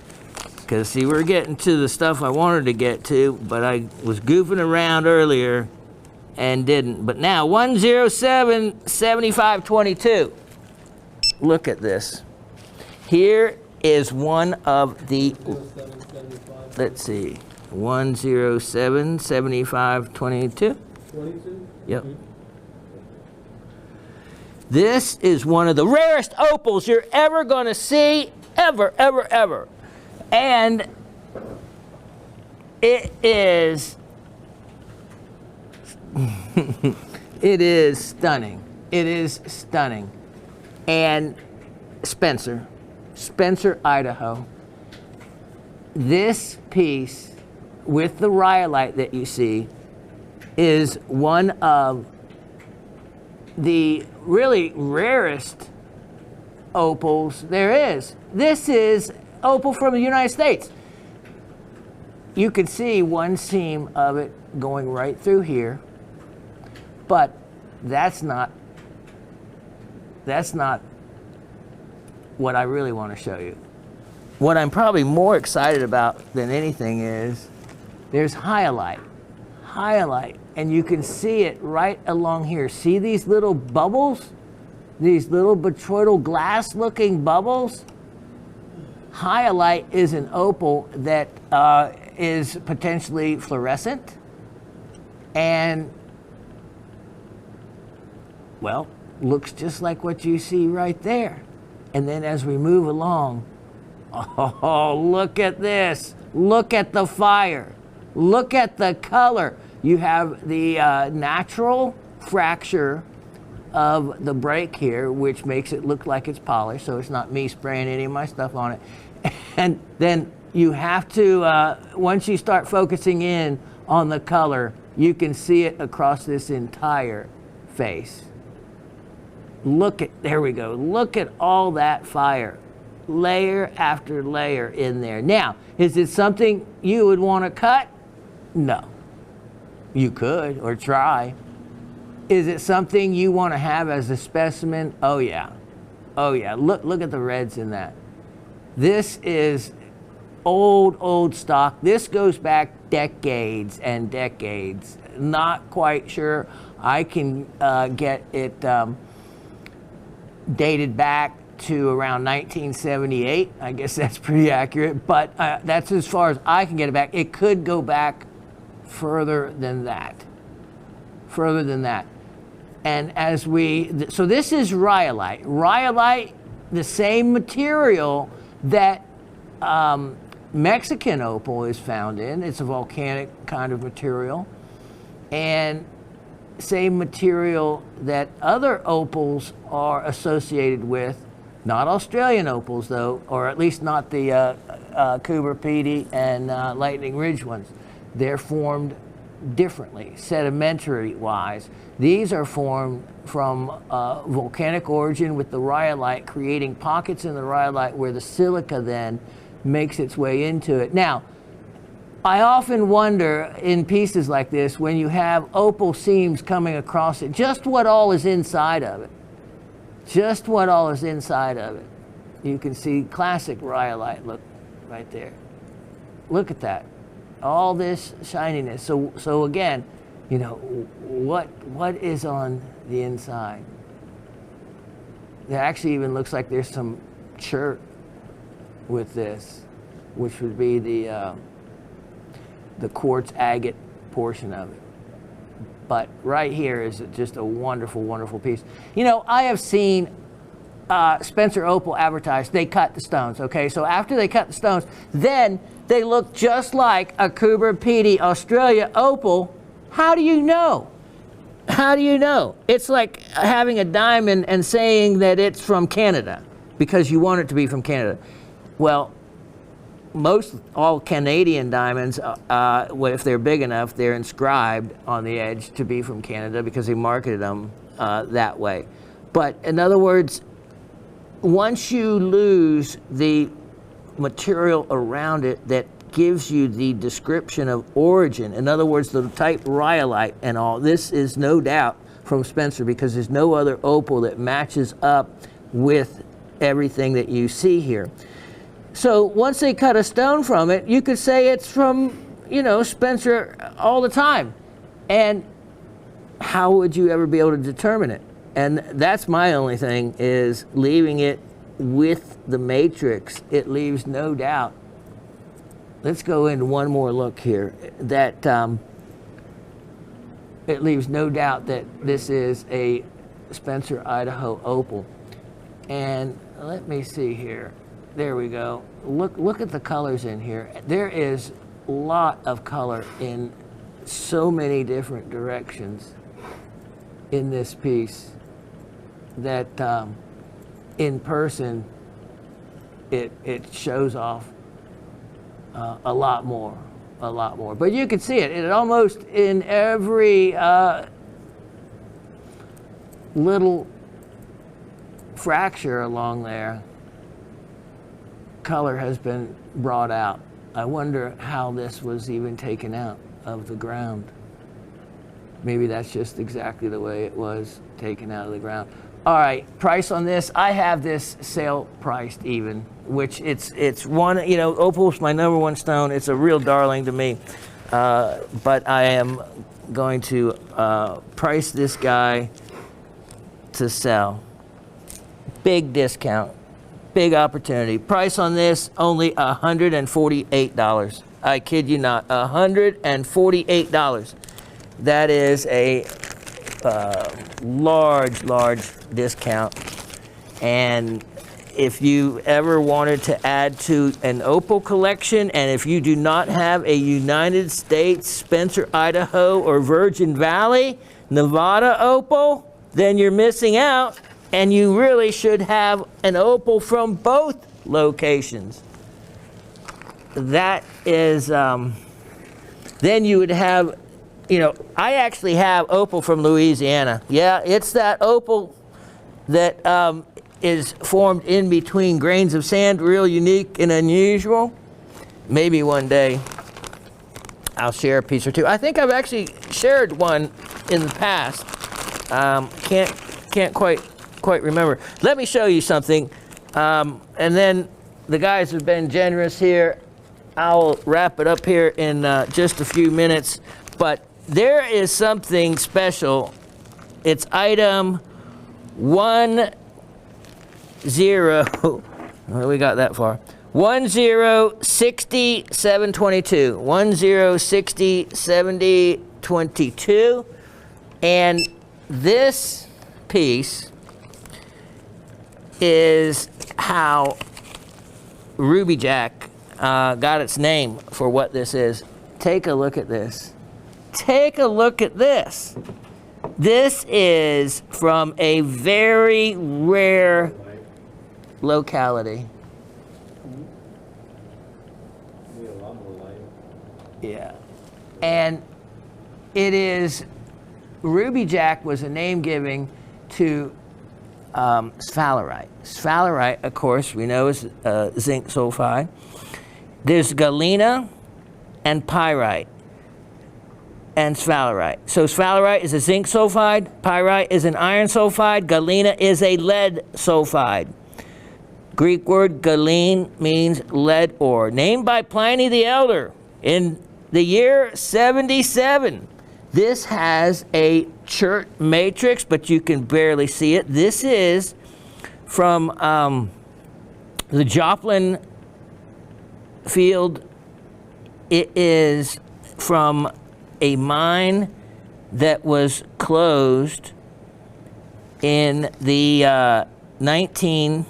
Because, see, we're getting to the stuff I wanted to get to, but I was goofing around earlier and didn't. But now, 107-75-22. Look at this. Here is one of the, let's see, 107-75-22. 22? Yep. This is one of the rarest opals you're ever going to see, ever, ever, ever. And it is, it is stunning. It is stunning. And Spencer, Idaho, this piece with the rhyolite that you see is one of the really rarest opals there is. This is opal from the United States. You can see one seam of it going right through here, but that's not what I really want to show you. What I'm probably more excited about than anything is there's hyalite, and you can see it right along here. See these little bubbles? These little botryoidal glass looking bubbles? Hyalite is an opal that is potentially fluorescent and, well, looks just like what you see right there. And then as we move along, oh, look at this. Look at the fire. Look at the color. You have the natural fracture of the break here, which makes it look like it's polished, so it's not me spraying any of my stuff on it. And then you have to, once you start focusing in on the color, you can see it across this entire face. Look at, there we go. Look at all that fire. Layer after layer in there. Now, is it something you would want to cut? No. You could, or try. Is it something you want to have as a specimen? Oh yeah. Oh yeah. Look at the reds in that. This is old stock. This goes back decades and decades. Not quite sure I can get it dated back to around 1978. I guess that's pretty accurate, but that's as far as I can get it back. It could go back further than that. Further than that. And as so this is rhyolite. Rhyolite, the same material that Mexican opal is found in. It's a volcanic kind of material. And same material that other opals are associated with. Not Australian opals, though, or at least not the Coober Pedy and Lightning Ridge ones. They're formed differently, sedimentary-wise. These are formed from volcanic origin with the rhyolite, creating pockets in the rhyolite where the silica then makes its way into it. Now, I often wonder in pieces like this, when you have opal seams coming across it, just what all is inside of it. Just what all is inside of it. You can see classic rhyolite, look right there. Look at that. All this shininess. So again, you know, what is on the inside? It actually even looks like there's some chert with this, which would be the quartz agate portion of it. But right here is just a wonderful, wonderful piece. You know, I have seen Spencer Opal advertised. They cut the stones, okay? So after they cut the stones, then they look just like a Coober Pedy Australia opal. How do you know? How do you know? It's like having a diamond and saying that it's from Canada because you want it to be from Canada. Well, all Canadian diamonds, if they're big enough, they're inscribed on the edge to be from Canada because they marketed them that way. But in other words, once you lose the material around it that gives you the description of origin, in other words, the type rhyolite and all, this is no doubt from Spencer because there's no other opal that matches up with everything that you see here. So once they cut a stone from it, you could say it's from, you know, Spencer all the time. And how would you ever be able to determine it? And that's my only thing, is leaving it with the matrix. It leaves no doubt. Let's go into one more look here. That it leaves no doubt that this is a Spencer, Idaho opal. And let me see here. There we go. Look at the colors in here. There is a lot of color in so many different directions in this piece that in person it shows off a lot more. But you can see it almost in every little fracture along there. Color has been brought out. I wonder how this was even taken out of the ground. Maybe that's just exactly the way it was taken out of the ground. All right, price on this. I have this sale priced even, which it's one, you know, opal's my number one stone. It's a real darling to me. But I am going to price this guy to sell. Big discount. Big opportunity. Price on this, only $148. I kid you not, $148. That is a large discount. And if you ever wanted to add to an opal collection, and if you do not have a United States, Spencer, Idaho, or Virgin Valley, Nevada opal, then you're missing out. And you really should have an opal from both locations. That is, then you would have, you know, I actually have opal from Louisiana. Yeah, it's that opal that is formed in between grains of sand, real unique and unusual. Maybe one day I'll share a piece or two. I think I've actually shared one in the past. Can't quite remember. Let me show you something, and then the guys have been generous here. I'll wrap it up here in just a few minutes, but there is something special. It's item 10. Well, we got that far. 106722. 10607022, and this piece is how Ruby Jack got its name for what this is. Take a look at this. Take a look at this. This is from a very rare locality. Yeah. And it is, Ruby Jack was a name given to sphalerite. Sphalerite, of course, we know is zinc sulfide. There's galena and pyrite and sphalerite. So sphalerite is a zinc sulfide, pyrite is an iron sulfide, galena is a lead sulfide. Greek word galine means lead ore. Named by Pliny the Elder in the year 77. This has a chert matrix, but you can barely see it. This is from the Joplin field. It is from a mine that was closed in the 19...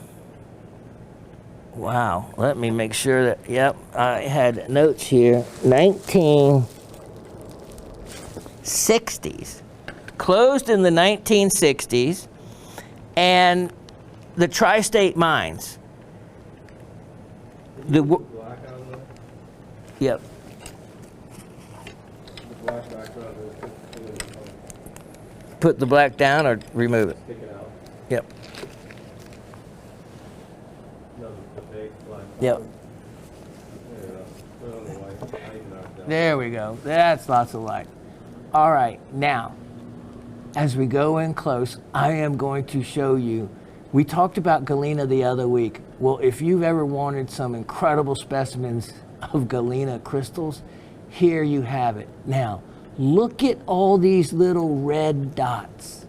Wow, let me make sure that, yep, I had notes here. 1960s. Closed in the 1960s, and the tri-state mines. Did you put the black on there? Yep. The black background is Put the black down or remove it? stick it out. Yep. No, the fake black. Yep. There you go. Put it on the white. Now you can knock it down. There we go. That's lots of light. All right, now, as we go in close, I am going to show you. We talked about galena the other week. Well, if you've ever wanted some incredible specimens of galena crystals, here you have it. Now, look at all these little red dots.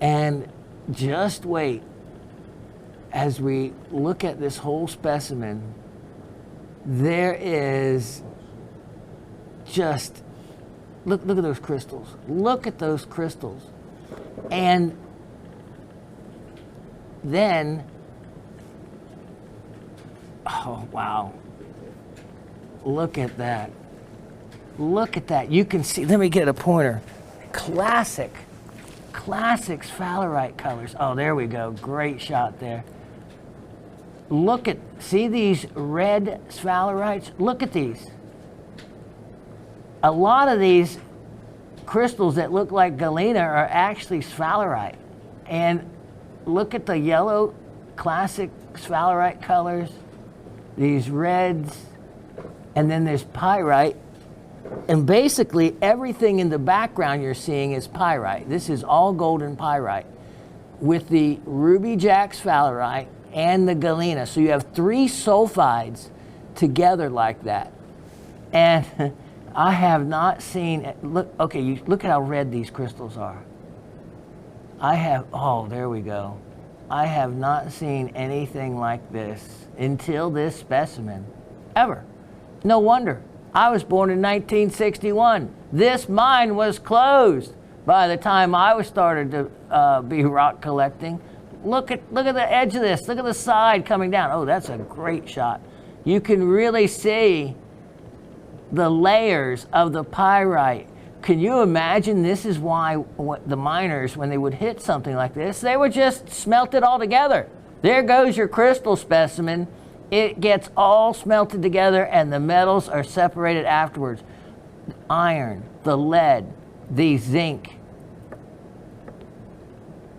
And just wait as we look at this whole specimen. There is just, look at those crystals. Look at those crystals. And then, oh, wow. Look at that. Look at that. You can see, let me get a pointer. Classic sphalerite colors. Oh, there we go. Great shot there. Look at, see these red sphalerites? Look at these. A lot of these crystals that look like galena are actually sphalerite. And look at the yellow classic sphalerite colors, these reds, and then there's pyrite. And basically everything in the background you're seeing is pyrite. This is all golden pyrite with the ruby jack sphalerite and the galena. So you have three sulfides together like that. And I have not seen, look, okay, look at how red these crystals are. Oh, there we go. I have not seen anything like this until this specimen, ever. No wonder. I was born in 1961. This mine was closed by the time I was started to be rock collecting. Look at the edge of this. Look at the side coming down. Oh, that's a great shot. You can really see the layers of the pyrite. Can you imagine? This is why the miners, when they would hit something like this, they would just smelt it all together. There goes your crystal specimen. It gets all smelted together and the metals are separated afterwards. The iron, the lead, the zinc.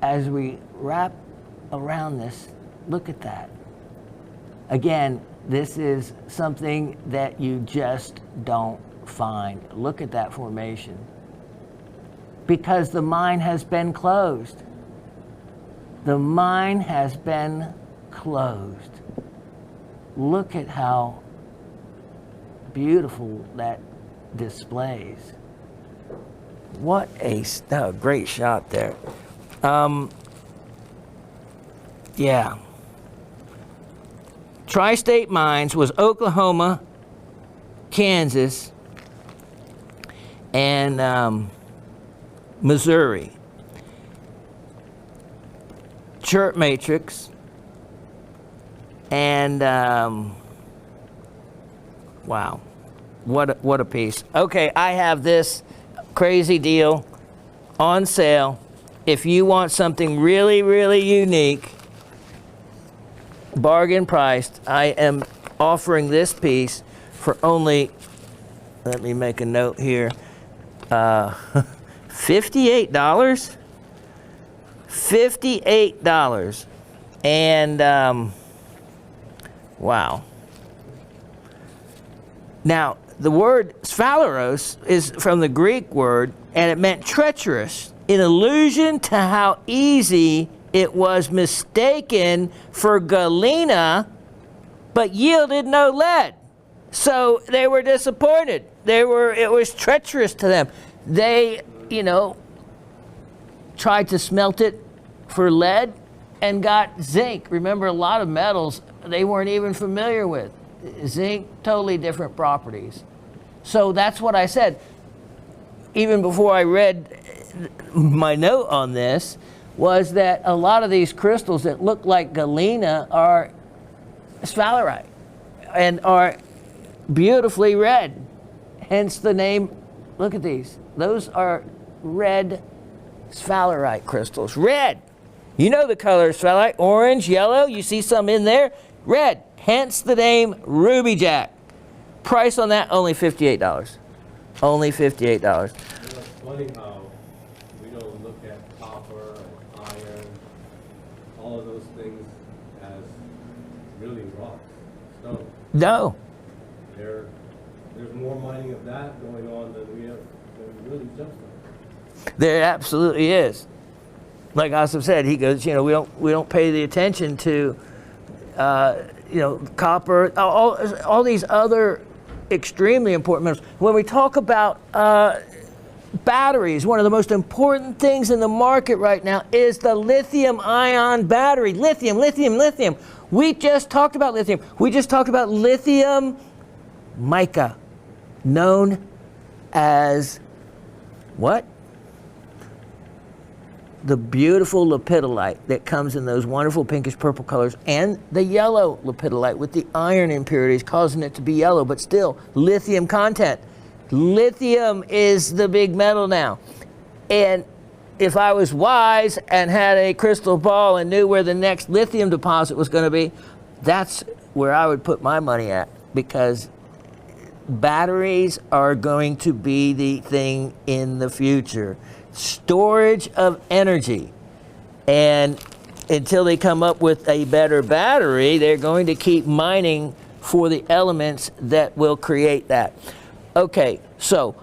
As we wrap around this, look at that. Again, this is something that you just don't find. Look at that formation. Because the mine has been closed. The mine has been closed. Look at how beautiful that displays. What a great shot there. Yeah. Tri-State Mines was Oklahoma, Kansas, and Missouri. Chert matrix. And wow, what a piece. Okay, I have this crazy deal on sale. If you want something really, really unique, bargain priced, I am offering this piece for only, let me make a note here, $58. $58. And wow. Now, the word sphaleros is from the Greek word, and it meant treacherous, in allusion to how easy it was mistaken for galena, but yielded no lead. So they were disappointed. It was treacherous to them. They, tried to smelt it for lead and got zinc. Remember, a lot of metals they weren't even familiar with. Zinc, totally different properties. So that's what I said. Even before I read my note on this, was that a lot of these crystals that look like galena are sphalerite and are beautifully red. Hence the name, look at these. Those are red sphalerite crystals. Red! You know the color of sphalerite, orange, yellow, you see some in there, red. Hence the name Ruby Jack. Price on that, only $58. Only $58. It's funny how we don't look at copper and iron, all of those things as really rocks, stone. No. There's more mining of that going on than we really gemstones. There absolutely is. Like Asif said, he goes, we don't pay the attention to, copper, all these other extremely important metals. When we talk about batteries, one of the most important things in the market right now is the lithium-ion battery. Lithium, lithium, lithium. We just talked about lithium. We just talked about lithium mica, known as what? The beautiful lepidolite that comes in those wonderful pinkish purple colors, and the yellow lepidolite with the iron impurities causing it to be yellow, but still lithium content. Lithium is the big metal now. And if I was wise and had a crystal ball and knew where the next lithium deposit was going to be, that's where I would put my money at, because batteries are going to be the thing in the future. Storage of energy. And until they come up with a better battery, they're going to keep mining for the elements that will create that. Okay, so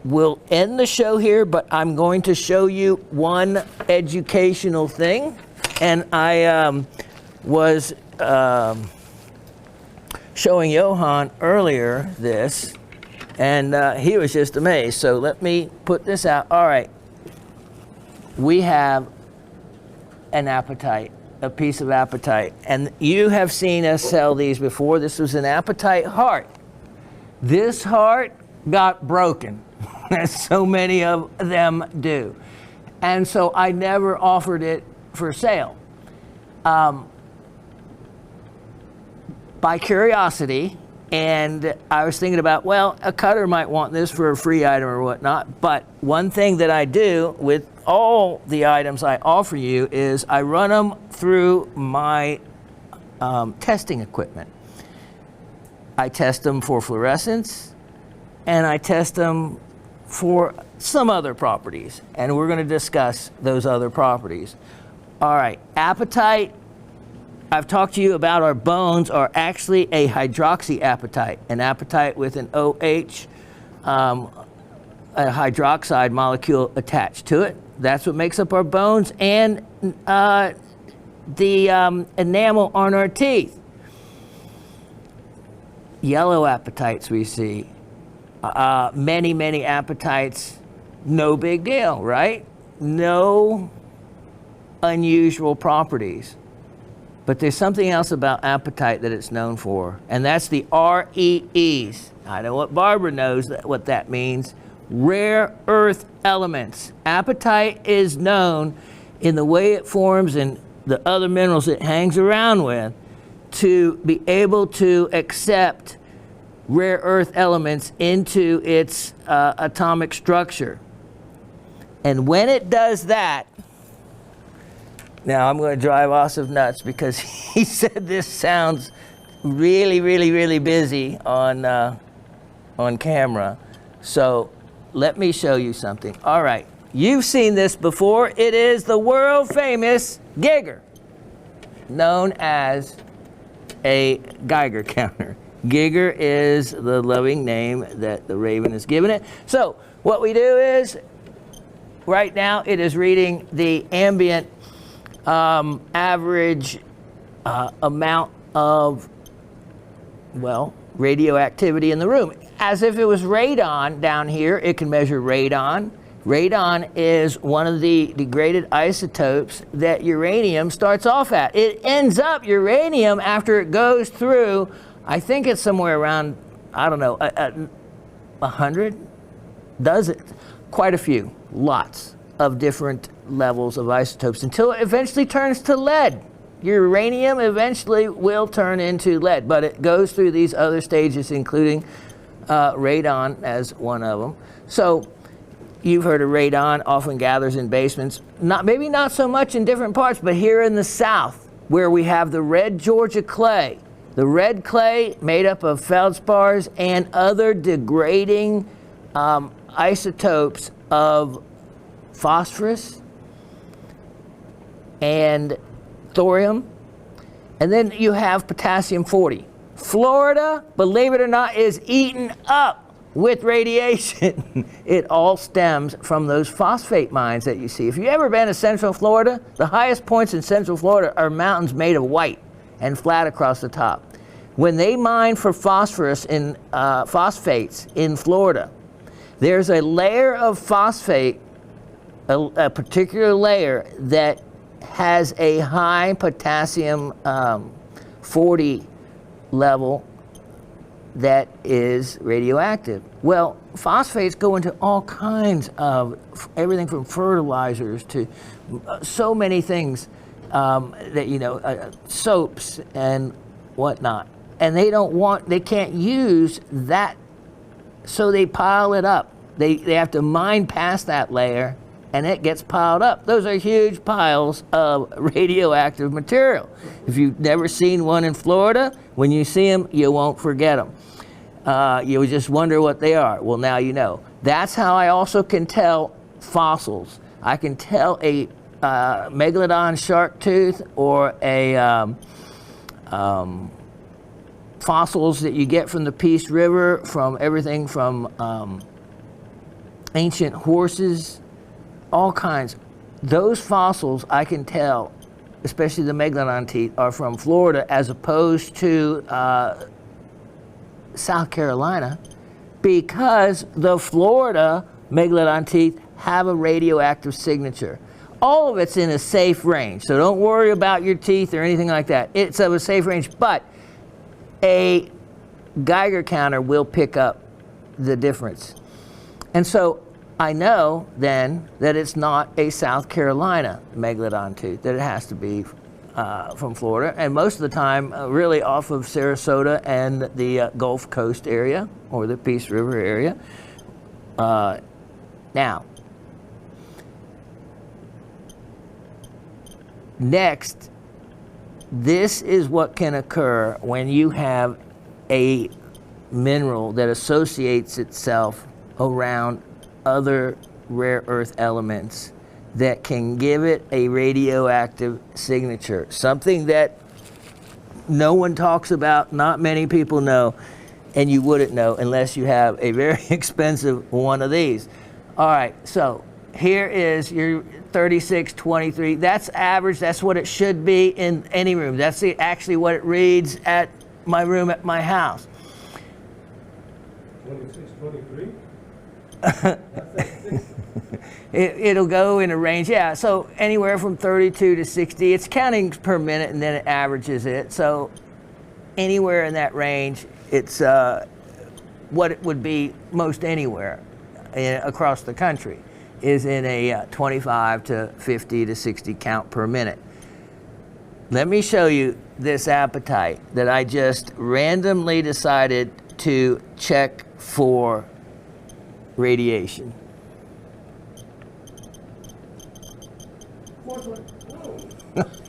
we'll end the show here, but I'm going to show you one educational thing. And I was showing Johan earlier this, and he was just amazed. So let me put this out. All right, we have an apatite, a piece of apatite, and you have seen us sell these before. This was an apatite heart. This heart got broken, as so many of them do. And so I never offered it for sale. By curiosity, and I was thinking about, well, a cutter might want this for a free item or whatnot, but one thing that I do with all the items I offer you is I run them through my testing equipment. I test them for fluorescence, and I test them for some other properties, and we're going to discuss those other properties. All right, apatite, I've talked to you about our bones are actually a hydroxyapatite, an apatite with an OH, a hydroxide molecule attached to it. That's what makes up our bones and the enamel on our teeth. Yellow apatites we see, many apatites, no big deal, right? No unusual properties. But there's something else about apatite that it's known for, and that's the REEs. I know what Barbara knows what that means. Rare earth elements. Apatite is known in the way it forms and the other minerals it hangs around with to be able to accept rare earth elements into its atomic structure. And when it does that, now I'm going to drive Asif nuts because he said this sounds really busy on camera. So let me show you something. All right, you've seen this before. It is the world famous Geiger, known as a Geiger counter. Geiger is the loving name that the Raven has given it. So what we do is, right now it is reading the ambient average amount of, well, radioactivity in the room. As if it was radon down here, it can measure radon. Radon is one of the degraded isotopes that uranium starts off at. It ends up uranium after it goes through, I think it's somewhere around, I don't know, 100? Does it? Quite a few, lots of different levels of isotopes until it eventually turns to lead. Uranium eventually will turn into lead, but it goes through these other stages, including radon as one of them. So you've heard of radon, often gathers in basements. Maybe not so much in different parts, but here in the South, where we have the red Georgia clay. The red clay made up of feldspars and other degrading isotopes of phosphorus and thorium. And then you have potassium-40. Florida, believe it or not, is eaten up with radiation. It all stems from those phosphate mines that you see. If you've ever been to Central Florida, the highest points in Central Florida are mountains made of white and flat across the top. When they mine for phosphorus in phosphates in Florida, there's a layer of phosphate, a particular layer that has a high potassium 40 level that is radioactive. Well, phosphates go into all kinds of everything from fertilizers to so many things that, soaps and whatnot. And they can't use that, so they pile it up. They have to mine past that layer, and it gets piled up. Those are huge piles of radioactive material. If you've never seen one in Florida, when you see them, you won't forget them. You'll just wonder what they are. Well, now you know. That's how I also can tell fossils. I can tell a megalodon shark tooth or a fossils that you get from the Peace River, from everything from ancient horses, all kinds. Those fossils I can tell, especially the megalodon teeth, are from Florida as opposed to South Carolina, because the Florida megalodon teeth have a radioactive signature. All of it's in a safe range, so don't worry about your teeth or anything like that. It's of a safe range, but a Geiger counter will pick up the difference. And so I know then that it's not a South Carolina megalodon tooth, that it has to be from Florida, and most of the time really off of Sarasota and the Gulf Coast area or the Peace River area. Now, next, this is what can occur when you have a mineral that associates itself around other rare earth elements that can give it a radioactive signature. Something that no one talks about, not many people know, and you wouldn't know unless you have a very expensive one of these. All right, so here is your 3623. That's average. That's what it should be in any room. That's actually what it reads at my room at my house. 2623? It'll go in a range, yeah. So anywhere from 32 to 60. It's counting per minute and then it averages it. So anywhere in that range, it's what it would be most anywhere across the country is in a 25 to 50 to 60 count per minute. Let me show you this apatite that I just randomly decided to check for radiation.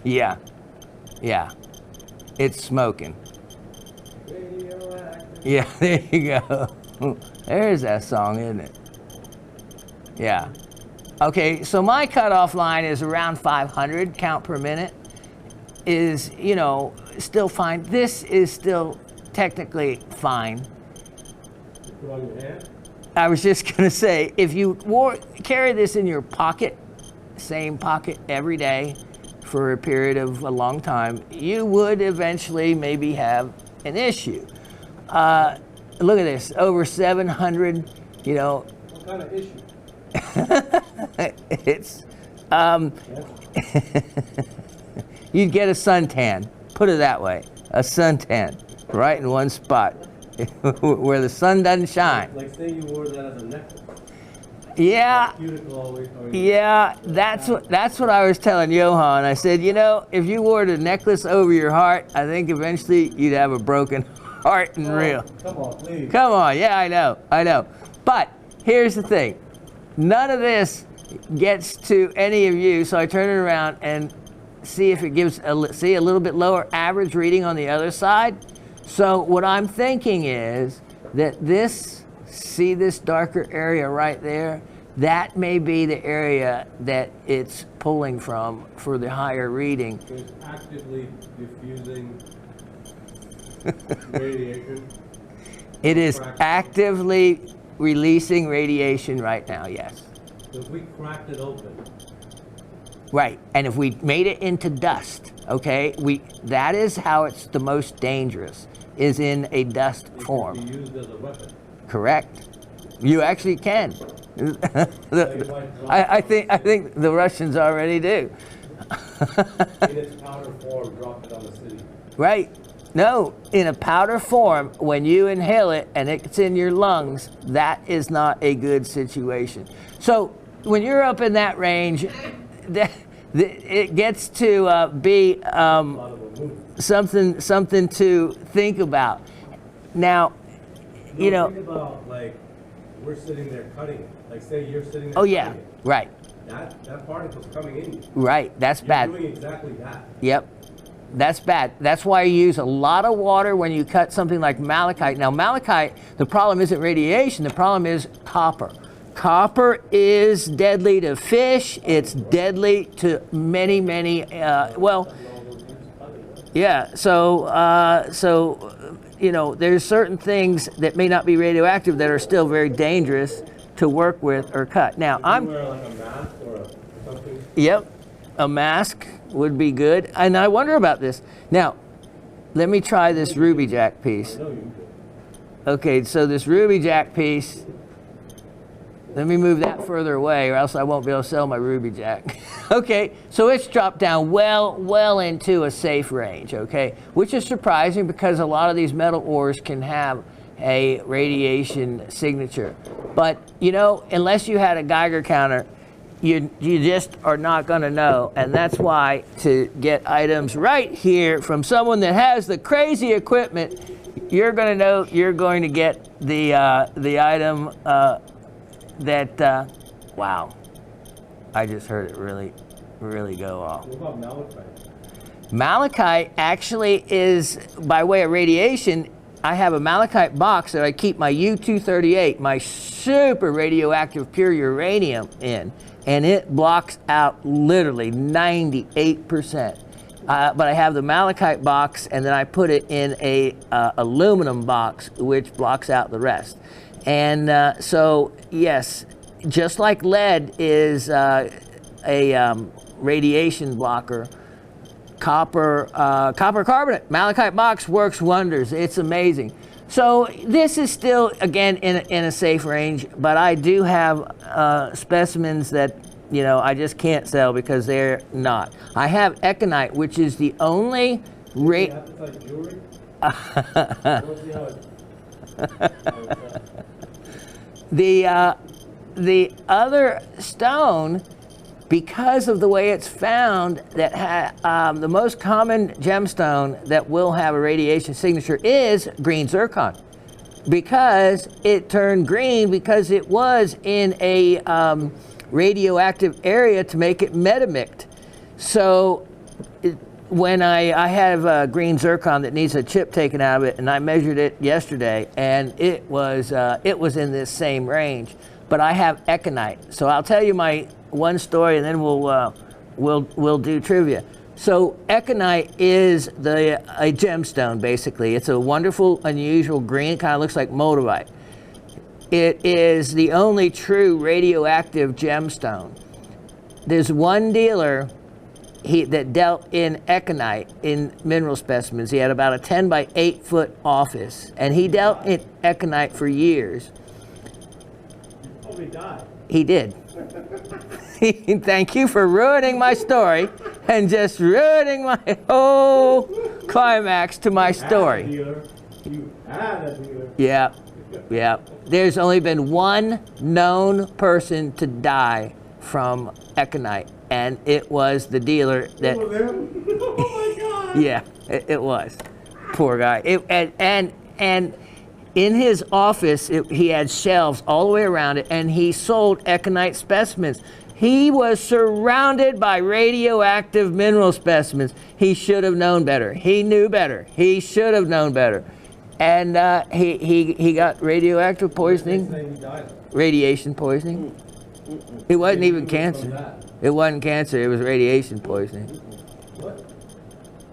Yeah, it's smoking. Yeah, there you go. There's that song, isn't it? Yeah. Okay, so my cutoff line is around 500 count per minute. Is, still fine. This is still technically fine. You put on your hand? I was just going to say, if you carry this in your pocket, same pocket every day, for a period of a long time, you would eventually maybe have an issue. Look at this, over 700, you know. What kind of issue? It's, you'd get a suntan, put it that way, a suntan, right in one spot, where the sun doesn't shine. Like say you wore that as a necklace. Yeah, Cuticle yeah, that's what I was telling Johan. I said, you know, if you wore the necklace over your heart, I think eventually you'd have a broken heart and real. Come on, please. Come on, yeah, I know. But here's the thing, none of this gets to any of you, so I turn it around and see if it gives a little bit lower average reading on the other side. So what I'm thinking is that this darker area right there, that may be the area that it's pulling from for the higher reading. So it's actively diffusing radiation. It is actively releasing radiation right now, yes. So if we cracked it open. Right, and if we made it into dust, okay, that is how it's the most dangerous, is in a dust form. It can be used as a weapon. Correct. You actually can. I think the Russians already do. In its powder form, drop it on the city. Right. No, in a powder form, when you inhale it and it's in your lungs, that is not a good situation. So when you're up in that range, it gets to be something to think about. Now, you know. Think about, like, we're sitting there cutting it. Like, say you're sitting there. Oh yeah, cutting it. right. That particle's coming in you. Right, that's bad. You're doing exactly that. Yep, that's bad. That's why you use a lot of water when you cut something like malachite. Now malachite, the problem isn't radiation, the problem is copper. Copper is deadly to fish, it's deadly to many, yeah, so you know, there's certain things that may not be radioactive that are still very dangerous to work with or cut. Now, I'm wear like a mask or something. Yep, a mask would be good. And I wonder about this. Now, let me try this ruby jack piece. Okay, so this ruby jack piece, let me move that further away or else I won't be able to sell my ruby jack. Okay, so it's dropped down well into a safe range, okay? Which is surprising because a lot of these metal ores can have a radiation signature. But, you know, unless you had a Geiger counter, you just are not gonna know. And that's why to get items right here from someone that has the crazy equipment, you're gonna know you're going to get the item that, wow, I just heard it really go off. What about malachite? Malachite actually is, by way of radiation, I have a malachite box that I keep my U-238, my super radioactive pure uranium in, and it blocks out literally 98%. But I have the malachite box, and then I put it in a aluminum box, which blocks out the rest. And so, yes, just like lead is a radiation blocker, copper carbonate, malachite box works wonders. It's amazing. So this is still, again, in a safe range, but I do have specimens that, you know, I just can't sell because they're not. I have econite, which is the only Like jewelry? The other stone, because of the way it's found, that the most common gemstone that will have a radiation signature is green zircon, because it turned green because it was in a radioactive area to make it metamict. So when I have green zircon that needs a chip taken out of it, and I measured it yesterday, and it was in this same range. But I have econite, so I'll tell you my one story, and then we'll do trivia. So econite is a gemstone, basically. It's a wonderful, unusual green. It kind of looks like moldavite. It is the only true radioactive gemstone. There's one dealer that dealt in econite, in mineral specimens. He had about a 10 by 8 foot office, and he dealt in econite for years. Oh, he died. He did. Thank you for ruining my story and just ruining my whole climax to my story. You had a dealer. Yeah, yeah. There's only been one known person to die from econite, and it was the dealer that. Oh, my God. Yeah, it was. Poor guy. And in his office, he had shelves all the way around it, and he sold econite specimens. He was surrounded by radioactive mineral specimens. He should have known better. He knew better. He should have known better. And he got radioactive poisoning, radiation poisoning. It wasn't even cancer. It wasn't cancer. It was radiation poisoning. What?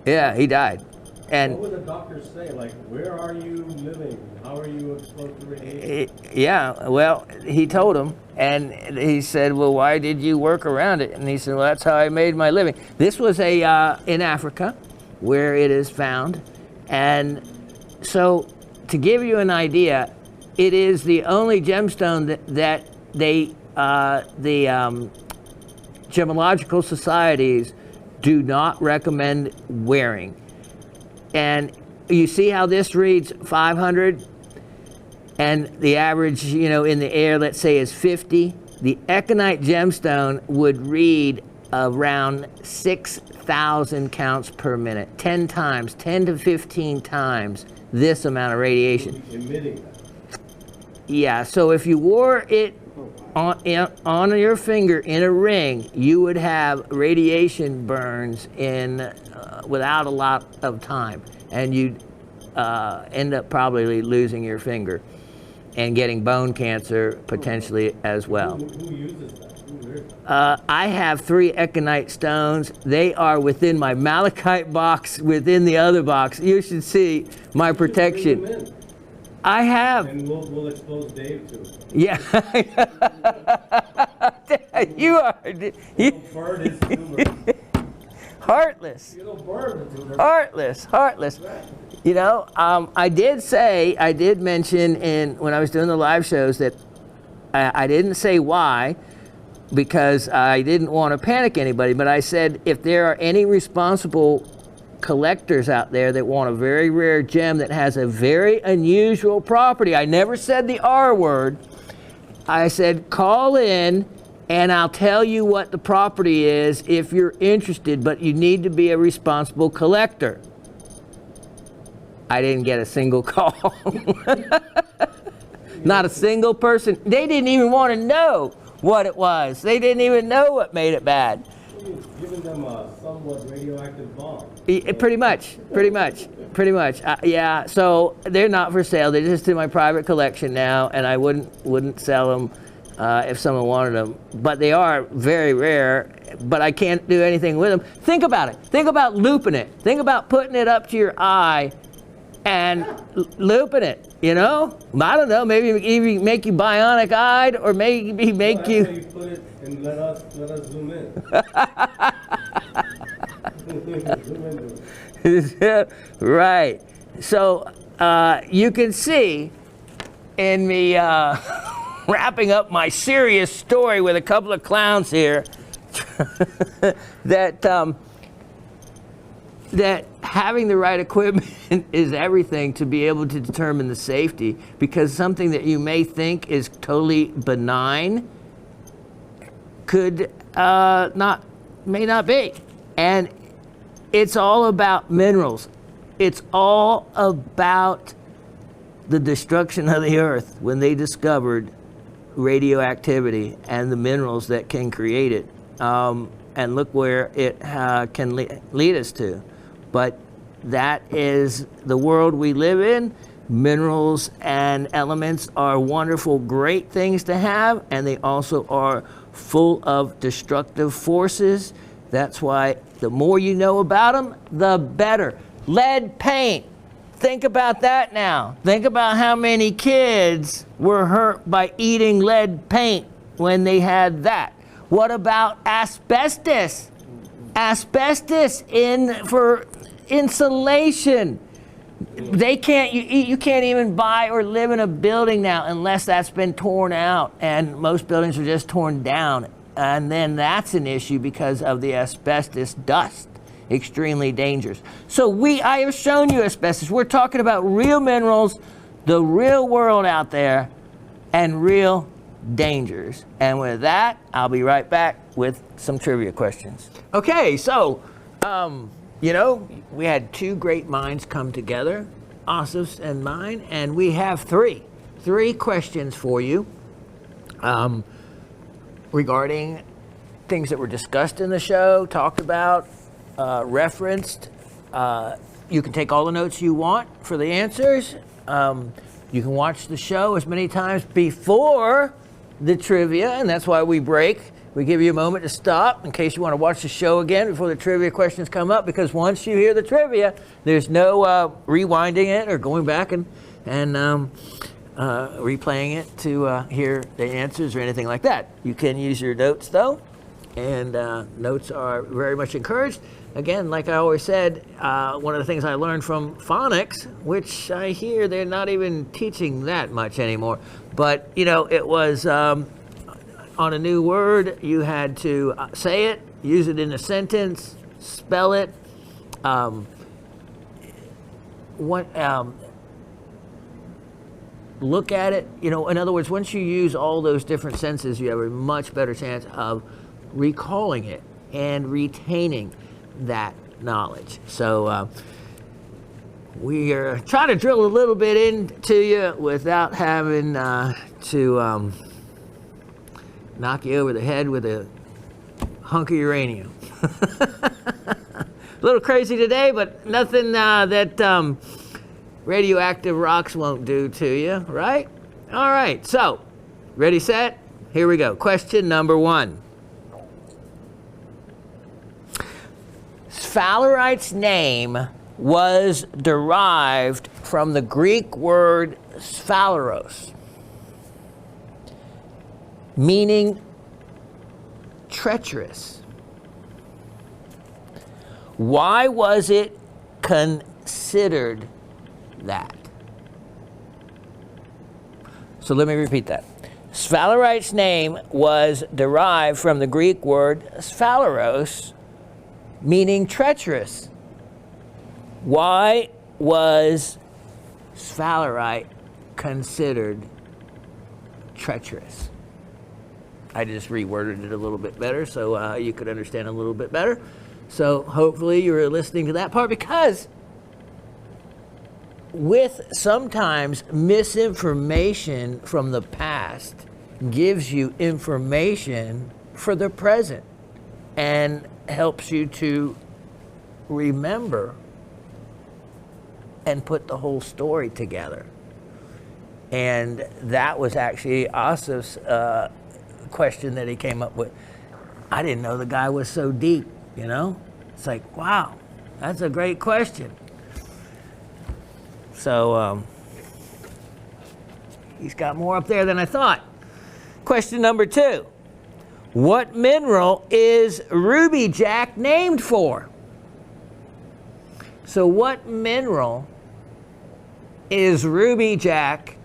Yeah, he died. And what would the doctors say? Like, where are you living? How are you exposed to radiation? Yeah, well, he told him, and he said, well, why did you work around it? And he said, well, that's how I made my living. This was in Africa, where it is found. And so, to give you an idea, it is the only gemstone that the gemological societies do not recommend wearing. And you see how this reads 500, and the average, in the air, let's say, is 50. The econite gemstone would read around 6,000 counts per minute, 10 to 15 times this amount of radiation. Emitting that. Yeah, so if you wore it on your finger in a ring, you would have radiation burns in without a lot of time, and you'd end up probably losing your finger and getting bone cancer potentially as well. Who uses that? Who wears that? I have 3 econite stones. They are within my malachite box, within the other box. You should see my protection. Bring them in, I have. and we'll expose Dave to it. Yeah. You are. It'll burn his tumor. Heartless. It'll burn the tumor. Heartless. I did mention when I was doing the live shows that I didn't say why, because I didn't want to panic anybody, but I said if there are any responsible collectors out there that want a very rare gem that has a very unusual property, I never said the R word. I said call in and I'll tell you what the property is if you're interested, but you need to be a responsible collector. I didn't get a single call. Not a single person. They didn't even want to know what it was. They didn't even know what made it bad. Giving them a somewhat radioactive bomb. Pretty much. Yeah, so they're not for sale. They're just in my private collection now, and I wouldn't sell them if someone wanted them. But they are very rare, but I can't do anything with them. Think about it. Think about looping it. Think about putting it up to your eye and looping it, I don't know, maybe even make you bionic-eyed, or maybe make you... That's how you put it, and let us zoom in. Zoom into it. Right. So you can see in me wrapping up my serious story with a couple of clowns here that having the right equipment is everything to be able to determine the safety, because something that you may think is totally benign may not be. And it's all about minerals. It's all about the destruction of the earth when they discovered radioactivity and the minerals that can create it. And look where it can lead us to. But that is the world we live in. Minerals and elements are wonderful, great things to have, and they also are full of destructive forces. That's why the more you know about them, the better. Lead paint. Think about that now. Think about how many kids were hurt by eating lead paint when they had that. What about asbestos? Asbestos for insulation. They can't. You can't even buy or live in a building now unless that's been torn out, and most buildings are just torn down. And then that's an issue because of the asbestos dust. Extremely dangerous. So I have shown you asbestos. We're talking about real minerals, the real world out there, and real dangers. And with that, I'll be right back with some trivia questions. Okay, so, we had two great minds come together, Asif's and mine, and we have three questions for you regarding things that were discussed in the show, talked about, referenced. You can take all the notes you want for the answers. You can watch the show as many times before the trivia, and that's why we break. We give you a moment to stop in case you want to watch the show again before the trivia questions come up, because once you hear the trivia, there's no rewinding it or going back and replaying it to hear the answers or anything like that. You can use your notes, though, and notes are very much encouraged. Again, like I always said, one of the things I learned from phonics, which I hear they're not even teaching that much anymore, but, it was on a new word, you had to say it, use it in a sentence, spell it, look at it. In other words, once you use all those different senses, you have a much better chance of recalling it and retaining that knowledge. So we are trying to drill a little bit into you without having to knock you over the head with a hunk of uranium. A little crazy today, but nothing that radioactive rocks won't do to you, right? All right, so ready, set? Here we go. Question number 1. Sphalerite's name was derived from the Greek word sphaleros, meaning treacherous. Why was it considered that? So let me repeat that. Sphalerite's name was derived from the Greek word sphaleros, meaning treacherous. Why was sphalerite considered treacherous? I just reworded it a little bit better so you could understand a little bit better. So hopefully you were listening to that part, because with sometimes misinformation from the past gives you information for the present and helps you to remember and put the whole story together. And that was actually Asif's question that he came up with. I didn't know the guy was so deep, It's like, wow, that's a great question. So he's got more up there than I thought. Question number 2. What mineral is Ruby Jack named for? So what mineral is Ruby Jack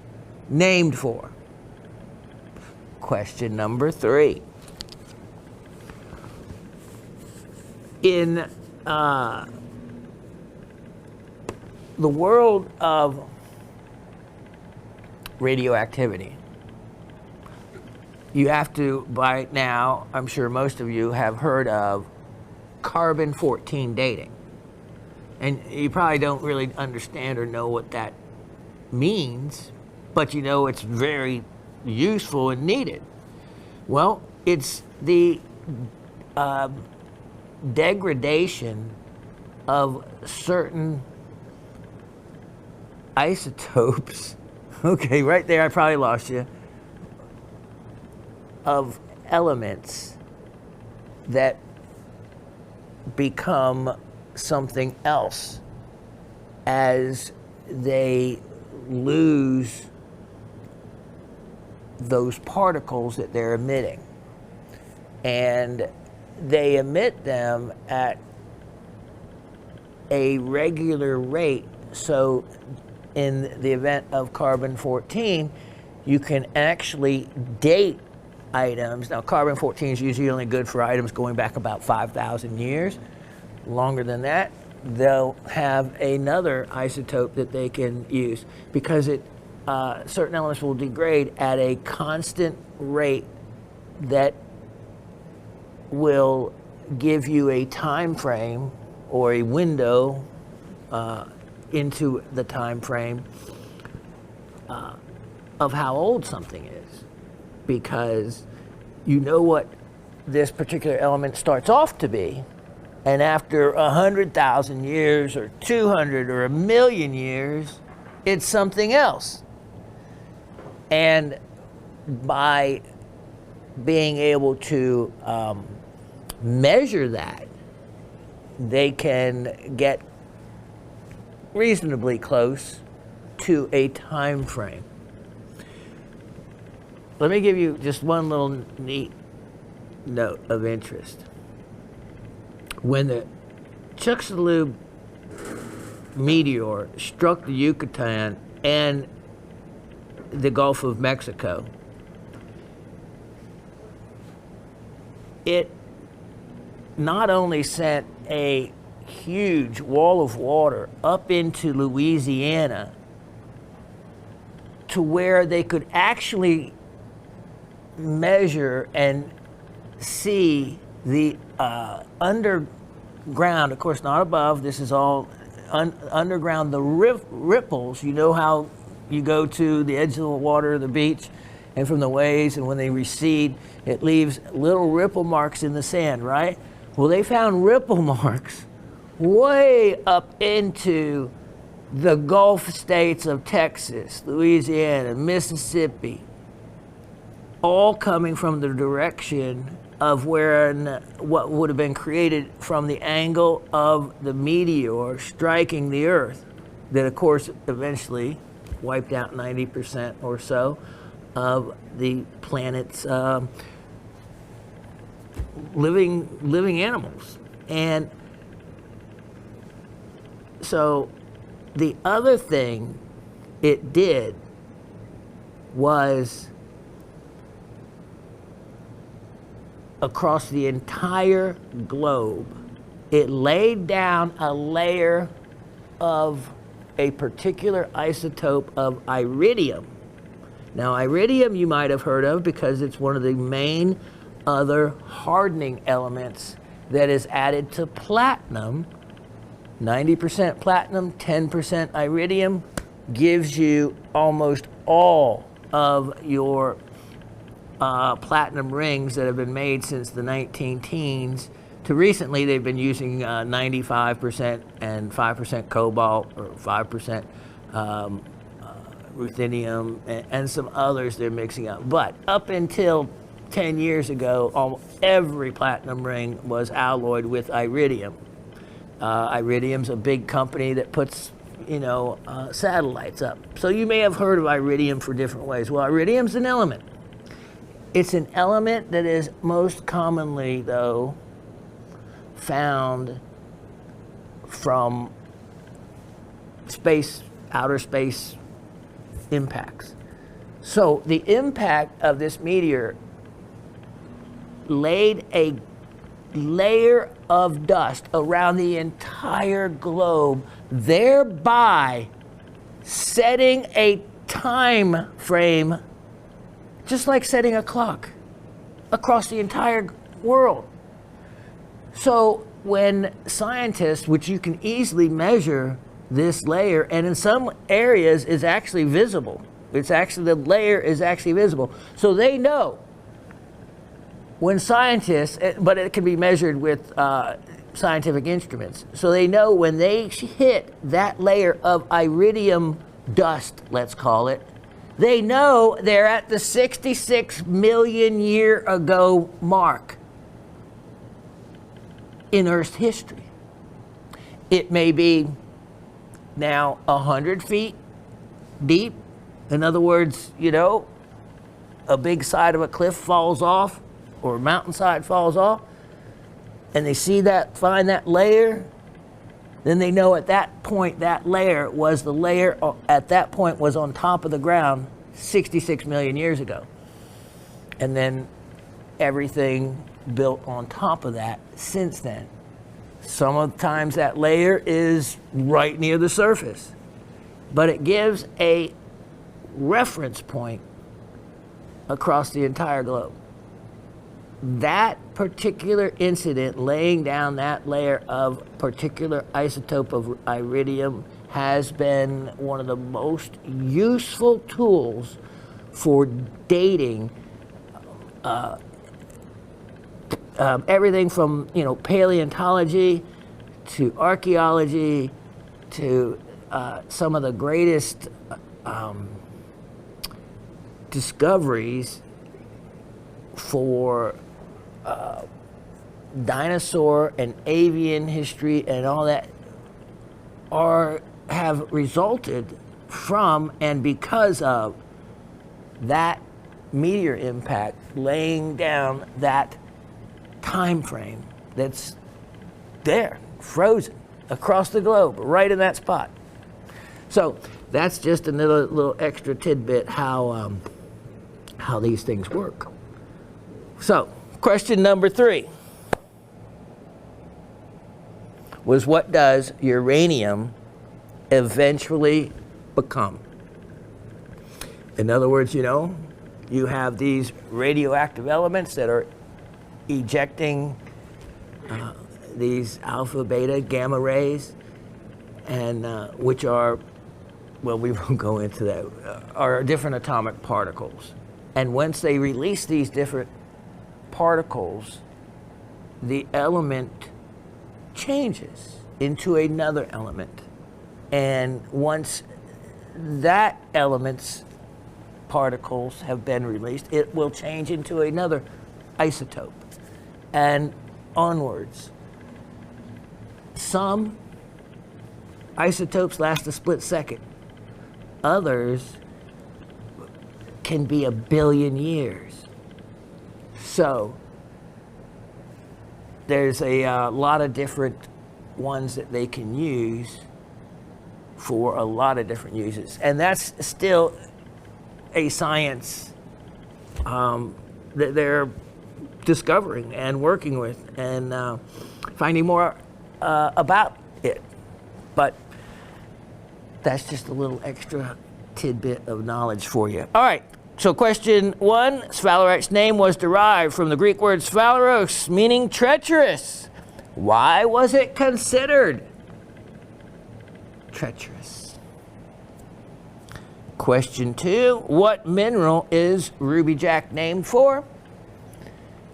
named for? Question number 3. In the world of radioactivity, you have to, by now, I'm sure most of you have heard of carbon-14 dating. And you probably don't really understand or know what that means, but it's very useful and needed. Well, it's the degradation of certain isotopes. Okay, right there, I probably lost you. Of elements that become something else as they lose those particles that they're emitting. And they emit them at a regular rate. So in the event of carbon-14, you can actually date items. Now, carbon-14 is usually only good for items going back about 5,000 years. Longer than that, they'll have another isotope that they can use, because certain elements will degrade at a constant rate that will give you a time frame or a window into the time frame of how old something is, because you know what this particular element starts off to be, and after 100,000 years or 200 or 1,000,000 years, it's something else. And by being able to measure that, they can get reasonably close to a time frame. Let me give you just one little neat note of interest. When the Chicxulub meteor struck the Yucatan and the Gulf of Mexico, it not only sent a huge wall of water up into Louisiana to where they could actually measure and see the underground, of course not above, this is all underground, the ripples. You know how you go to the edge of the water, the beach, and from the waves, and when they recede, it leaves little ripple marks in the sand, right? Well, they found ripple marks way up into the Gulf states of Texas, Louisiana, Mississippi, all coming from the direction of where what would have been created from the angle of the meteor striking the Earth, that of course eventually wiped out 90% or so of the planet's living animals. And so the other thing it did was, across the entire globe, it laid down a layer of a particular isotope of iridium. Now, iridium you might have heard of because it's one of the main other hardening elements that is added to platinum. 90% platinum, 10% iridium gives you almost all of your platinum rings that have been made since the 19 teens to recently. They've been using 95% and 5% cobalt, or 5% ruthenium, and some others they're mixing up. But up until 10 years ago, almost every platinum ring was alloyed with iridium. Iridium's a big company that puts, satellites up. So you may have heard of iridium for different ways. Well, iridium's an element. It's an element that is most commonly, though, found from outer space impacts. So the impact of this meteor laid a layer of dust around the entire globe, thereby setting a time frame, just like setting a clock across the entire world. So when scientists, which you can easily measure this layer, and in some areas is actually visible. The layer is actually visible. So they know when scientists, but it can be measured with scientific instruments. So they know when they hit that layer of iridium dust, let's call it, they know they're at the 66 million year ago mark in Earth's history. It may be now 100 feet deep. In other words, a big side of a cliff falls off, or a mountainside falls off. and they see that, find that layer, then they know at that point that layer was the layer at that point was on top of the ground 66 million years ago. And then everything built on top of that since then. Sometimes that layer is right near the surface, but it gives a reference point across the entire globe. That particular incident, laying down that layer of particular isotope of iridium, has been one of the most useful tools for dating everything from, paleontology to archaeology to some of the greatest discoveries for dinosaur and avian history and all that have resulted from and because of that meteor impact laying down that time frame that's there, frozen across the globe, right in that spot. So that's just another little extra tidbit how these things work. So question number 3 was, what does uranium eventually become? In other words, you have these radioactive elements that are ejecting these alpha, beta, gamma rays, and which are, well, we won't go into that, are different atomic particles. And once they release these different particles, the element changes into another element. And once that element's particles have been released, it will change into another isotope and onwards. Some isotopes last a split second. Others can be 1 billion years. So there's a lot of different ones that they can use for a lot of different uses. And that's still a science that they're discovering and working with and finding more about it. But that's just a little extra tidbit of knowledge for you. All right, so question 1, sphalerite's name was derived from the Greek word sphaleros, meaning treacherous. Why was it considered treacherous? Question 2, what mineral is Ruby Jack named for?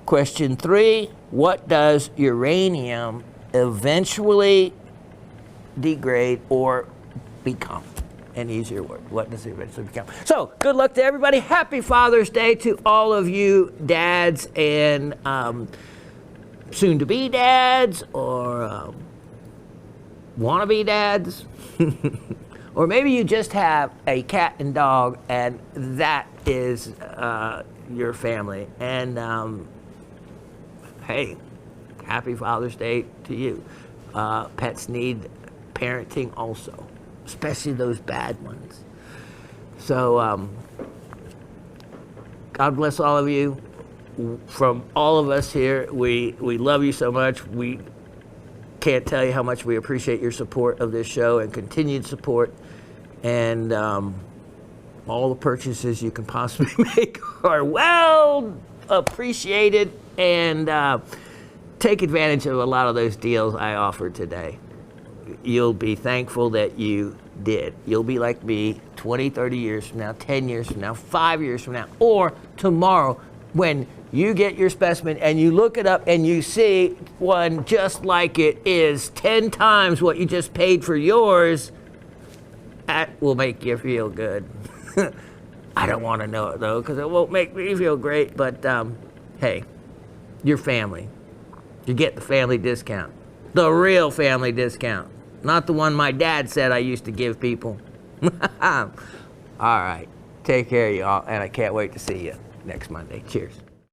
Question 3, what does uranium eventually degrade or become? An easier word. What does it eventually become? So, good luck to everybody. Happy Father's Day to all of you dads and soon-to-be dads or wannabe dads. Or maybe you just have a cat and dog and that is your family. And hey, happy Father's Day to you. Pets need parenting also, especially those bad ones. So God bless all of you. From all of us here, we love you so much. We can't tell you how much we appreciate your support of this show and continued support. And all the purchases you can possibly make are well appreciated. And take advantage of a lot of those deals I offered today. You'll be thankful that you did. You'll be like me 20, 30 years from now, 10 years from now, 5 years from now, or tomorrow when you get your specimen and you look it up and you see one just like it is 10 times what you just paid for yours. That will make you feel good. I don't want to know it though, because it won't make me feel great, but hey, your family. You get the family discount. The real family discount. Not the one my dad said I used to give people. All right. Take care, y'all, and I can't wait to see you next Monday. Cheers.